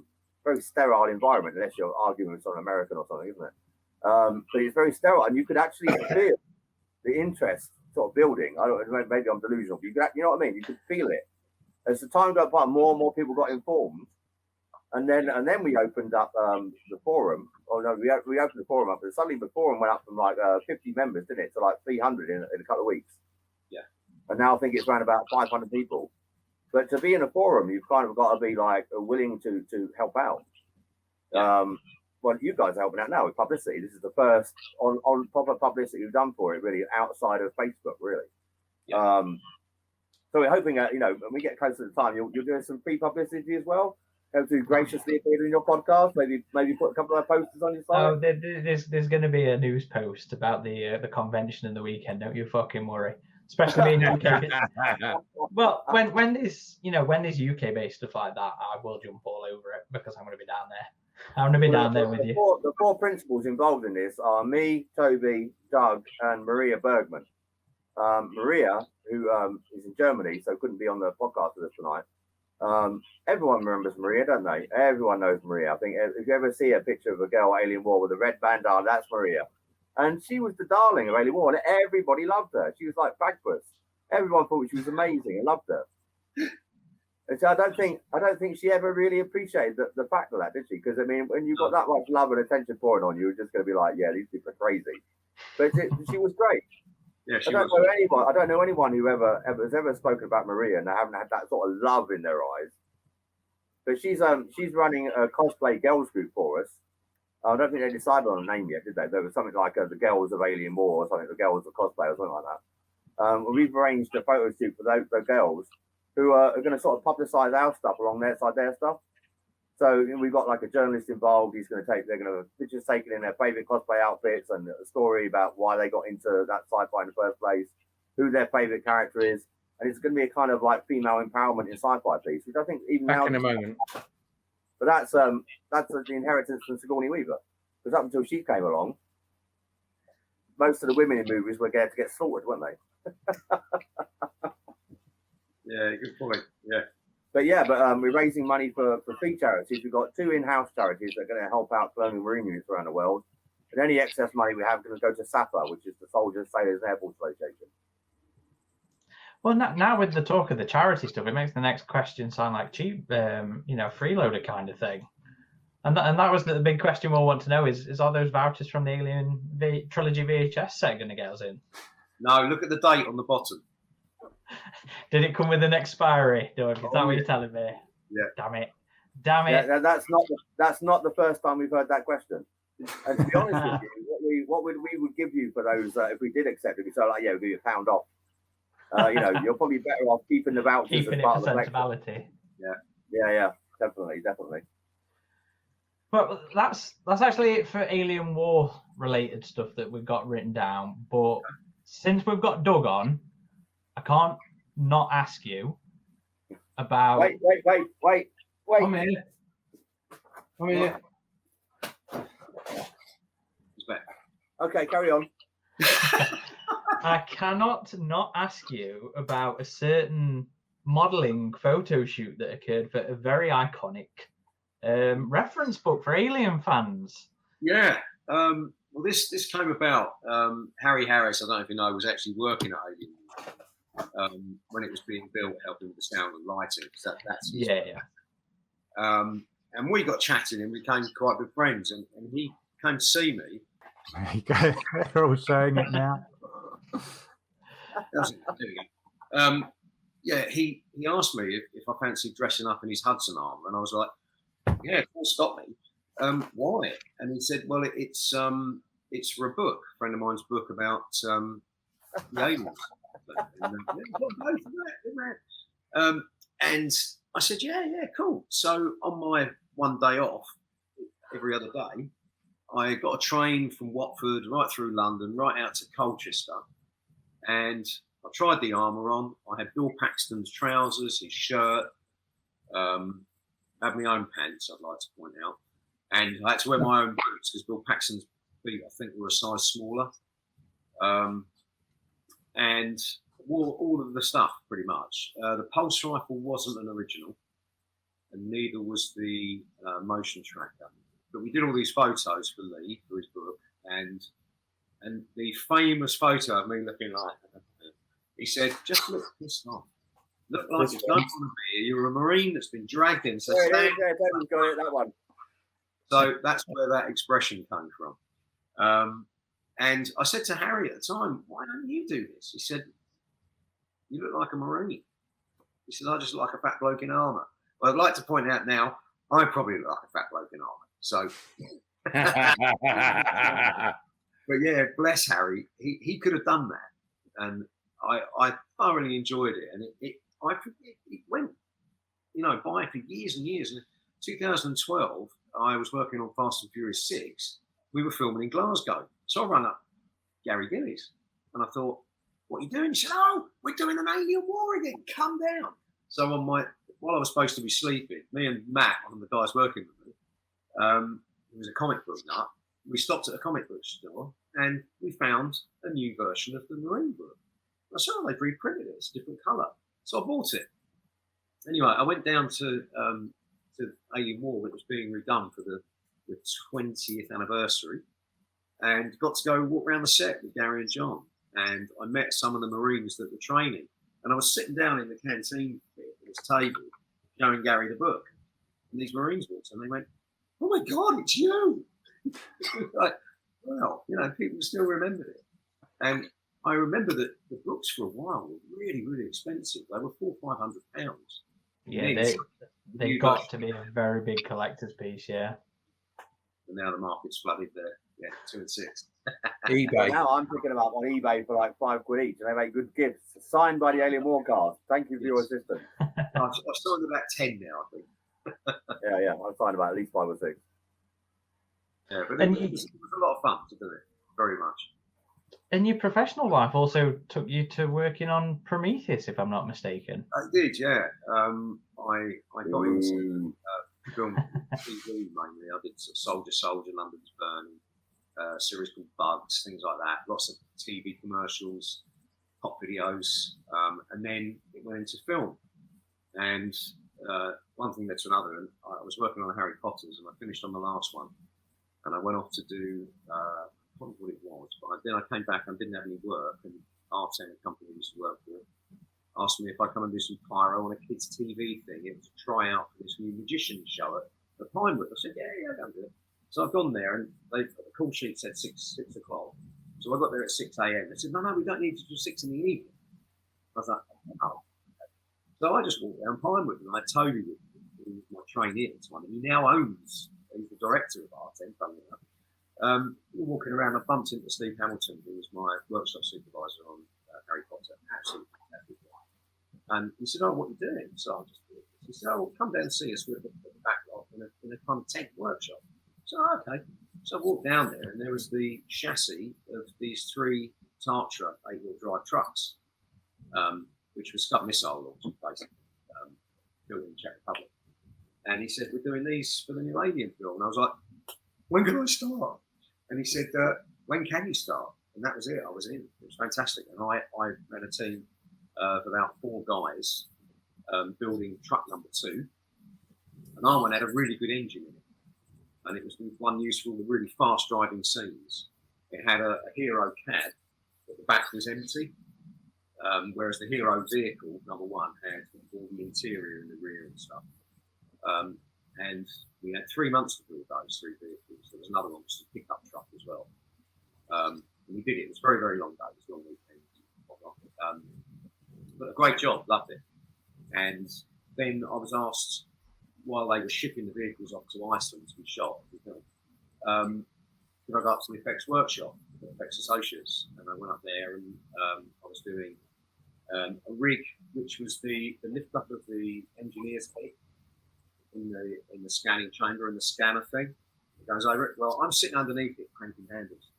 very sterile environment, unless you're arguing with someone American or something, isn't it? But it's very sterile, and you could actually feel the interest sort of building. I don't know, maybe I'm delusional, but you know what I mean? You could feel it. As the time got by, more and more people got informed. And then we opened up the forum. Oh no, we opened the forum up, and suddenly the forum went up from like 50 members, didn't it, to like 300 in a couple of weeks. Yeah. And now I think it's around about 500 people. But to be in a forum, you've kind of got to be like willing to help out. Well, you guys are helping out now with publicity. This is the first on proper publicity you've done for it, really, outside of Facebook, really. Yeah. So we're hoping that, you know, when we get closer to the time, you're doing some free publicity as well. Able to graciously appear in your podcast, maybe put a couple of posters on your site. Oh, there's going to be a news post about the convention in the weekend. Don't you fucking worry. Especially in UK. Well, when there's UK based stuff like that, I will jump all over it because I'm going to be down there. I'm going to be down there with you. The four principals involved in this are me, Toby, Doug, and Maria Bergman. Maria, who is in Germany, so couldn't be on the podcast with us tonight. Everyone remembers Maria, don't they? Everyone knows Maria. I think if you ever see a picture of a girl at Alien War with a red bandana, that's Maria. And she was the darling of Alien War, and everybody loved her. She was like Bagpuss. Everyone thought she was amazing and loved her. And so I don't think she ever really appreciated the fact of that, did she? Because I mean, when you've got that much love and attention pouring on you, you're just going to be like, yeah, these people are crazy. But she was great. Yeah, I don't know anyone who has ever spoken about Maria and they haven't had that sort of love in their eyes. But she's running a cosplay girls group for us. I don't think they decided on a name yet, did they? There was something like the Girls of Alien War or something, the Girls of Cosplay or something like that. We've arranged a photo shoot for those girls who are going to sort of publicise our stuff along their stuff. So we've got like a journalist involved. They're going to pictures taken in their favourite cosplay outfits and a story about why they got into that sci-fi in the first place, who their favourite character is, and it's going to be a kind of like female empowerment in sci-fi piece, which I think even back now in a moment. But that's the inheritance from Sigourney Weaver, because up until she came along, most of the women in movies were going to get slaughtered, weren't they? Yeah, good point. Yeah. But we're raising money for three charities. We've got two in-house charities that are going to help out Colonial Marine units around the world. And any excess money we have is going to go to SAFA, which is the Soldiers, Sailors, and Air Force Association. Well, now with the talk of the charity stuff, it makes the next question sound like cheap, freeloader kind of thing. And that was the big question we'll want to know is all those vouchers from the Alien Trilogy VHS set going to get us in? No, look at the date on the bottom. Did it come with an expiry, Doug? Is that what you're telling me? Yeah. Damn it. Yeah, that's not the first time we've heard that question. And to be honest with you, what we would give you for those if we did accept it? So like, we'll give you £1 off. You're probably better off keeping the vouchers as part of the collection. Yeah, definitely. Well, that's actually it for Alien War related stuff that we've got written down. But since we've got Doug on, I can't not ask you about. Wait. Come here. Come here. It's better. Okay, carry on. I cannot not ask you about a certain modeling photo shoot that occurred for a very iconic reference book for Alien fans. Yeah. Well, this came about. Harry Harris, I don't know if you know, was actually working at Alien when it was being built, helping with the sound and lighting. That's his Yeah. And we got chatting and we became quite good friends. And he came to see me. There you go. They're all saying it now. Yeah, he asked me if I fancied dressing up in his Hudson arm, and I was like, "Yeah, of course, stop me. Why?" And he said, "Well, it's for a book, a friend of mine's book about the aliens." And I said, "Yeah, cool." So on my one day off, every other day, I got a train from Watford right through London, right out to Colchester, and I tried the armour on. I had Bill Paxton's trousers, his shirt, I had my own pants, I'd like to point out, and I had to wear my own boots because Bill Paxton's feet, I think, were a size smaller, and wore all of the stuff pretty much. The pulse rifle wasn't an original, and neither was the motion tracker. But we did all these photos for Lee, for his book, and the famous photo of me looking like, he said, "Just look pissed off. Look like you don't want to be here. You're a Marine that's been dragged in." So, that one. So that's where that expression came from. And I said to Harry at the time, "Why don't you do this?" He said, "You look like a Marine." He said, "I just look like a fat bloke in armour." Well, I'd like to point out now, I probably look like a fat bloke in armour. So, but yeah, bless Harry. He could have done that, and I thoroughly enjoyed it. And it went, by for years and years. And in 2012, I was working on Fast and Furious 6. We were filming in Glasgow, so I rang up Gary Gillies, and I thought, "What are you doing?" He said, "Oh, we're doing an Alien War again. Come down." So while I was supposed to be sleeping, me and Matt, one of the guys working with me, it was a comic book nut. We stopped at a comic book store and we found a new version of the Marine book. I saw they've reprinted it. It's a different colour. So I bought it. Anyway, I went down to Alien War that was being redone for the 20th anniversary and got to go walk around the set with Gary and John. And I met some of the Marines that were training. And I was sitting down in the canteen at this table showing Gary the book. And these Marines walked in and they went, "Oh my God, it's you." Like, well, people still remembered it. And I remember that the books for a while were really, really expensive. They were £400 or £500. Yeah, they got to be a very big collector's piece, yeah. And now the market's flooded there. Yeah, 2 and 6. eBay. Now I'm picking them up on eBay for like £5 each, and they make good gifts signed by the Alien War card. Thank you for your assistance. I've signed about 10 now, I think. Yeah, I've signed about at least 5 or 6. Yeah, but it was a lot of fun to do it, very much. And your professional life also took you to working on Prometheus, if I'm not mistaken. I did, yeah. I got into film TV mainly. I did Soldier, London's Burning, series called Bugs, things like that. Lots of TV commercials, pop videos, and then it went into film. And one thing led to another. And I was working on Harry Potter's, and I finished on the last one. And I went off to do, I don't know what it was, but then I came back and didn't have any work. And R10, a company I used to work for, asked me if I'd come and do some pyro on a kids' TV thing. It was a tryout for this new magician show at Pinewood. I said, yeah, go and do it. So I've gone there, and the call sheet said 6 o'clock. So I got there at 6 a.m. They said, no, we don't need to do 6 in the evening. I was like, oh. So I just walked down Pinewood, and I had Toby with me, who was my trainee at the time. And he now he's the director of R10, funnily enough. We were walking around, I bumped into Steve Hamilton, who was my workshop supervisor on Harry Potter. Absolutely fantastic guy. And he said, oh, what are you doing? So I just did it. He said, oh, come down and see us. We're at the backlog in a kind of tent workshop. So, okay. So I walked down there, and there was the chassis of these 3 Tatra 8-wheel drive trucks. which was Scud missile launch, basically, built in Czech Republic. And he said, "We're doing these for the new Alien film." And I was like, "When can I start?" And he said, "When can you start?" And that was it. I was in. It was fantastic. And I ran a team of about 4 guys building truck number 2. And our one had a really good engine in it. And it was one used for the really fast driving scenes. It had a Hero cab, but the back was empty. Whereas the Hero vehicle, number 1, had all the interior in the rear and stuff. And we had 3 months to build those 3 vehicles. There was another one, which was a pickup truck as well. And we did it. It was very, very long days, long weekends, whatnot. But a great job, loved it. And then I was asked, while they were shipping the vehicles up to Iceland to be shot, could I go up to the effects workshop, the effects associates? And I went up there, and I was doing a rig, which was the lift up of the engineer's head in the scanning chamber, and the scanner thing. It goes over it. Well, I'm sitting underneath it, cranking handles.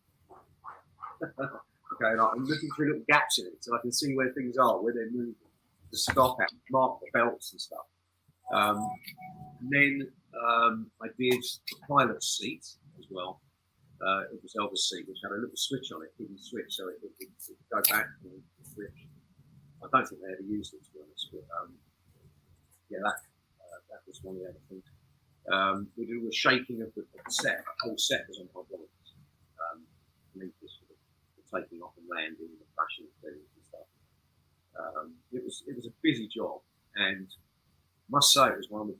Okay, and I'm looking through little gaps in it so I can see where things are, where they're moving, to stop at, mark the belts and stuff. And then I did the pilot's seat as well. It was Elvis' seat, which had a little switch on it, hidden switch, so it could go back and switch. I don't think they ever used it, to be honest. But yeah, that was one of the other things. We did a shaking of the set. The whole set was on hydraulics. For taking off and landing, the crashing things and stuff. It was a busy job, and I must say it was one of the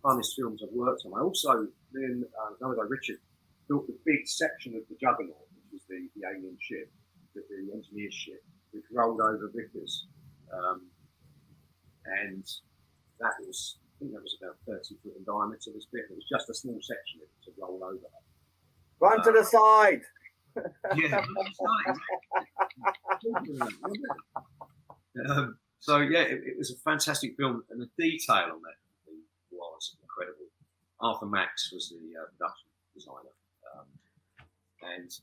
funnest films I've worked on. I also then another guy, Richard, built the big section of the Juggernaut, which was the alien ship, the engineer's ship, which rolled over Vickers, and that was, I think that was about 30 foot in diameter. This bit, it was just a small section of it to roll over. Run to the side. Yeah. So yeah, it was a fantastic film, and the detail on that was incredible. Arthur Max was the production designer, and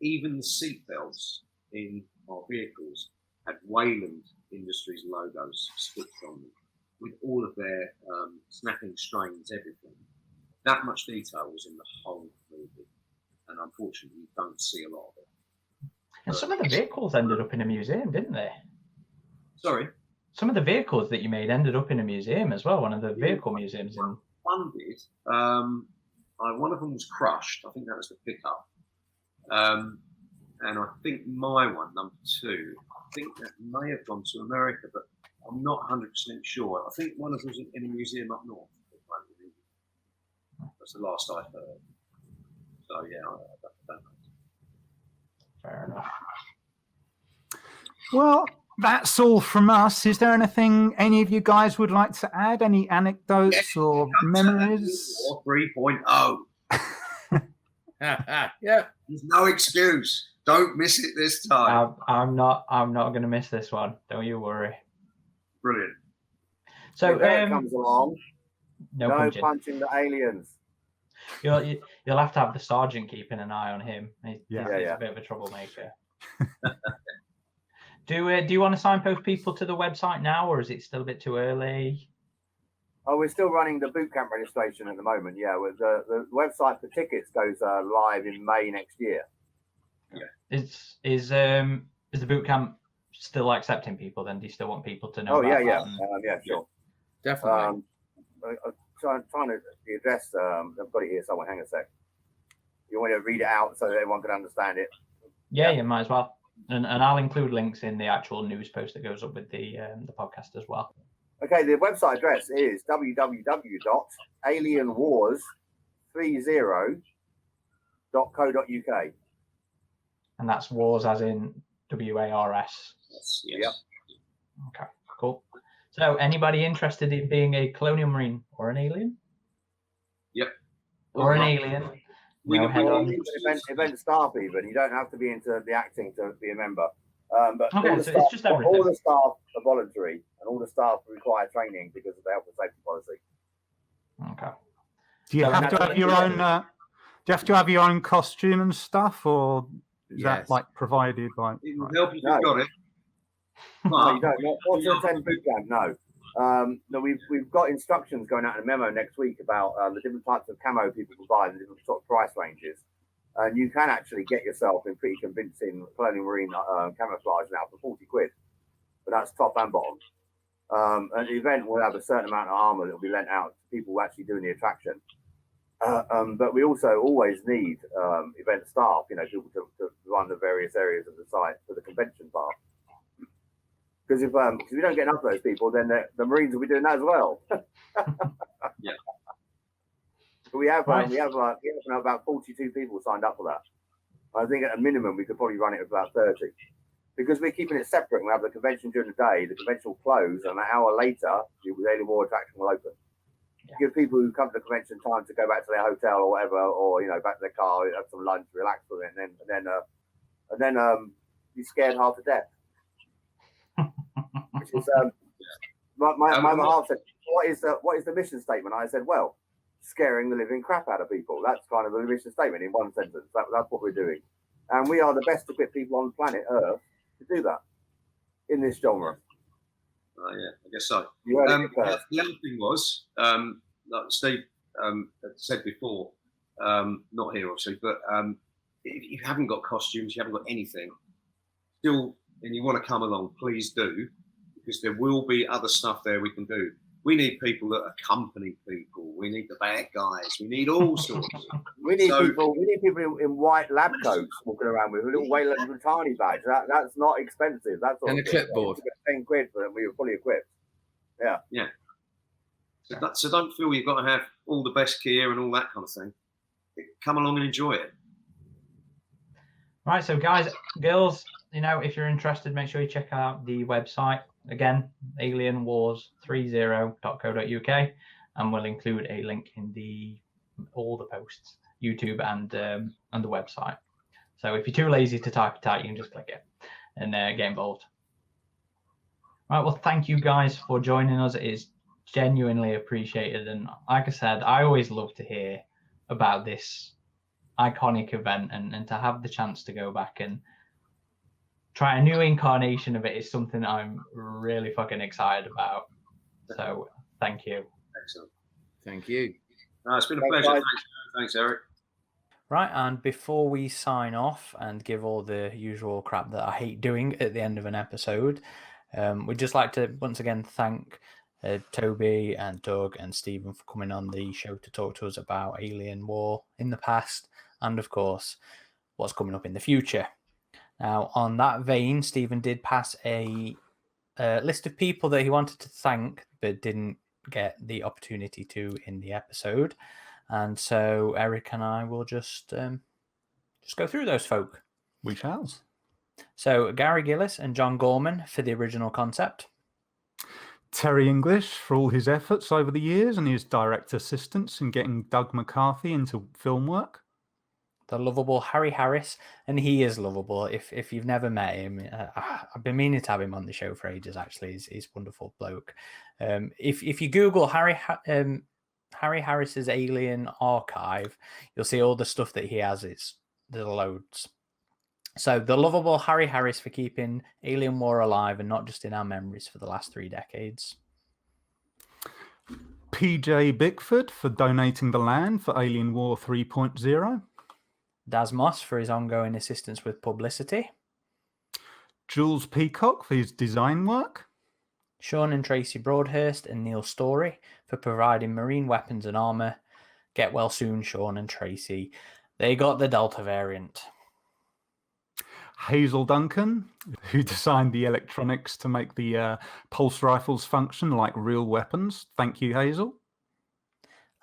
even the seat belts in our vehicles had Wayland Industries logos stitched on them, with all of their snapping strains, everything. That much detail was in the whole movie, and unfortunately, you don't see a lot of it. And some of the vehicles ended up in a museum, didn't they? Sorry? Some of the vehicles that you made ended up in a museum as well, one of the vehicle museums. One did. One of them was crushed. I think that was the pickup. And I think my one, number 2, I think that may have gone to America, but I'm not 100% sure. I think one of them was in a museum up north. That's the last I heard. So yeah, I don't know. Fair enough. Well, that's all from us. Is there anything any of you guys would like to add? Any anecdotes or memories? 3.0. Yeah. There's no excuse. Don't miss it this time. I'm not going to miss this one. Don't you worry. Brilliant. So it comes along. No punching the aliens. You'll have to have the sergeant keeping an eye on him. He's a bit of a troublemaker. Do you want to signpost people to the website now, or is it still a bit too early? Oh, we're still running the boot camp registration at the moment. Yeah, with the website for tickets goes live in May next year. Yeah. Is the boot camp still accepting people? Then do you still want people to know? Oh about yeah. that? Yeah, sure. Definitely. Trying to the address. I've got it here somewhere. Hang a sec. You want to read it out so that everyone can understand it? Yeah, you might as well. And I'll include links in the actual news post that goes up with the podcast as well. Okay, the website address is www.alienwars30.co.uk. And that's wars as in WARS. Yes. Yep. Okay, cool. So anybody interested in being a Colonial Marine or an alien? Yep. Or an alien? Event staff even. You don't have to be into the acting to be a member. But okay, all the so staff, it's just everything. all the staff are voluntary, and all the staff require training because of the health and safety policy. Okay. Do you have to have your own? Do you have to have your own costume and stuff, or is that like provided by? It will help if you've got it. No, you don't. Not to attend boot camp, no. No, we've got instructions going out in a memo next week about the different types of camo people can buy and different sort of price ranges. And you can actually get yourself in pretty convincing Colonial Marine camouflage now for 40 quid. But that's top and bottom. And the event will have a certain amount of armor that will be lent out to people actually doing the attraction. But we also always need event staff, people to run the various areas of the site for the convention part. Because if we don't get enough of those people, then the Marines will be doing that as well. Yeah. But we have about 42 people signed up for that. I think at a minimum we could probably run it with about 30. Because we're keeping it separate. We have the convention during the day, the convention will close, and an hour later, the Alien War attraction will open. Yeah. Give people who come to the convention time to go back to their hotel or whatever, or back to their car, have some lunch, relax with it, and then be scared half to death. Which is my half said, what is the mission statement? I said, well, scaring the living crap out of people. That's kind of the mission statement in one sentence. That's what we're doing, and we are the best equipped people on planet Earth to do that in this genre. Oh yeah, I guess so. The other thing was, like Steve said before, not here obviously, but if you haven't got costumes, you haven't got anything, still, and you want to come along, please do, because there will be other stuff there we can do. We need people that accompany people. We need the bad guys. We need all sorts. We need people in white lab coats walking around with a little Wayland Rutani badge. That's not expensive. That's all. And a clipboard. 10 quid for them. We were fully equipped. Yeah. Yeah. So don't feel you've got to have all the best gear and all that kind of thing. Come along and enjoy it. Right. So guys, girls, if you're interested, make sure you check out the website. Again, alienwars30.co.uk, and we'll include a link in all the posts, YouTube and the website. So if you're too lazy to type it out, you can just click it and get involved. Right, well, thank you guys for joining us. It is genuinely appreciated, and like I said, I always love to hear about this iconic event, and to have the chance to go back and try a new incarnation of it is something I'm really fucking excited about. So thank you. Excellent. Thank you. No, it's been a pleasure. Thanks, Eric. Right, and before we sign off and give all the usual crap that I hate doing at the end of an episode, we'd just like to once again thank Toby and Doug and Stephen for coming on the show to talk to us about Alien War in the past and, of course, what's coming up in the future. Now, on that vein, Stephen did pass a list of people that he wanted to thank but didn't get the opportunity to in the episode. And so Eric and I will just go through those folk. We shall. So Gary Gillis and John Gorman for the original concept. Terry English for all his efforts over the years and his direct assistance in getting Doug McCarthy into film work. The lovable Harry Harris, and he is lovable. If you've never met him, I've been meaning to have him on the show for ages. Actually, he's a wonderful bloke. If you Google Harry Harris's Alien Archive, you'll see all the stuff that he has. There's loads. So the lovable Harry Harris for keeping Alien War alive and not just in our memories for the last 3 decades. PJ Bickford for donating the land for Alien War 3.0. Daz Moss for his ongoing assistance with publicity. Jules Peacock for his design work. Sean and Tracy Broadhurst and Neil Story for providing marine weapons and armour. Get well soon, Sean and Tracy. They got the Delta variant. Hazel Duncan, who designed the electronics to make the pulse rifles function like real weapons. Thank you, Hazel.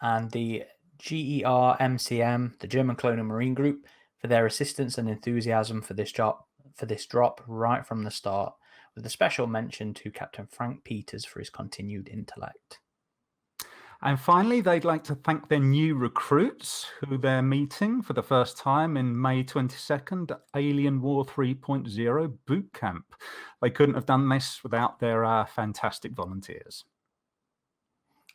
And the GER MCM, the German Colonial Marine Group, for their assistance and enthusiasm for this drop right from the start, with a special mention to Captain Frank Peters for his continued intellect. And finally, they'd like to thank their new recruits who they're meeting for the first time in May 22nd at Alien War 3.0 boot camp. They couldn't have done this without their fantastic volunteers.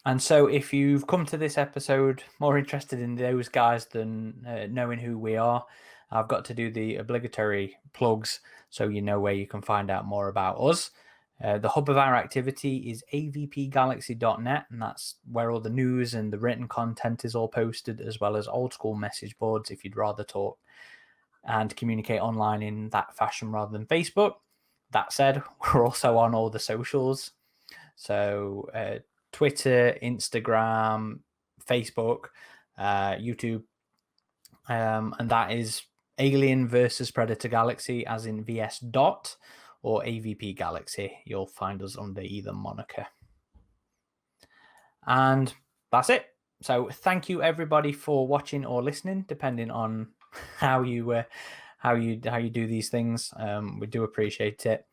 And so if you've come to this episode more interested in those guys than knowing who we are, I've got to do the obligatory plugs so you know where you can find out more about us. The hub of our activity is avpgalaxy.net, and that's where all the news and the written content is all posted, as well as old school message boards if you'd rather talk and communicate online in that fashion rather than Facebook. That said, we're also on all the socials. So Twitter, Instagram, Facebook, YouTube, and that is Alien versus Predator Galaxy, as in VS dot, or AVP Galaxy. You'll find us under either moniker. And that's it. So thank you everybody for watching or listening, depending on how you do these things. We do appreciate it.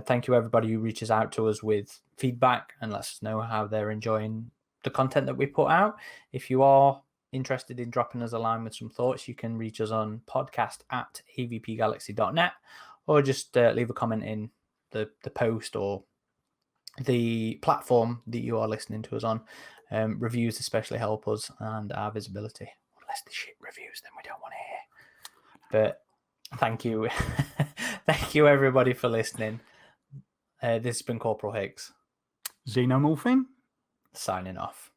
Thank you everybody who reaches out to us with feedback and lets us know how they're enjoying the content that we put out. If you are interested in dropping us a line with some thoughts, you can reach us on podcast@avpgalaxy.net, or just leave a comment in the post or the platform that you are listening to us on. Reviews especially help us and our visibility. Unless the shit reviews, then we don't want to hear. But thank you. Thank you everybody for listening. This has been Corporal Hicks. Xenomorphine? Signing off.